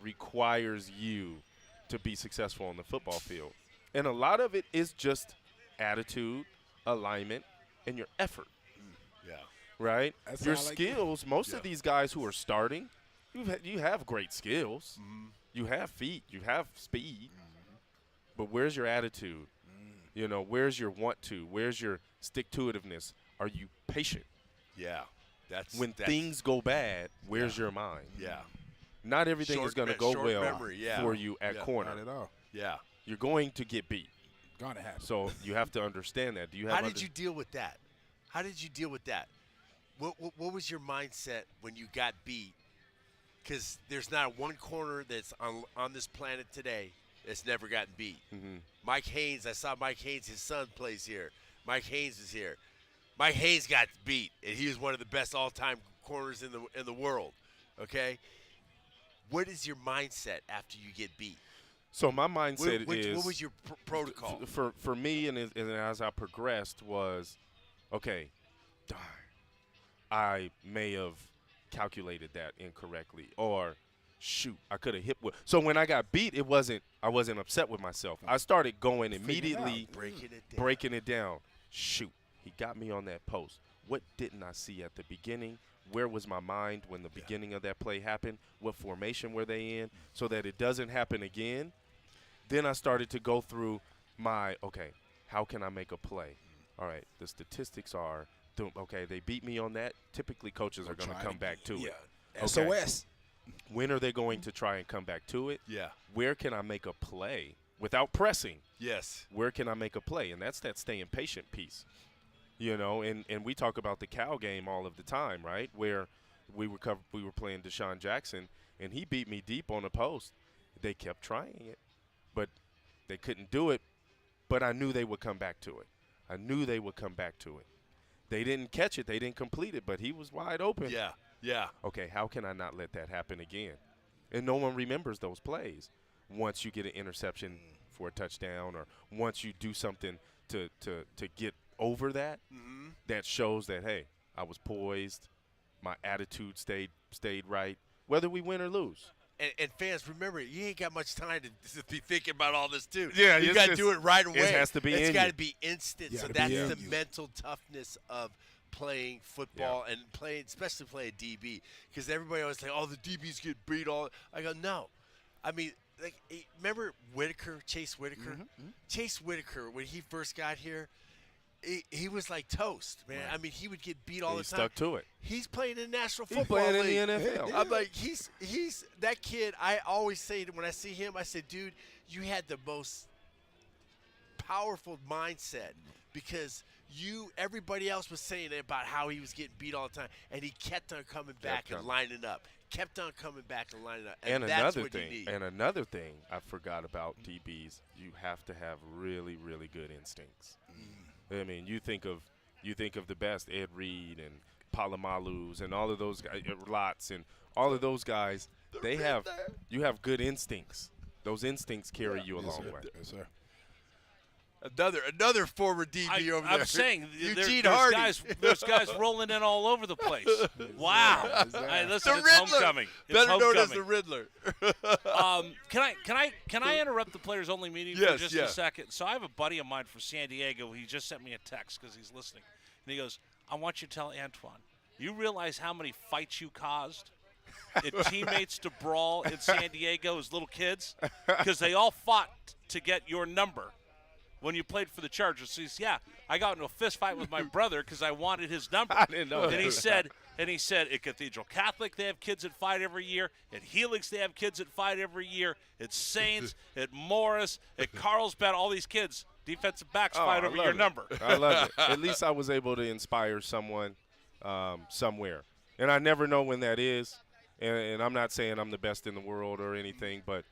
requires you to be successful on the football field? And a lot of it is just attitude, alignment, and your effort. Yeah. Right? That's Your how I like skills, most of these guys who are starting, you have great skills. You have feet. You have speed. But where's your attitude? Where's your want to? Where's your stick-to-itiveness? Are you patient? Yeah. When things go bad, where's your mind? Yeah. Not everything is going to go well for you at corner. Not at all. Yeah. You're going to get beat. Gonna happen. So you have to understand that. Do you have? How did you deal with that? How did you deal with that? What was your mindset when you got beat? Because there's not one corner that's on this planet today that's never gotten beat. Mike Haynes, I saw Mike Haynes. His son plays here. Mike Haynes is here. Mike Haynes got beat, and he was one of the best all-time corners in the world. Okay. What is your mindset after you get beat? So my mindset is. What was your protocol? For me, and as I progressed, was, okay, darn, I may have calculated that incorrectly, or shoot, I could have hit. So when I got beat, I wasn't upset with myself. I started going immediately, breaking it down. Shoot, he got me on that post. What didn't I see at the beginning? Where was my mind when the beginning of that play happened? What formation were they in? So that it doesn't happen again. Then I started to go through how can I make a play? All right, the statistics are, they beat me on that. Typically, coaches are going to come back to it. Okay. SOS. When are they going to try and come back to it? Yeah. Where can I make a play without pressing? Yes. Where can I make a play? And that's that staying patient piece. And we talk about the cow game all of the time, right? Where we were playing Deshaun Jackson, and he beat me deep on the post. They kept trying it, but they couldn't do it. But I knew they would come back to it. They didn't catch it. They didn't complete it, but he was wide open. Yeah. Okay, how can I not let that happen again? And no one remembers those plays. Once you get an interception for a touchdown, or once you do something to get over that, that shows that, hey, I was poised, my attitude stayed right, whether we win or lose. And fans, remember, you ain't got much time to be thinking about all this, too. Yeah, you got to do it right away. It has to be It's in got you. to be instant. So that's the mental toughness of playing football and especially playing DB. Because everybody always say, oh, the DBs get beat all. I go, no. I mean, remember Chase Whitaker? Chase Whitaker, when he first got here, he was like toast, man. Right. I mean, he would get beat all the time. He stuck to it. He's playing in the National Football League. He's playing in the NFL. I'm like, he's that kid. I always say when I see him, I say, dude, you had the most powerful mindset because everybody else was saying about how he was getting beat all the time, and he kept on coming back and lining up. kept on coming back and lining up. And that's another what thing, you need. and another thing I forgot about DBs, you have to have really, really good instincts. I mean, you think of the best, Ed Reed and Palomalus and all of those guys, Lots and all of those guys. You have good instincts. Those instincts carry you a long way. Yes, sir. Another former DB over there. I'm saying Eugene there's guys rolling in all over the place. Wow. Listen, the it's Riddler. homecoming. It's Better known homecoming. as the Riddler. Can I interrupt the players only meeting for just a second? So I have a buddy of mine from San Diego. He just sent me a text because he's listening, and he goes, "I want you to tell Antoine, you realize how many fights you caused?" Teammates to brawl in San Diego as little kids because they all fought to get your number when you played for the Chargers. So I got into a fist fight with my brother because I wanted his number. I didn't know and that. he said at Cathedral Catholic they have kids that fight every year. At Helix they have kids that fight every year. At Saints, at Morris, at Carlsbad, all these kids, defensive backs fight over your number. I love it. At least I was able to inspire someone somewhere. And I never know when that is. And I'm not saying I'm the best in the world or anything, but,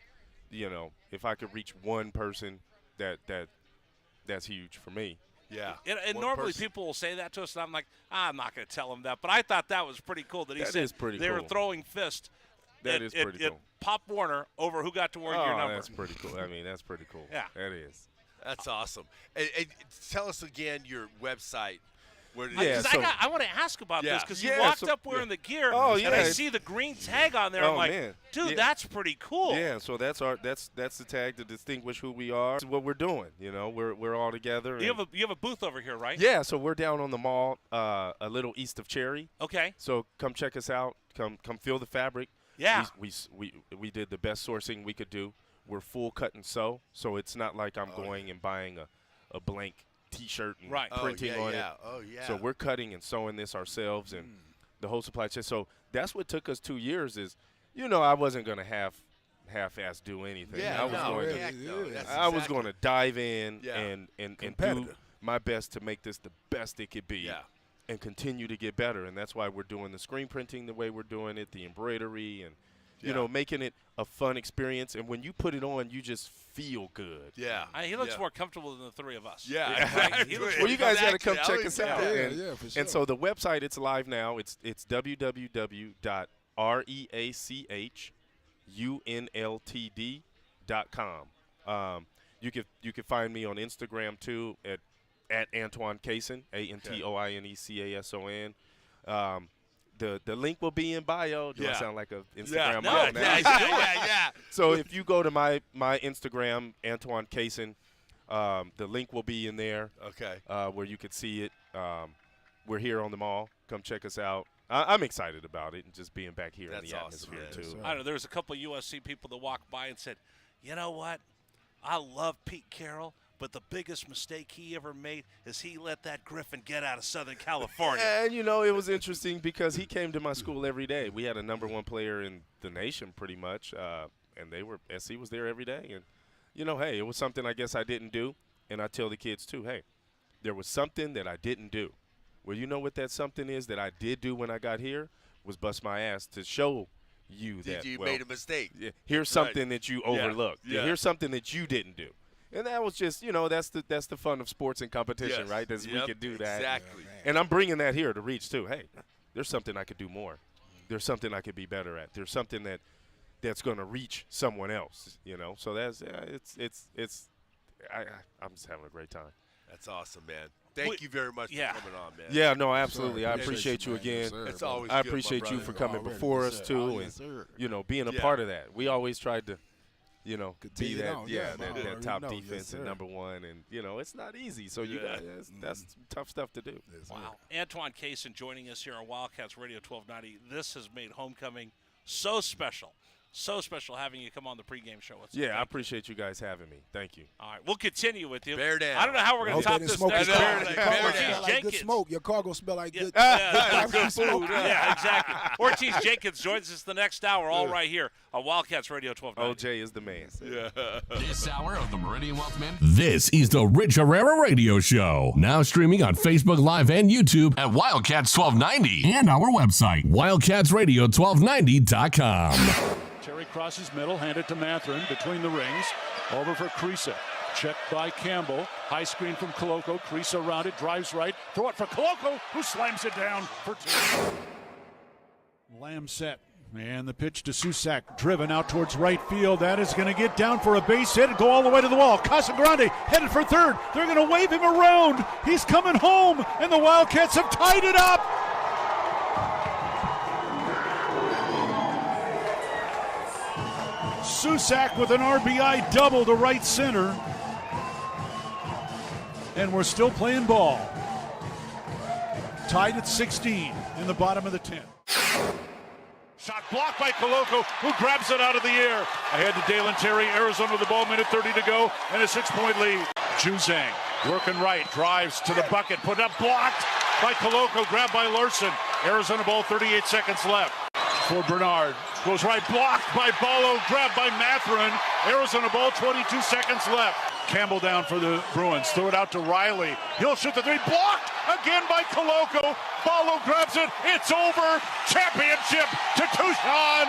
if I could reach one person, that's huge for me. Yeah. And normally people will say that to us, and I'm like, I'm not going to tell them that. But I thought that was pretty cool that he said they were throwing fists That is pretty cool. Pop Warner over who got to wear your number. That's pretty cool. I mean, that's pretty cool. Yeah. That is. That's awesome. And tell us again your website. I want to ask about this because you walked up wearing the gear, and I see the green tag on there. I'm like, dude, that's pretty cool. Yeah, so that's the tag to distinguish who we are. It's what we're doing. We're all together. You have a booth over here, right? Yeah, so we're down on the mall, a little east of Cherry. Okay. So come check us out. Come feel the fabric. Yeah. We did the best sourcing we could do. We're full cut and sew, so it's not like I'm going and buying a blank T-shirt and printing on it. Oh, yeah. So we're cutting and sewing this ourselves and the whole supply chain. So that's what took us 2 years is, I wasn't going to half-ass do anything. Yeah, I was going to dive in and do my best to make this the best it could be and continue to get better. And that's why we're doing the screen printing the way we're doing it, the embroidery and, making it a fun experience. And when you put it on, you just feel good. Yeah. He looks more comfortable than the three of us. Yeah. Well, you guys got to come check us out. Yeah, for sure. And so the website, it's live now. It's www.reachunltd.com. You can find me on Instagram too at Antoine Cason, ANTOINECASON. The link will be in bio. Do I sound like an Instagram model now? Yeah. So if you go to my Instagram, Antoine Cason, the link will be in there. Okay. Where you could see it. We're here on the mall. Come check us out. I'm excited about it and just being back here in the atmosphere too. I don't know. There was a couple of USC people that walked by and said, "You know what? I love Pete Carroll, but the biggest mistake he ever made is he let that Griffin get out of Southern California." And, it was interesting because he came to my school every day. We had a number one player in the nation pretty much, and SC was there every day. And, hey, it was something I guess I didn't do. And I tell the kids, too, hey, there was something that I didn't do. Well, you know what that something is that I did do when I got here was bust my ass to show you that you made a mistake. Here's something that you overlooked. Yeah. Here's something that you didn't do. And that was just, that's the fun of sports and competition, right? We can do that. Exactly. And I'm bringing that here to Reach too. Hey, there's something I could do more. There's something I could be better at. There's something that's going to reach someone else. So that's I'm just having a great time. That's awesome, man. Thank you very much for coming on, man. Yeah, no, absolutely. I appreciate you again. It's always I good, appreciate you for coming before us too, and being a part of that. We always tried to. Be that top defense and number one, and it's not easy. So you guys, that's tough stuff to do. Wow, Antoine Cason joining us here on Wildcats Radio 1290. This has made homecoming so special. So special having you come on the pregame show. Yeah, I appreciate you guys having me. Thank you. All right, we'll continue with you. Bear down. I don't know how we're going to top this next Like good smoke. Your car gonna smell like good. Good food. Yeah, exactly. Ortiz Jenkins joins us the next hour, all right here on Wildcats Radio 1290. OJ is the man. This hour of the Meridian Wealth Management. This is the Rich Herrera Radio Show. Now streaming on Facebook Live and YouTube at Wildcats 1290 and our website, wildcatsradio1290.com. Terry crosses middle, hand it to Matherin between the rings. Over for Krisa. Checked by Campbell. High screen from Koloko. Krisa around it, drives right. Throw it for Koloko, who slams it down for two. Lamb set. And the pitch to Susak, driven out towards right field. That is going to get down for a base hit and go all the way to the wall. Casagrande headed for third. They're going to wave him around. He's coming home, and the Wildcats have tied it up. Susak with an RBI double to right center. And we're still playing ball. Tied at 16 in the bottom of the 10th. Shot blocked by Koloko, who grabs it out of the air. Ahead to Dalen Terry, Arizona with the ball, minute 30 to go, and a 6-point lead. Juzang working right, drives to the bucket, put up, blocked by Koloko, grabbed by Larson. Arizona ball, 38 seconds left. For Bernard, goes right, blocked by Ballo, grabbed by Matherin. Arizona ball, 22 seconds left. Campbell down for the Bruins, throw it out to Riley. He'll shoot the three, blocked again by Koloko. Ballo grabs it, it's over. Championship to Tucson.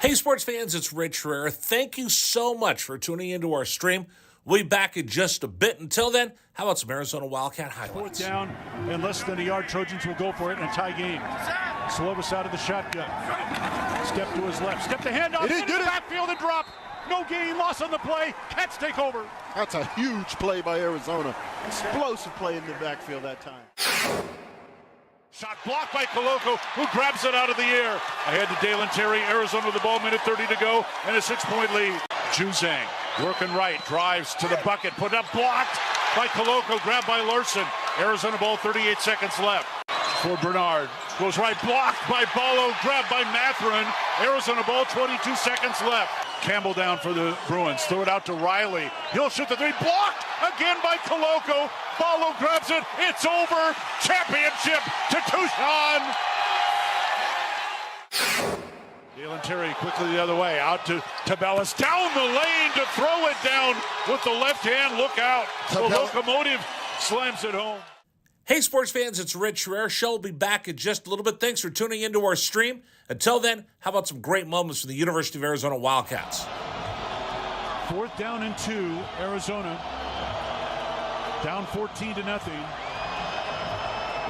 Hey, sports fans, it's Rich Herrera. Thank you so much for tuning into our stream. We'll be back in just a bit. Until then, how about some Arizona Wildcat highlights? Fourth down and less than a yard. Trojans will go for it in a tie game. Slovis out of the shotgun. Step to his left. Step to hand off. Into the backfield and drop. No gain, loss on the play. Cats take over. That's a huge play by Arizona. Explosive play in the backfield that time. Shot blocked by Koloko, who grabs it out of the air. Ahead to Dalen Terry, Arizona with the ball, minute 30 to go, and a 6-point lead. Juzang working right, drives to the bucket, put up, blocked by Koloko, grabbed by Larson. Arizona ball, 38 seconds left. For Bernard, goes right, blocked by Ballo, grabbed by Matherin. Arizona ball, 22 seconds left. Campbell down for the Bruins, throw it out to Riley. He'll shoot the three, blocked again by Koloko. Ballo grabs it, it's over. Championship to Tucson. Dalen Terry quickly the other way, out to Tabellas, down the lane to throw it down with the left hand. Look out, the locomotive slams it home. Hey, sports fans, it's Rich Herrera. Show will be back in just a little bit. Thanks for tuning into our stream. Until then, how about some great moments from the University of Arizona Wildcats? Fourth down and 2, Arizona. Down 14-0.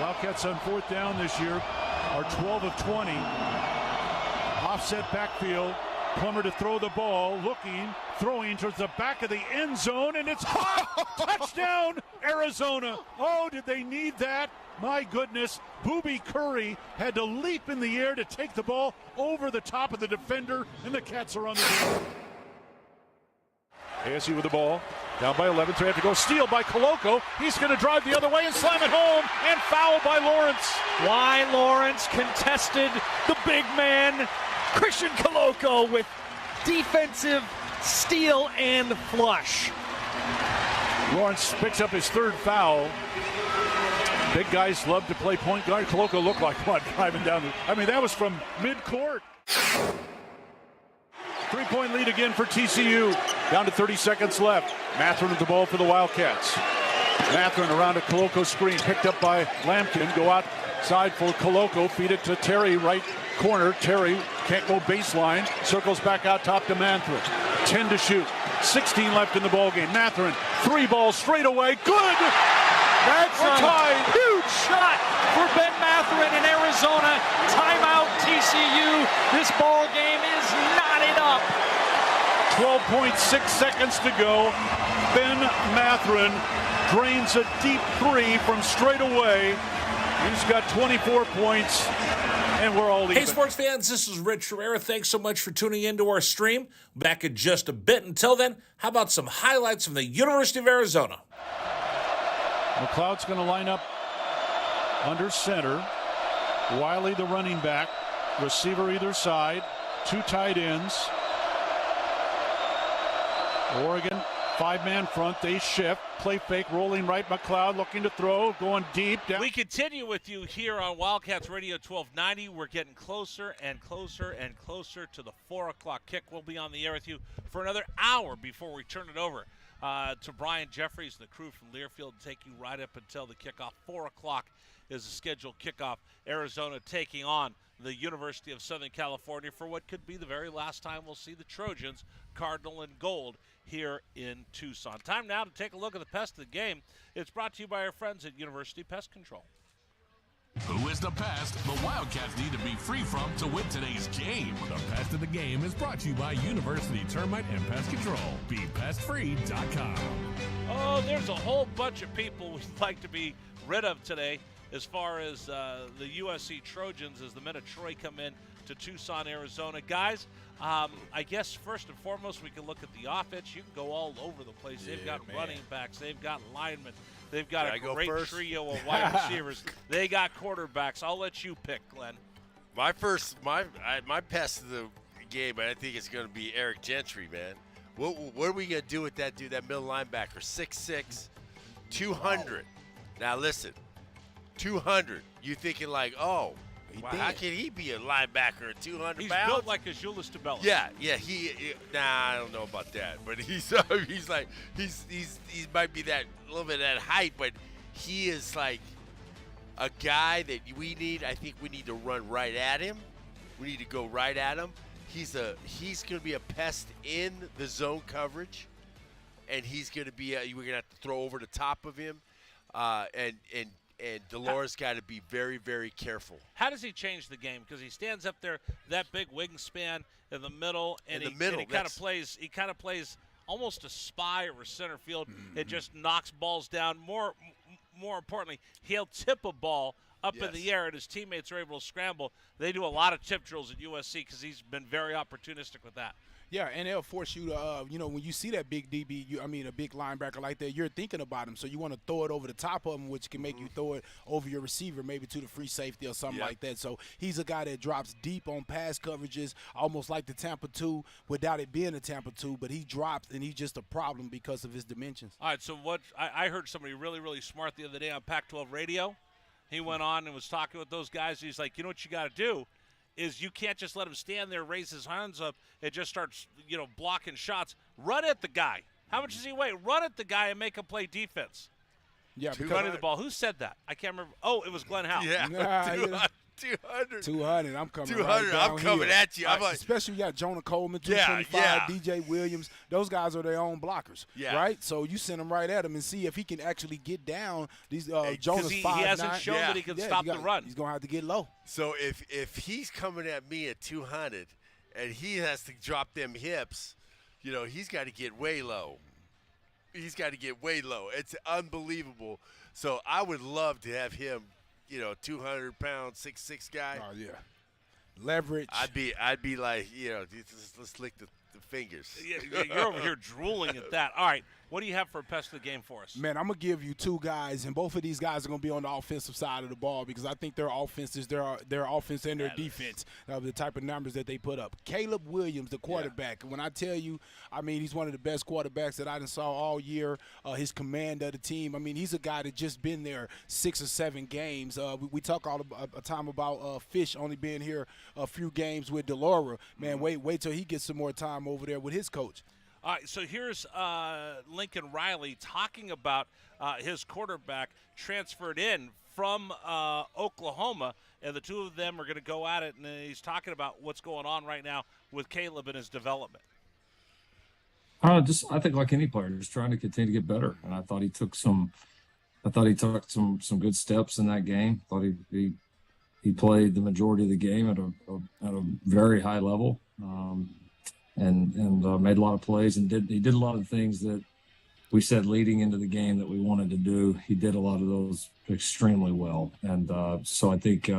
Wildcats on fourth down this year are 12 of 20. Offset backfield. Plummer to throw the ball, looking, throwing towards the back of the end zone, and it's hot! Touchdown, Arizona! Oh, did they need that? My goodness, Booby Curry had to leap in the air to take the ball over the top of the defender, and the Cats are on the board. ASU with the ball, down by 11, so they have to go. Steal by Koloko. He's going to drive the other way and slam it home, and foul by Lawrence. Why Lawrence contested the big man, Christian Koloko, with defensive steal and flush. Lawrence picks up his third foul. Big guys love to play point guard. Koloko looked like one driving down that was from mid-court. 3-point lead again for TCU. Down to 30 seconds left. Matherin with the ball for the Wildcats. Matherin around a Koloko screen, picked up by Lampkin. Go outside for Koloko. Feed it to Terry, right corner. Terry can't go baseline. Circles back out top to Matherin. 10 to shoot. 16 left in the ballgame. Matherin, 3 balls straight away. Good! That's a huge shot for Ben Matherin in Arizona. Timeout TCU. This ball game is knotted up. 12.6 seconds to go. Ben Matherin drains a deep 3 from straight away. He's got 24 points, and we're all even. Hey, sports fans, this is Rich Herrera. Thanks so much for tuning into our stream. Back in just a bit. Until then, how about some highlights from the University of Arizona? McLeod's going to line up under center. Wiley, the running back. Receiver either side. two tight ends. Oregon, 5-man front. They shift. Play fake, rolling right. McLeod looking to throw, going deep. Down. We continue with you here on Wildcats Radio 1290. We're getting closer and closer and closer to the 4 o'clock kick. We'll be on the air with you for another hour before we turn it over to Brian Jeffries, the crew from Learfield, to take you right up until the kickoff. 4 o'clock is the scheduled kickoff. Arizona taking on the University of Southern California for what could be the very last time we'll see the Trojans, Cardinal and Gold, here in Tucson. Time now to take a look at the pest of the game. It's brought to you by our friends at University Pest Control. Who is the pest the Wildcats need to be free from to win today's game? The pest of the game is brought to you by University Termite and Pest Control. BePestFree.com. Oh, there's a whole bunch of people we'd like to be rid of today as far as the USC Trojans as the men of Troy come in to Tucson, Arizona. Guys, I guess first and foremost we can look at the offense. You can go all over the place. They've got running backs. They've got linemen. They've got a great trio of wide receivers. They got quarterbacks. I'll let you pick, Glenn. My pest of the game, I think it's going to be Eric Gentry, man. What are we going to do with that dude, that middle linebacker? 6'6", 200. Wow. Now, listen, 200. You thinking like, oh, how can he be a linebacker at 200 pounds? He's built like a Julius Tabella. Yeah. I don't know about that, but he might be that a little bit that height, but he is like a guy that we need. I think we need to run right at him. We need to go right at him. He's going to be a pest in the zone coverage, and he's going to be. We're going to have to throw over the top of him, And Delores got to be very, very careful. How does he change the game? Because he stands up there, that big wingspan in the middle, and he kind of plays. He kind of plays almost a spy or a center field. Mm-hmm. It just knocks balls down. More importantly, he'll tip a ball up in the air, and his teammates are able to scramble. They do a lot of tip drills at USC because he's been very opportunistic with that. Yeah, and they'll force you to, when you see that big DB, a big linebacker like that, you're thinking about him. So you want to throw it over the top of him, which can make you throw it over your receiver, maybe to the free safety or something like that. So he's a guy that drops deep on pass coverages, almost like the Tampa 2, without it being a Tampa 2, but he drops, and he's just a problem because of his dimensions. All right, so what I heard somebody really, really smart the other day on Pac-12 radio. He went on and was talking with those guys. He's like, you know what you got to do? Is you can't just let him stand there, raise his hands up, and just start, blocking shots. Run at the guy. How much does he weigh? Run at the guy and make him play defense. Yeah, running the ball. Who said that? I can't remember. Oh, it was Glenn Howell. Yeah, 200. 200. I'm coming 200. Right down I'm coming here. at you. I'm like, especially you got Jonah Coleman, 225, DJ Williams. Those guys are their own blockers, right? So you send them right at him and see if he can actually get down. These Jonah's 5'9". He hasn't shown that he can stop the run. He's going to have to get low. So if he's coming at me at 200 and he has to drop them hips, he's got to get way low. He's got to get way low. It's unbelievable. So I would love to have him, 200-pound, 6'6" guy. Oh, yeah. Leverage. I'd be like, let's lick the fingers. Yeah, you're over here drooling at that. All right, what do you have for a pest of the game for us? Man, I'm going to give you two guys, and both of these guys are going to be on the offensive side of the ball because I think their offenses, their offense and their defense, the type of numbers that they put up. Caleb Williams, the quarterback. When I tell you, he's one of the best quarterbacks that I saw all year. His command of the team. He's a guy that just been there 6 or 7 games. We talk all the time about Fish only being here a few games with Delora. Man, wait till he gets some more time over there with his coach. All right, so here's Lincoln Riley talking about his quarterback transferred in from Oklahoma, and the two of them are going to go at it, and he's talking about what's going on right now with Caleb and his development. I think like any player, just trying to continue to get better, and I thought he took some good steps in that game. Thought he played the majority of the game at a very high level. And made a lot of plays and he did a lot of things that we said leading into the game that we wanted to do. He did a lot of those extremely well. And so I think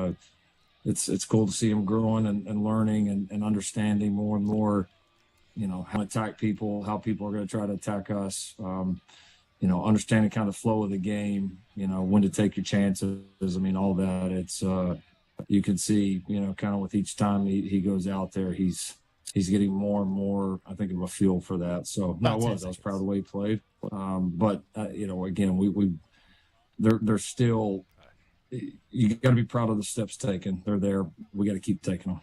it's cool to see him growing and learning and understanding more and more, how to attack people, how people are going to try to attack us, understanding kind of the flow of the game, when to take your chances. All that. you can see, kind of with each time he goes out there, he's getting more and more, I think, of a feel for that. So I was proud of the way he played. But again, they're still, you got to be proud of the steps taken. They're there. We got to keep taking them.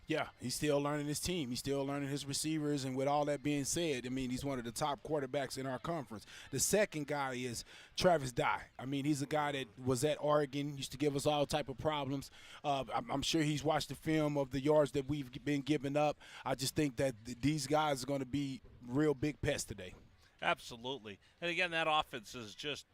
Yeah, he's still learning his team. He's still learning his receivers. And with all that being said, I mean, he's one of the top quarterbacks in our conference. The second guy is Travis Dye. I mean, he's a guy that was at Oregon, used to give us all type of problems. I'm sure he's watched the film of the yards that we've been giving up. I just think that these guys are going to be real big pests today. Absolutely. And, again, that offense is just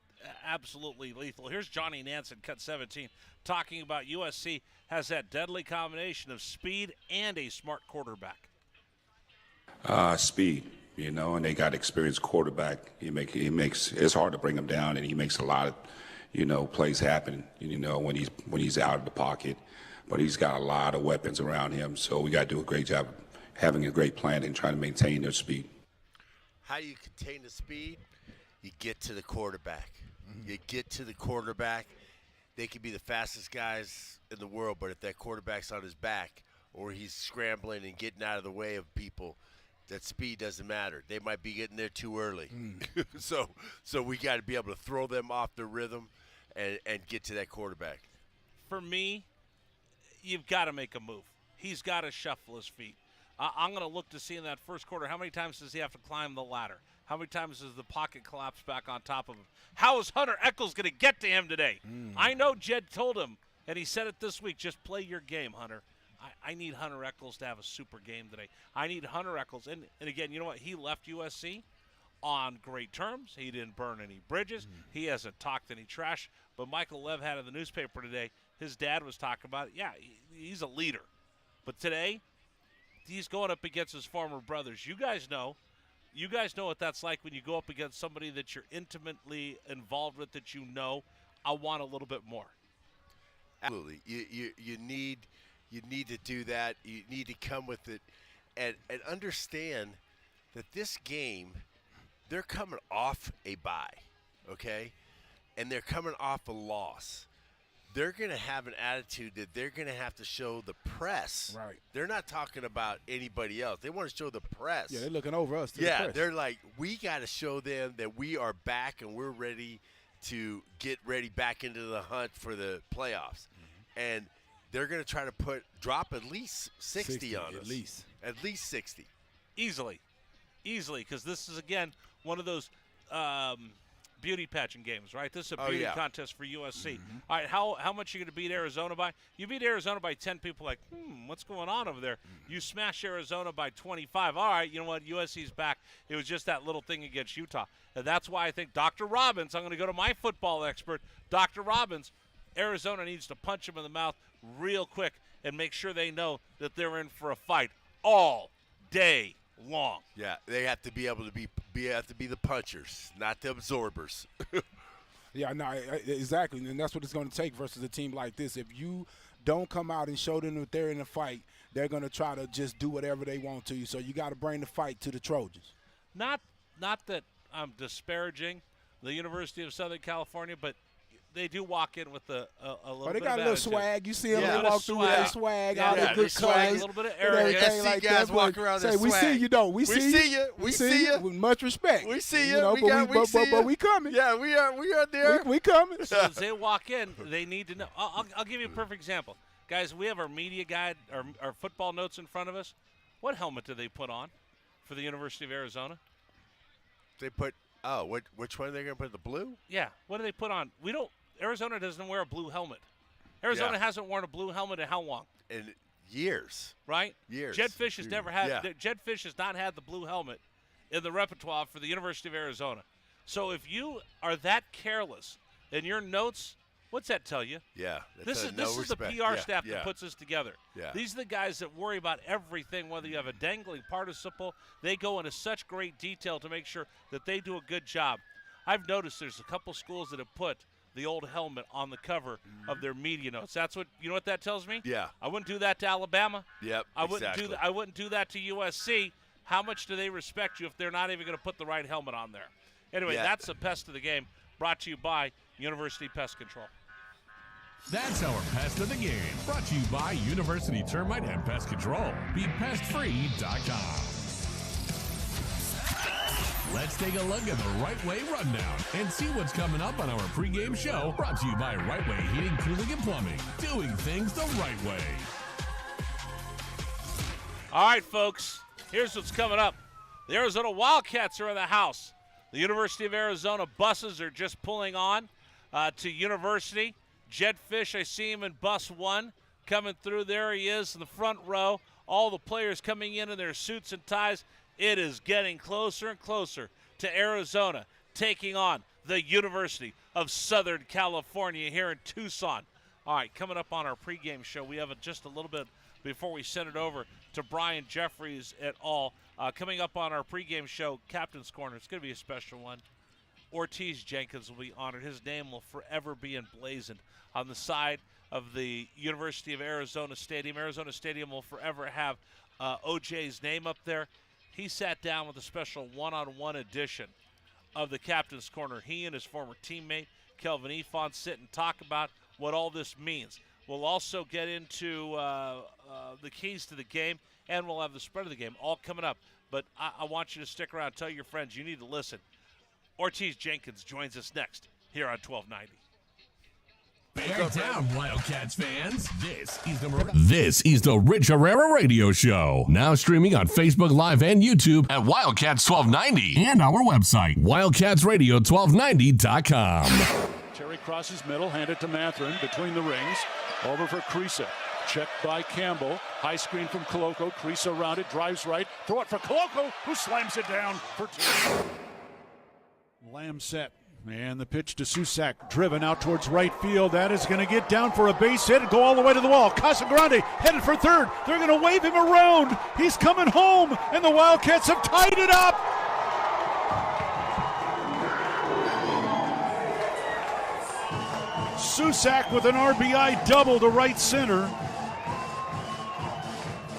absolutely lethal. Here's Johnny Nansen, cut 17, talking about USC has that deadly combination of speed and a smart quarterback. Speed, and they got experienced quarterback. He makes it's hard to bring him down, and he makes a lot of plays happen. When he's out of the pocket, but he's got a lot of weapons around him. So we got to do a great job of having a great plan and trying to maintain their speed. How you contain the speed? You get to the quarterback. You get to the quarterback. They could be the fastest guys in the world, but if that quarterback's on his back or he's scrambling and getting out of the way of people, that speed doesn't matter. They might be getting there too early. So we got to be able to throw them off the rhythm and get to that quarterback. For me, you've got to make a move. He's got to shuffle his feet. I'm going to look to see in that first quarter, how many times does he have to climb the ladder? How many times does the pocket collapse back on top of him? How is Hunter Echols going to get to him today? I know Jed told him, and he said it this week, just play your game, Hunter. I need Hunter Echols to have a super game today. I need Hunter Echols. And again, you know what? He left USC on great terms. He didn't burn any bridges. He hasn't talked any trash. But Michael Lev had in the newspaper today, his dad was talking about it. Yeah, he's a leader. But today, he's going up against his former brothers. You guys know what that's like when you go up against somebody that you're intimately involved with, that you know. I want a little bit more. Absolutely. You need to do that. You need to come with it and understand that this game, they're coming off a bye, okay? And they're coming off a loss. They're going to have an attitude that they're going to have to show the press. Right. They're not talking about anybody else. They want to show the press. Yeah, they're looking over us. They're like, we got to show them that we are back and we're ready to get ready back into the hunt for the playoffs. And they're going to try to drop at least 60 on us. At least 60. Easily, because this is, again, one of those beauty pageant games, right? This is a beauty contest for USC. All right, how much are you going to beat Arizona by? You beat Arizona by 10, people like, what's going on over there? You smash Arizona by 25. All right, you know what? USC's back. It was just that little thing against Utah. And that's why I think Dr. Robbins, I'm going to go to my football expert, Dr. Robbins, Arizona needs to punch him in the mouth real quick and make sure they know that they're in for a fight all day long. Yeah, they have to be able to be the punchers, not the absorbers. Yeah, no, exactly, and that's what it's going to take versus a team like this. If you don't come out and show them that they're in a fight, they're going to try to just do whatever they want to you. So you got to bring the fight to the Trojans. Not that I'm disparaging the University of Southern California, but they do walk in with a little bit of they got a little swag. You see them, they walk through with that swag, all that good swag, a little bit of arrogance. Like guys that. walk around say, we see you, though. We see you. We see you. With much respect. We see you. But we coming. Yeah, we are there. We coming. So as they walk in, they need to know. I'll give you a perfect example. Guys, we have our media guide, our football notes in front of us. What helmet do they put on for the University of Arizona? They put, which one are they going to put, the blue? Yeah, what do they put on? Arizona doesn't wear a blue helmet. Arizona hasn't worn a blue helmet in how long? In years. Right? Years. Jed Fish has never had. Yeah. Jed Fish has not had the blue helmet in the repertoire for the University of Arizona. So if you are that careless in your notes, what's that tell you? Yeah. This is the PR staff that puts this together. Yeah. These are the guys that worry about everything, whether you have a dangling participle. They go into such great detail to make sure that they do a good job. I've noticed there's a couple schools that have put the old helmet on the cover of their media notes. That's what that tells me? Yeah. I wouldn't do that to Alabama. Yep. I wouldn't do that to USC. How much do they respect you if they're not even going to put the right helmet on there? Anyway, that's the pest of the game, brought to you by University Pest Control. That's our Pest of the Game. Brought to you by University Termite and Pest Control. BePestFree.com. Let's take a look at the Right Way Rundown and see what's coming up on our pregame show. Brought to you by Right Way Heating, Cooling, and Plumbing. Doing things the right way. All right, folks, here's what's coming up. The Arizona Wildcats are in the house. The University of Arizona buses are just pulling on to University. Jed Fish, I see him in bus 1 coming through. There he is in the front row. All the players coming in their suits and ties. It is getting closer and closer to Arizona taking on the University of Southern California here in Tucson. All right, coming up on our pregame show, we have just a little bit before we send it over to Brian Jeffries et al. Coming up on our pregame show, Captain's Corner. It's going to be a special one. Ortiz Jenkins will be honored. His name will forever be emblazoned on the side of the University of Arizona Stadium. Arizona Stadium will forever have OJ's name up there. He sat down with a special one-on-one edition of the Captain's Corner. He and his former teammate, Kelvin Efon, sit and talk about what all this means. We'll also get into the keys to the game, and we'll have the spread of the game all coming up. But I want you to stick around. Tell your friends you need to listen. Ortiz Jenkins joins us next here on 1290. Bear down, Wildcats fans. This is the Rich Herrera Radio Show. Now streaming on Facebook Live and YouTube at Wildcats 1290 and our website, wildcatsradio1290.com. Terry crosses middle, handed to Matherin between the rings. Over for Creasa. Checked by Campbell. High screen from Koloko. Creasa around it, drives right. Throw it for Koloko, who slams it down for 2. Lamb set. And the pitch to Susak, driven out towards right field. That is going to get down for a base hit and go all the way to the wall. Casagrande headed for third. They're going to wave him around. He's coming home, and the Wildcats have tied it up. Susak with an RBI double to right center.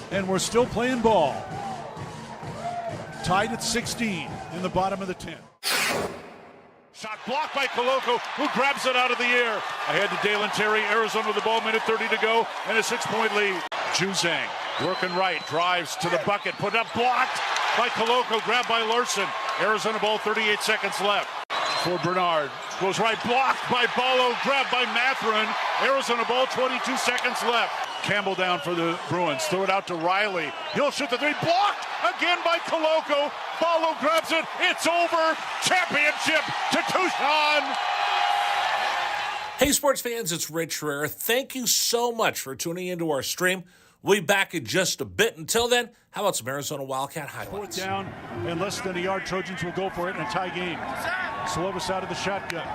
And we're still playing ball. Tied at 16 in the bottom of the 10th. Shot blocked by Koloko, who grabs it out of the air. Ahead to Dalen Terry, Arizona with the ball, minute 30 to go, and a 6-point lead. Juzang working right, drives to the bucket, put up, blocked by Koloko, grabbed by Larson. Arizona ball, 38 seconds left. For Bernard, goes right, blocked by Ballo, grabbed by Matherin. Arizona ball, 22 seconds left. Campbell down for the Bruins, throw it out to Riley. He'll shoot the 3, blocked again by Koloko. Ballo grabs it, it's over. Championship to Tucson. Hey, sports fans, it's Rich Herrera. Thank you so much for tuning into our stream. We'll be back in just a bit. Until then, how about some Arizona Wildcat highlights? 4th down and less than a yard. Trojans will go for it in a tie game. Slovis out of the shotgun.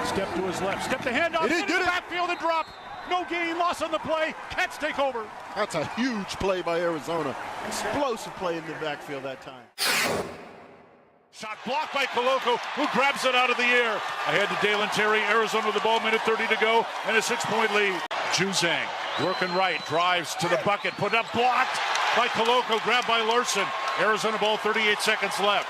Step to his left. Step the handoff. Into the backfield and drop. No gain, loss on the play. Cats take over. That's a huge play by Arizona. Explosive play in the backfield that time. Shot blocked by Koloko, who grabs it out of the air. Ahead to Dalen Terry, Arizona with the ball, minute 30 to go, and a 6-point lead. Juzang working right, drives to the bucket, put up, blocked by Koloko, grabbed by Larson. Arizona ball, 38 seconds left.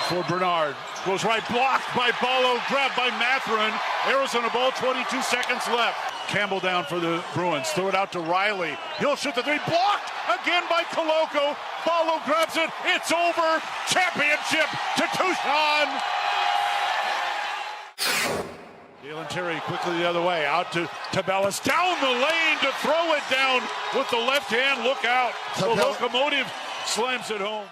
For Bernard, goes right, blocked by Ballo, grabbed by Matherin. Arizona ball, 22 seconds left. Campbell down for the Bruins, throw it out to Riley. He'll shoot the 3, blocked again by Koloko. Ballo grabs it, it's over. Championship to Tucson. Dalen Terry quickly the other way, out to Tabellas, down the lane to throw it down with the left hand. Look out. The locomotive slams it home.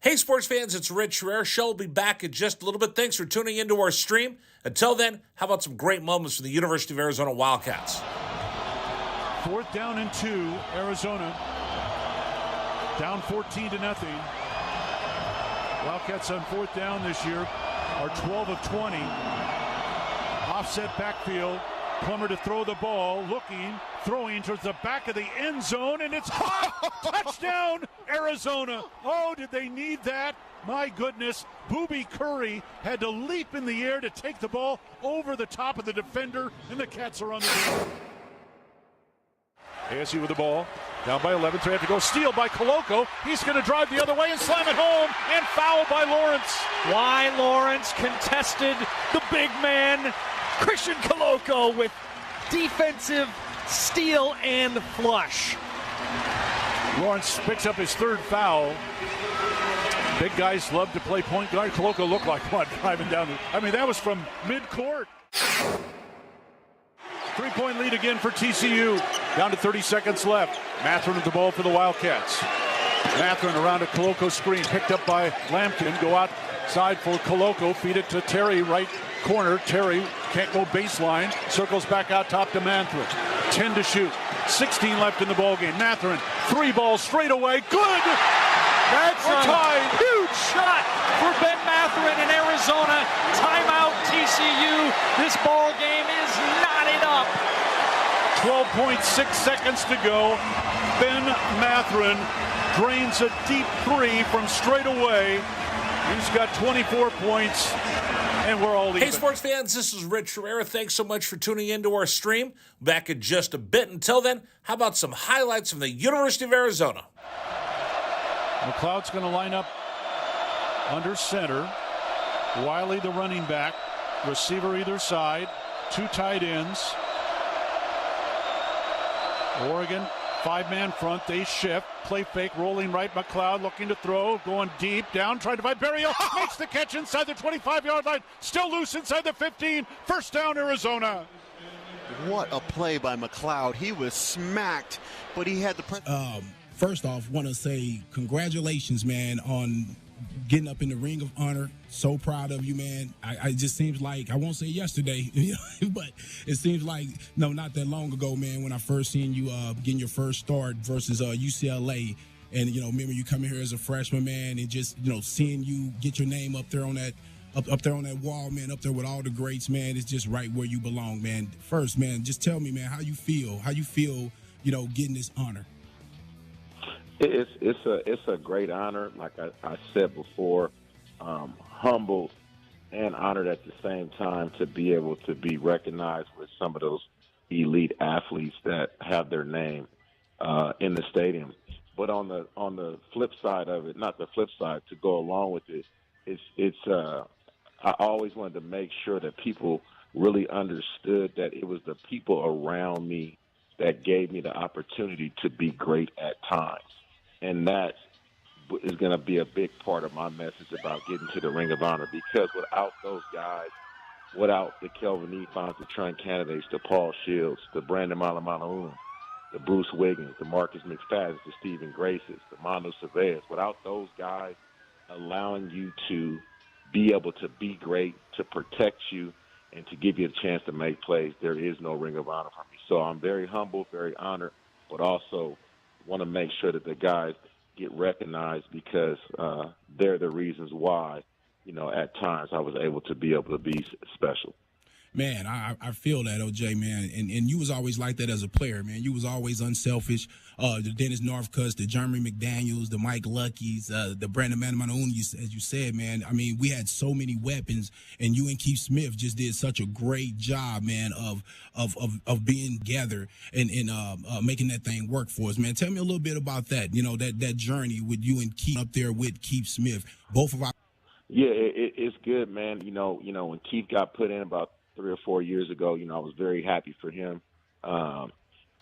Hey, sports fans, it's Rich Herrera. Show will be back in just a little bit. Thanks for tuning into our stream. Until then, how about some great moments for the University of Arizona Wildcats? 4th down and 2, Arizona. Down 14-0. Wildcats on 4th down this year are 12 of 20. Offset backfield. Plummer to throw the ball, looking, throwing towards the back of the end zone, and it's caught. Touchdown, Arizona. Oh, did they need that? My goodness. Booby Curry had to leap in the air to take the ball over the top of the defender, and the Cats are on the field. ASU with the ball. Down by 11, 3 have to go. Steal by Koloko. He's going to drive the other way and slam it home, and foul by Lawrence. Lawrence contested the big man, Christian Koloko, with defensive steal and flush. Lawrence picks up his third foul. Big guys love to play point guard. Koloko looked like what, driving down that was from midcourt. 3-point lead again for TCU. Down to 30 seconds left. Matherin with the ball for the Wildcats. Matherin around a Koloko screen, picked up by Lampkin. Go outside for Koloko. Feed it to Terry, right corner. Terry can't go baseline. Circles back out top to Matherin. 10 to shoot. 16 left in the ballgame. Matherin, 3 balls straight away. Good! That's We're tied. Huge shot for Ben Matherin in Arizona. Timeout TCU. This ball game is knotted up. 12.6 seconds to go. Ben Matherin drains a deep 3 from straight away. He's got 24 points, and we're all even. Hey, sports fans, this is Rich Herrera. Thanks so much for tuning into our stream. Back in just a bit. Until then, how about some highlights from the University of Arizona? McLeod's going to line up under center. Wiley, the running back. Receiver either side. 2 tight ends. Oregon, 5-man front. They shift. Play fake, rolling right. McLeod looking to throw. Going deep. Down, trying to find Berryhill. Makes the catch inside the 25-yard line. Still loose inside the 15. First down, Arizona. What a play by McLeod. He was smacked, but he had the... First off, want to say congratulations, man, on getting up in the Ring of Honor. So proud of you, man. I just seems like, I won't say yesterday, but it seems like, no, not that long ago, man, when I first seen you getting your first start versus UCLA. And, remember you coming here as a freshman, man, and just, seeing you get your name up there on that up there on that wall, man, up there with all the greats, man. It's just right where you belong, man. First, man, just tell me, man, how you feel, getting this honor. It's a great honor. Like I said before, humbled and honored at the same time to be able to be recognized with some of those elite athletes that have their name in the stadium. But on the flip side of it, not the flip side, to go along with it, I always wanted to make sure that people really understood that it was the people around me that gave me the opportunity to be great at times. And that is going to be a big part of my message about getting to the Ring of Honor, because without those guys, without the Kelvin Ephons, the Trent candidates, the Paul Shields, the Brandon Malamauna, the Bruce Wiggins, the Marcus McFadden, the Stephen Graces, the Mondo Cervez, without those guys allowing you to be able to be great, to protect you, and to give you a chance to make plays, there is no Ring of Honor for me. So I'm very humble, very honored, but also want to make sure that the guys get recognized, because they're the reasons why, at times I was able to be special. Man, I feel that, OJ, man. And you was always like that as a player, man. You was always unselfish. The Dennis Northcutts, the Jeremy McDaniels, the Mike Luckies, the Brandon Manamauna, as you said, man. I mean, we had so many weapons, and you and Keith Smith just did such a great job, man, of being together and making that thing work for us, man. Tell me a little bit about that, that journey with you and Keith up there with Keith Smith. Both of our... Yeah, it's good, man. When Keith got put in about 3 or 4 years ago, I was very happy for him.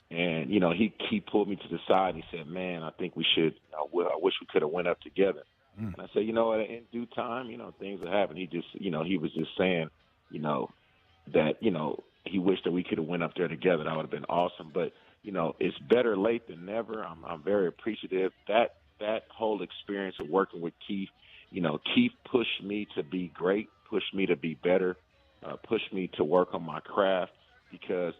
And he pulled me to the side and he said, man, I think we should, I wish we could have went up together. And I said, in due time, things will happen. He just, he was just saying, that, he wished that we could have went up there together. That would have been awesome. But, it's better late than never. I'm very appreciative. That whole experience of working with Keith, Keith pushed me to be great, pushed me to be better, pushed me to work on my craft, because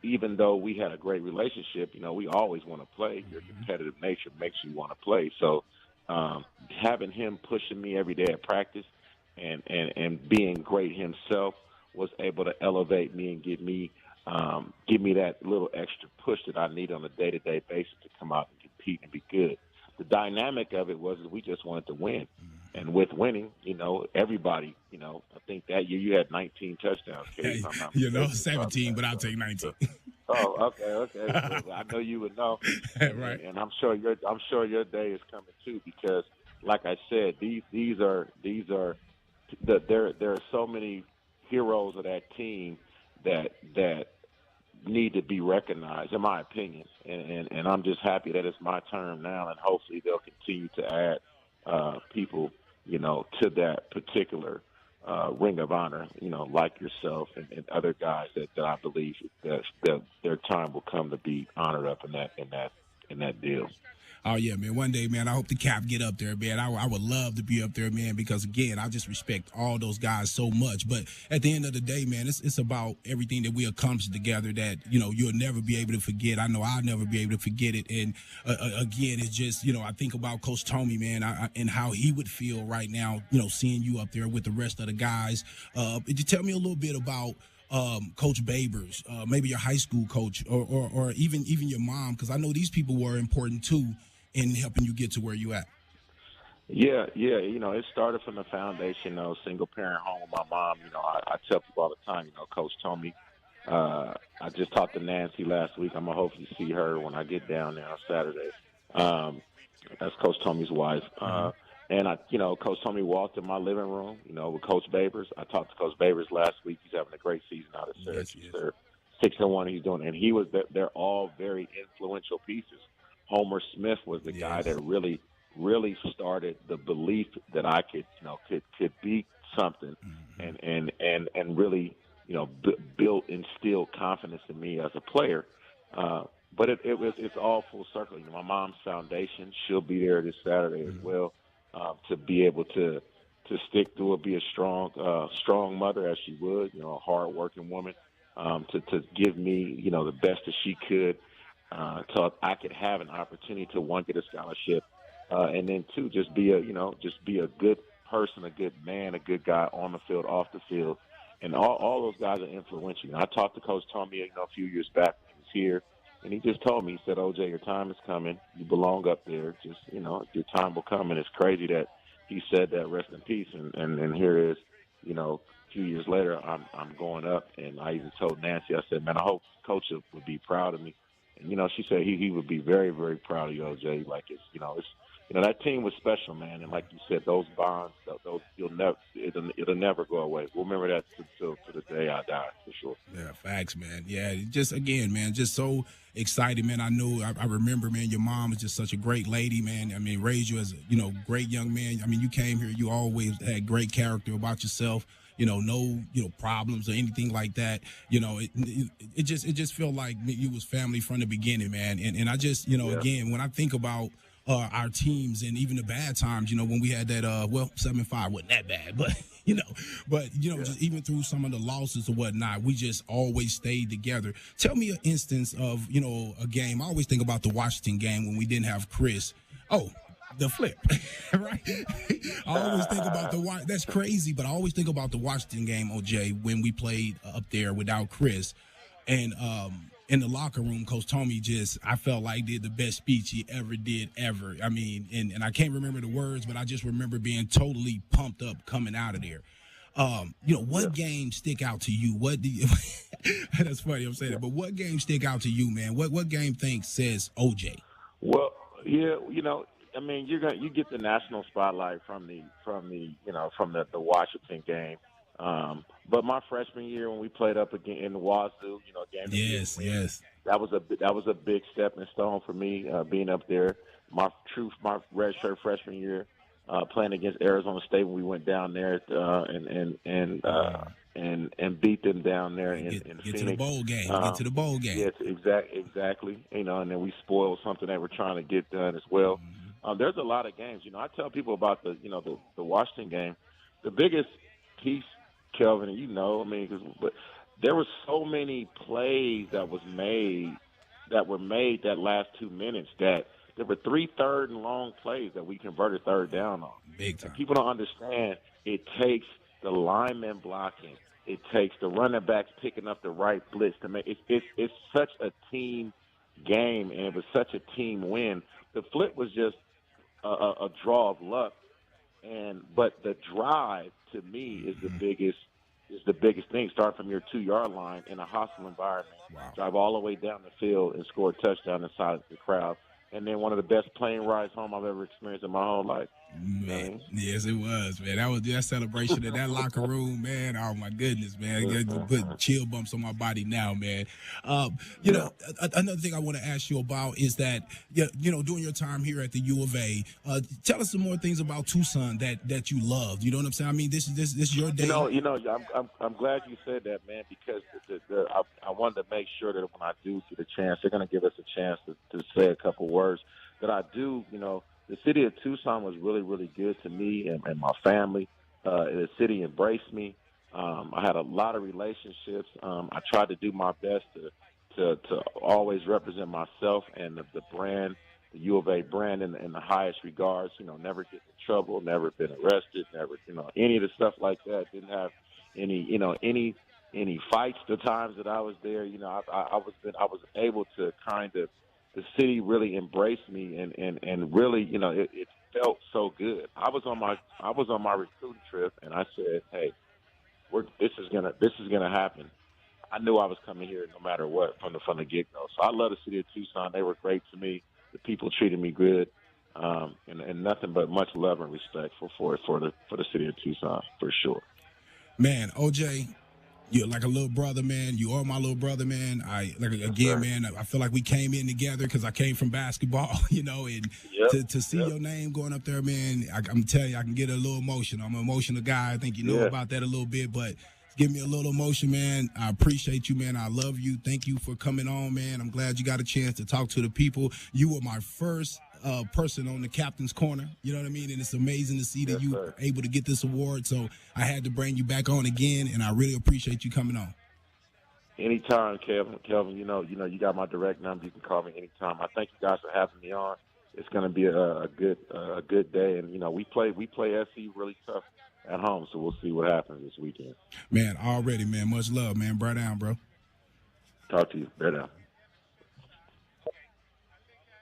even though we had a great relationship, we always want to play. Your competitive nature makes you want to play. So having him pushing me every day at practice and being great himself was able to elevate me and give me that little extra push that I need on a day-to-day basis to come out and compete and be good. The dynamic of it was we just wanted to win. And with winning, everybody, I think that year you had 19 touchdowns. Case, 17, but I'll take 19. Oh, okay. I know you would know, right? And I'm sure your day is coming too, because, like I said, there are so many heroes of that team that need to be recognized, in my opinion. And I'm just happy that it's my turn now, and hopefully they'll continue to add people, to that particular Ring of Honor, like yourself and other guys that I believe that their time will come to be honored up in that deal. Oh, yeah, man. One day, man, I hope the Cap get up there, man. I would love to be up there, man, because, again, I just respect all those guys so much. But at the end of the day, man, it's about everything that we accomplished together that, you'll never be able to forget. I know I'll never be able to forget it. And, again, it's just, I think about Coach Tomey, man, and how he would feel right now, seeing you up there with the rest of the guys. Could you tell me a little bit about Coach Babers, maybe your high school coach, or even your mom, because I know these people were important, too, in helping you get to where you at? Yeah. It started from the foundation, single parent home with my mom. I tell people all the time, Coach Tomey. I just talked to Nancy last week. I'm going to hopefully see her when I get down there on Saturday. That's Coach Tomey's wife. And Coach Tomey walked in my living room, with Coach Babers. I talked to Coach Babers last week. He's having a great season out of Syracuse. They're 6-1 he's doing, and he was. They're all very influential pieces. Homer Smith was the guy that really, really started the belief that I could be something, and really, built, instilled confidence in me as a player. But it's all full circle. My mom's foundation, she'll be there this Saturday as well, to be able to stick through it, be a strong mother as she would, a hard-working woman, to give me, the best that she could. So I could have an opportunity to, one, get a scholarship, and then two, just be a good person, a good man, a good guy on the field, off the field, and all those guys are influential. I talked to Coach Tomey, a few years back when he was here, and he just told me, he said, "OJ, your time is coming. You belong up there. Just, your time will come." And it's crazy that he said that. Rest in peace. And here it is, a few years later, I'm going up, and I even told Nancy, I said, "Man, I hope Coach would be proud of me." And, she said he would be very, very proud of you, OJ. Like, that team was special, man. And like you said, those bonds, those it'll never go away. We'll remember that to the day I die, for sure. Yeah, facts, man. Yeah, just, again, man, just so excited, man. I remember, man, your mom was just such a great lady, man. I mean, raised you as a, great young man. I mean, you came here, you always had great character about yourself. No, problems or anything like that. It just felt like you was family from the beginning, man. And I just, again, when I think about our teams and even the bad times, when we had that, 7-5 wasn't that bad, but, just even through some of the losses or whatnot, we just always stayed together. Tell me an instance of, a game. I always think about the Washington game when we didn't have Chris. Oh, the flip, right? I always think about that's crazy, but I always think about the Washington game, OJ, when we played up there without Chris. And in the locker room, Coach Tomey I felt like did the best speech he ever did, ever. I mean, and I can't remember the words, but I just remember being totally pumped up coming out of there. What games stick out to you? What do you – that's funny I'm saying that, but what games stick out to you, man? What game says OJ? Well, yeah, I mean, you get the national spotlight from the Washington game, but my freshman year when we played up again in the Wazoo, game. Yes. That was a big stepping stone for me, being up there. My redshirt freshman year, playing against Arizona State when we went down there and beat them down there in Phoenix. Get to the bowl game. Yes, exactly. And then we spoiled something they were trying to get done as well. There's a lot of games. I tell people about the Washington game. The biggest piece, Kelvin, but there were so many plays that were made that last 2 minutes that there were 3 third and long plays that we converted third down on. Big time. And people don't understand it takes the linemen blocking. It takes the running backs picking up the right blitz to make it's such a team game, and it was such a team win. The flip was just a draw of luck, but the drive to me is the biggest thing. Start from your 2-yard line in a hostile environment, drive all the way down the field and score a touchdown inside the crowd, and then one of the best plane rides home I've ever experienced in my whole life. Man, yes, it was, man. That was that celebration in that locker room, man. Oh my goodness, man. I put chill bumps on my body now, man. You know, another thing I want to ask you about is that, you know, during your time here at the U of A, tell us some more things about Tucson that you loved. You know what I'm saying? I mean, this is your day. I'm glad you said that, man, because I wanted to make sure that when I do get a chance, they're going to give us a chance to say a couple words that I do, you know. The city of Tucson was really, really good to me and my family. The city embraced me. I had a lot of relationships. I tried to do my best to always represent myself and the brand, the U of A brand in the highest regards. You know, never get in trouble, never been arrested, never, you know, any of the stuff like that. Didn't have any fights the times that I was there. You know, I was able to kind of. The city really embraced me and really, you know, it felt so good. I was on my recruiting trip and I said, hey, this is gonna happen. I knew I was coming here no matter what from the get-go. So I love the city of Tucson. They were great to me. The people treated me good, and nothing but much love and respect for the city of Tucson for sure. Man, OJ. You're like a little brother, man. You are my little brother, man. Man, I feel like we came in together because I came from basketball, you know, and to see your name going up there, man, I'm telling you, I can get a little emotional. I'm an emotional guy. I think you know about that a little bit, but give me a little emotion, man. I appreciate you, man. I love you. Thank you for coming on, man. I'm glad you got a chance to talk to the people. You were my first person on the captain's corner, you know what I mean? And it's amazing to see that you were able to get this award. So I had to bring you back on again, and I really appreciate you coming on. Anytime, Kelvin. You know, you got my direct number. You can call me anytime. I thank you guys for having me on. It's going to be a good day, and you know, we play SC really tough at home, so we'll see what happens this weekend. Man, already, man. Much love, man. Bear down, bro. Talk to you. Bear down.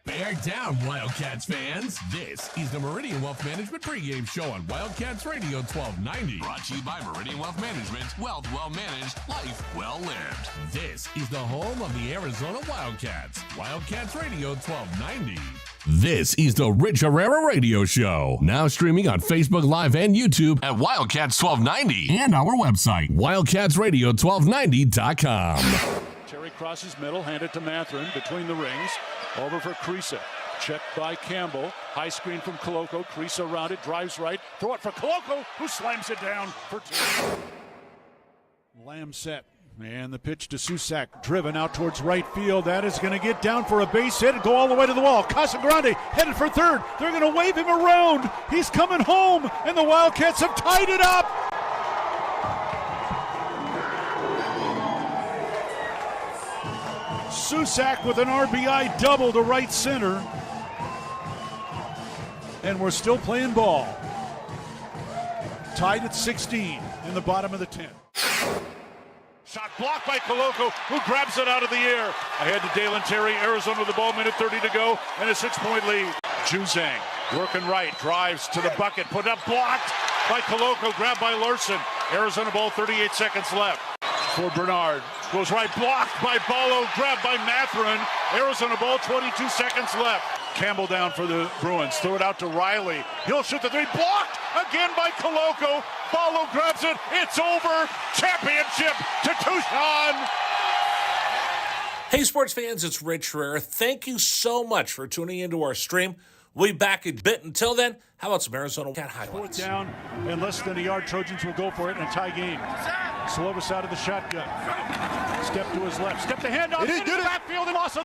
Bear down, Wildcats fans. This is the Meridian Wealth Management pregame show on Wildcats Radio 1290. Brought to you by Meridian Wealth Management. Wealth well managed, life well lived. This is the home of the Arizona Wildcats. Wildcats Radio 1290. This is the Rich Herrera Radio Show. Now streaming on Facebook Live and YouTube at Wildcats 1290. And our website, wildcatsradio1290.com. Terry crosses middle, handed to Matherin between the rings. Over for Creasa. Checked by Campbell. High screen from Koloko. Creasa around it. Drives right. Throw it for Koloko, who slams it down for two. Lamb set. And the pitch to Susak. Driven out towards right field. That is going to get down for a base hit and go all the way to the wall. Casagrande headed for third. They're going to wave him around. He's coming home. And the Wildcats have tied it up. Susak with an RBI double to right center. And we're still playing ball. Tied at 16 in the bottom of the 10th. Shot blocked by Koloko, who grabs it out of the air. Ahead to Dalen Terry, Arizona with the ball, minute 30 to go, and a 6-point lead. Juzang working right, drives to the bucket, put up, blocked by Koloko, grabbed by Larson. Arizona ball, 38 seconds left. For Bernard, goes right, blocked by Ballo, grabbed by Matherin. Arizona ball, 22 seconds left. Campbell down for the Bruins, throw it out to Riley. He'll shoot the three, blocked again by Koloko. Ballo grabs it, it's over. Championship to Tucson. Hey, sports fans, it's Rich Herrera. Thank you so much for tuning into our stream. We'll be back in a bit. Until then, how about some Arizona Cat highlights? Fourth down, and less than a yard. Trojans will go for it in a tie game. Slovis out of the shotgun. Step to his left. Step the handoff into the backfield and also